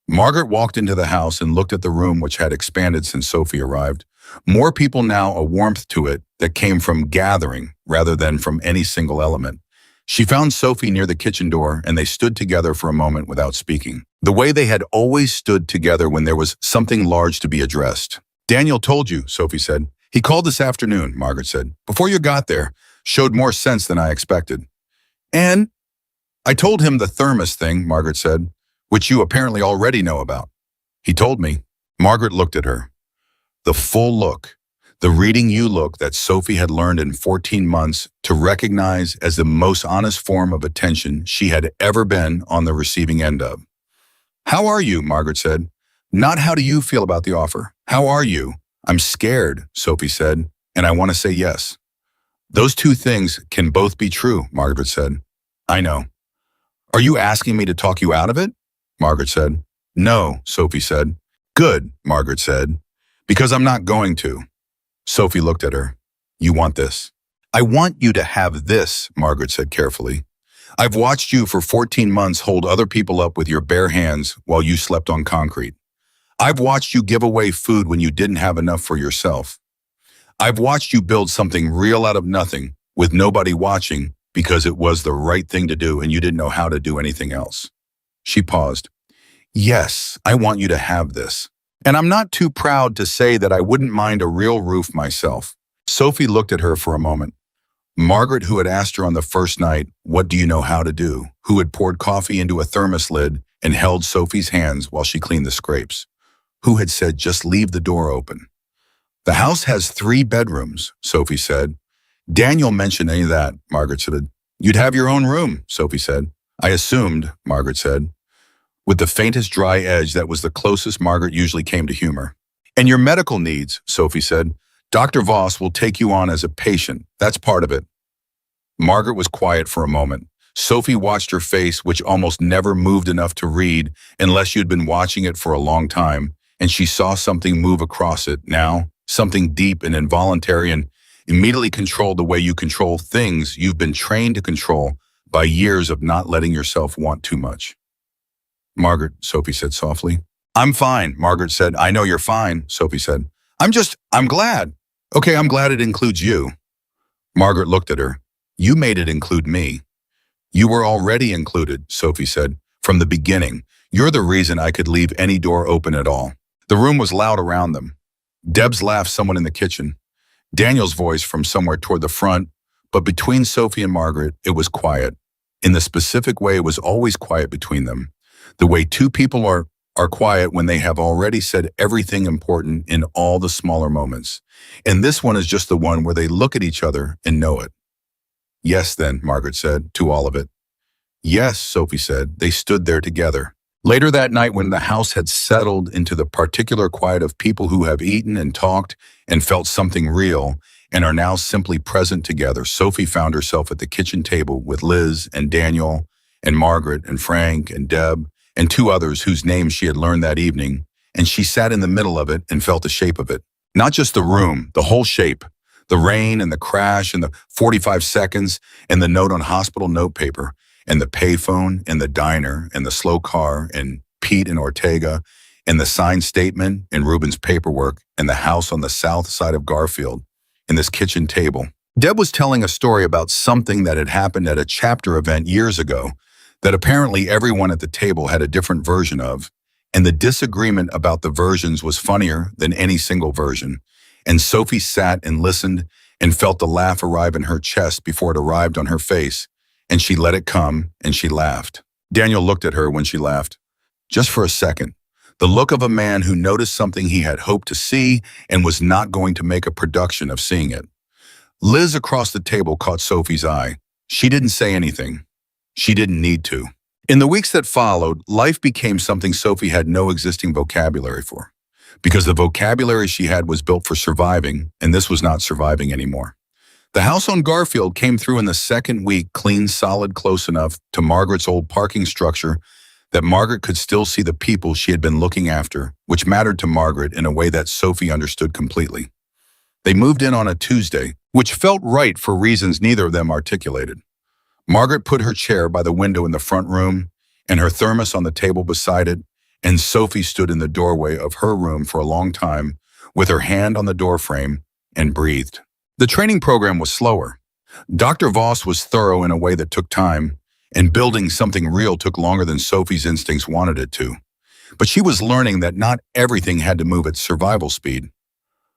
Margaret walked into the house and looked at the room, which had expanded since Sophie arrived. More people now, a warmth to it that came from gathering rather than from any single element. She found Sophie near the kitchen door, and they stood together for a moment without speaking, the way they had always stood together when there was something large to be addressed. Daniel told you, Sophie said. He called this afternoon, Margaret said. Before you got there, showed more sense than I expected. And I told him the thermos thing, Margaret said, which you apparently already know about. He told me. Margaret looked at her. The full look, the reading you look that Sophie had learned in 14 months to recognize as the most honest form of attention she had ever been on the receiving end of. How are you? Margaret said. Not how do you feel about the offer. How are you? I'm scared, Sophie said, and I want to say yes. Those two things can both be true, Margaret said. I know. Are you asking me to talk you out of it? Margaret said. No, Sophie said. Good, Margaret said, because I'm not going to. Sophie looked at her. You want this. I want you to have this, Margaret said carefully. I've watched you for 14 months hold other people up with your bare hands while you slept on concrete. I've watched you give away food when you didn't have enough for yourself. I've watched you build something real out of nothing with nobody watching because it was the right thing to do and you didn't know how to do anything else. She paused. Yes, I want you to have this. And I'm not too proud to say that I wouldn't mind a real roof myself. Sophie looked at her for a moment. Margaret, who had asked her on the first night, what do you know how to do, who had poured coffee into a thermos lid and held Sophie's hands while she cleaned the scrapes, who had said just leave the door open. The house has 3 bedrooms, Sophie said. Daniel mentioned any of that, Margaret said. You'd have your own room, Sophie said. I assumed, Margaret said. With the faintest dry edge that was the closest Margaret usually came to humor. And your medical needs, Sophie said. Dr. Voss will take you on as a patient. That's part of it. Margaret was quiet for a moment. Sophie watched her face, which almost never moved enough to read unless you'd been watching it for a long time, and she saw something move across it now, something deep and involuntary, and immediately controlled the way you control things you've been trained to control by years of not letting yourself want too much. Margaret, Sophie said softly. I'm fine, Margaret said. I know you're fine, Sophie said. I'm glad. Okay, I'm glad it includes you. Margaret looked at her. You made it include me. You were already included, Sophie said, from the beginning. You're the reason I could leave any door open at all. The room was loud around them. Deb's laughed, someone in the kitchen. Daniel's voice from somewhere toward the front, but between Sophie and Margaret, it was quiet. In the specific way it was always quiet between them. The way 2 people are quiet when they have already said everything important in all the smaller moments. And this one is just the one where they look at each other and know it. Yes, then, Margaret said, to all of it. Yes, Sophie said. They stood there together. Later that night, when the house had settled into the particular quiet of people who have eaten and talked and felt something real and are now simply present together, Sophie found herself at the kitchen table with Liz and Daniel and Margaret and Frank and Deb and 2 others whose names she had learned that evening, and she sat in the middle of it and felt the shape of it. Not just the room, the whole shape. The rain and the crash and the 45 seconds and the note on hospital notepaper and the payphone and the diner and the slow car and Pete and Ortega and the signed statement and Ruben's paperwork and the house on the south side of Garfield and this kitchen table. Deb was telling a story about something that had happened at a chapter event years ago that apparently everyone at the table had a different version of, and the disagreement about the versions was funnier than any single version. And Sophie sat and listened and felt the laugh arrive in her chest before it arrived on her face, and she let it come, and she laughed. Daniel looked at her when she laughed. Just for a second. The look of a man who noticed something he had hoped to see and was not going to make a production of seeing it. Liz across the table caught Sophie's eye. She didn't say anything. She didn't need to. In the weeks that followed, life became something Sophie had no existing vocabulary for. Because the vocabulary she had was built for surviving, and this was not surviving anymore. The house on Garfield came through in the second week, clean, solid, close enough to Margaret's old parking structure that Margaret could still see the people she had been looking after, which mattered to Margaret in a way that Sophie understood completely. They moved in on a Tuesday, which felt right for reasons neither of them articulated. Margaret put her chair by the window in the front room and her thermos on the table beside it, and Sophie stood in the doorway of her room for a long time with her hand on the doorframe and breathed. The training program was slower. Dr. Voss was thorough in a way that took time, and building something real took longer than Sophie's instincts wanted it to. But she was learning that not everything had to move at survival speed.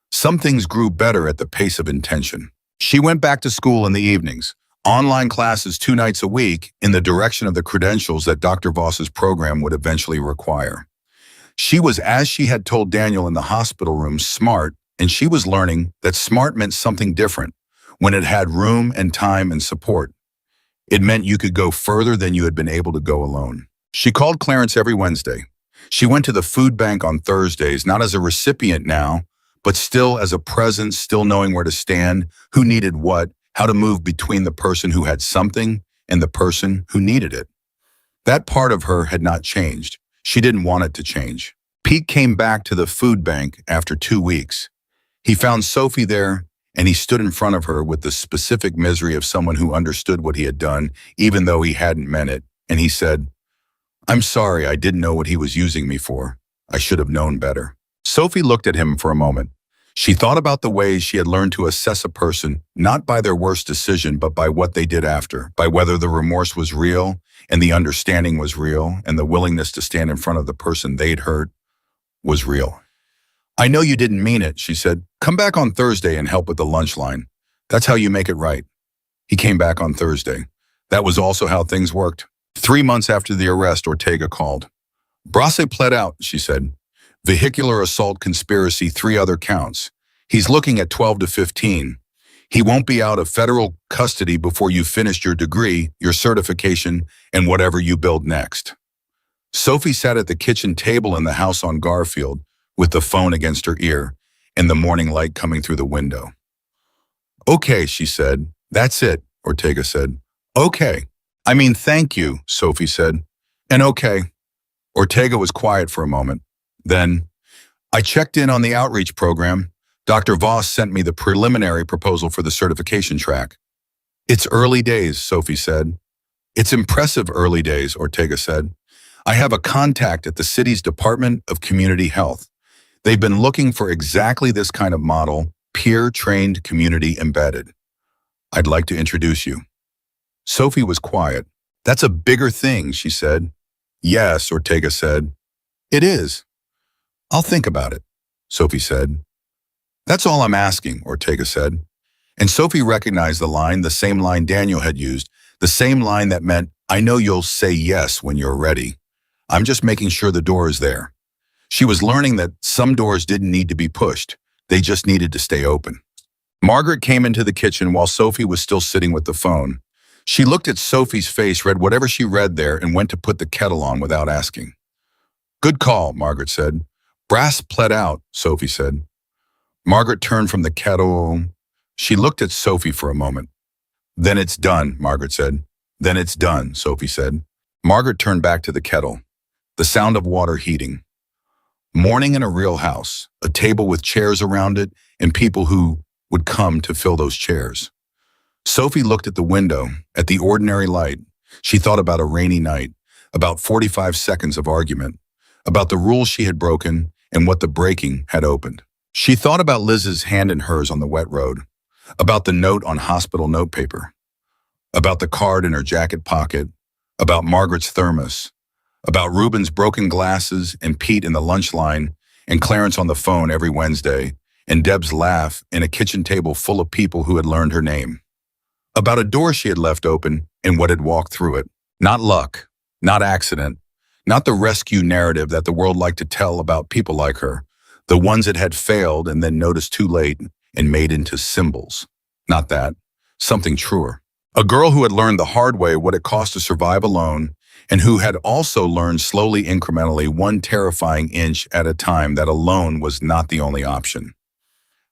Some things grew better at the pace of intention. She went back to school in the evenings, online classes 2 nights a week in the direction of the credentials that Dr. Voss's program would eventually require. She was, as she had told Daniel in the hospital room, smart, and she was learning that smart meant something different when it had room and time and support. It meant you could go further than you had been able to go alone. She called Clarence every Wednesday. She went to the food bank on Thursdays, not as a recipient now, but still as a presence, still knowing where to stand, who needed what, how to move between the person who had something and the person who needed it. That part of her had not changed. She didn't want it to change. Pete came back to the food bank after 2 weeks. He found Sophie there, and he stood in front of her with the specific misery of someone who understood what he had done, even though he hadn't meant it, and he said, "I'm sorry, I didn't know what he was using me for. I should have known better." Sophie looked at him for a moment. She thought about the ways she had learned to assess a person, not by their worst decision, but by what they did after, by whether the remorse was real and the understanding was real and the willingness to stand in front of the person they'd hurt was real. I know you didn't mean it, she said. Come back on Thursday and help with the lunch line. That's how you make it right. He came back on Thursday. That was also how things worked. 3 months after the arrest, Ortega called. Brace pled out, she said. Vehicular assault conspiracy, 3 other counts. He's looking at 12 to 15. He won't be out of federal custody before you've finished your degree, your certification, and whatever you build next. Sophie sat at the kitchen table in the house on Garfield, with the phone against her ear and the morning light coming through the window. Okay, she said. That's it, Ortega said. Okay. I mean, thank you, Sophie said. And okay. Ortega was quiet for a moment. Then, I checked in on the outreach program. Dr. Voss sent me the preliminary proposal for the certification track. It's early days, Sophie said. It's impressive early days, Ortega said. I have a contact at the city's Department of Community Health. They've been looking for exactly this kind of model, peer-trained, community-embedded. I'd like to introduce you. Sophie was quiet. That's a bigger thing, she said. Yes, Ortega said. It is. I'll think about it, Sophie said. That's all I'm asking, Ortega said. And Sophie recognized the line, the same line Daniel had used, the same line that meant, I know you'll say yes when you're ready. I'm just making sure the door is there. She was learning that some doors didn't need to be pushed. They just needed to stay open. Margaret came into the kitchen while Sophie was still sitting with the phone. She looked at Sophie's face, read whatever she read there, and went to put the kettle on without asking. Good call, Margaret said. Brass pled out, Sophie said. Margaret turned from the kettle. She looked at Sophie for a moment. Then it's done, Margaret said. Then it's done, Sophie said. Margaret turned back to the kettle. The sound of water heating. Morning in a real house, a table with chairs around it, and people who would come to fill those chairs. Sophie looked at the window, at the ordinary light. She thought about a rainy night, about 45 seconds of argument, about the rules she had broken and what the breaking had opened. She thought about Liz's hand in hers on the wet road, about the note on hospital notepaper, about the card in her jacket pocket, about Margaret's thermos, about Reuben's broken glasses and Pete in the lunch line and Clarence on the phone every Wednesday and Deb's laugh in a kitchen table full of people who had learned her name. About a door she had left open and what had walked through it. Not luck, not accident, not the rescue narrative that the world liked to tell about people like her, the ones that had failed and then noticed too late and made into symbols. Not that, something truer. A girl who had learned the hard way what it cost to survive alone and who had also learned slowly, incrementally, one terrifying inch at a time that alone was not the only option.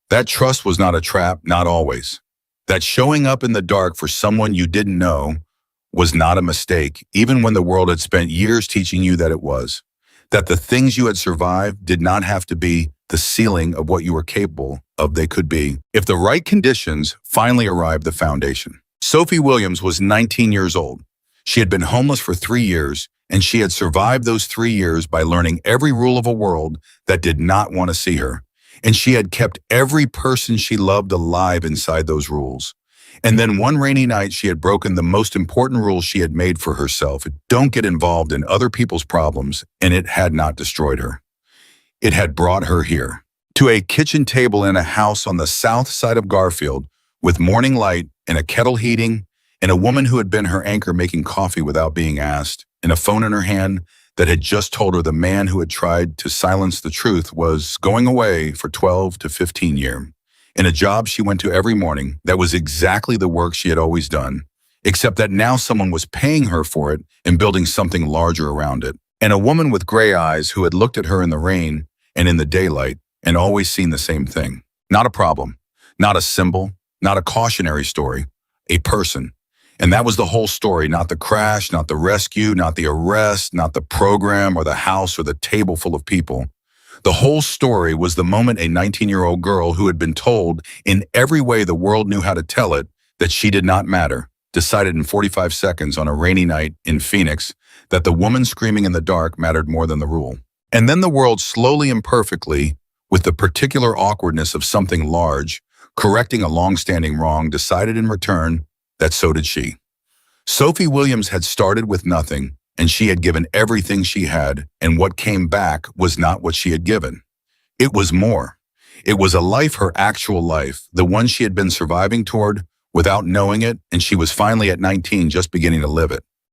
That trust was not a trap, not always. That showing up in the dark for someone you didn't know was not a mistake, even when the world had spent years teaching you that it was. That the things you had survived did not have to be the ceiling of what you were capable of. They could be, if the right conditions finally arrived, the foundation. Sophie Williams was 19 years old. She had been homeless for 3 years, and she had survived those 3 years by learning every rule of a world that did not want to see her. And she had kept every person she loved alive inside those rules. And then one rainy night, she had broken the most important rule she had made for herself. Don't get involved in other people's problems, and it had not destroyed her. It had brought her here, to a kitchen table in a house on the south side of Garfield, with morning light and a kettle heating, and a woman who had been her anchor making coffee without being asked, and a phone in her hand that had just told her the man who had tried to silence the truth was going away for 12 to 15 years. In a job she went to every morning that was exactly the work she had always done, except that now someone was paying her for it and building something larger around it. And a woman with gray eyes who had looked at her in the rain and in the daylight and always seen the same thing. Not a problem, not a symbol, not a cautionary story, a person. And that was the whole story, not the crash, not the rescue, not the arrest, not the program or the house or the table full of people. The whole story was the moment a 19-year-old girl who had been told in every way the world knew how to tell it that she did not matter, decided in 45 seconds on a rainy night in Phoenix that the woman screaming in the dark mattered more than the rule. And then the world slowly and perfectly with the particular awkwardness of something large, correcting a long-standing wrong, decided in return that so did she. Sophie Williams had started with nothing, and she had given everything she had, and what came back was not what she had given. It was more. It was a life, her actual life, the one she had been surviving toward without knowing it, and she was finally at 19 just beginning to live it.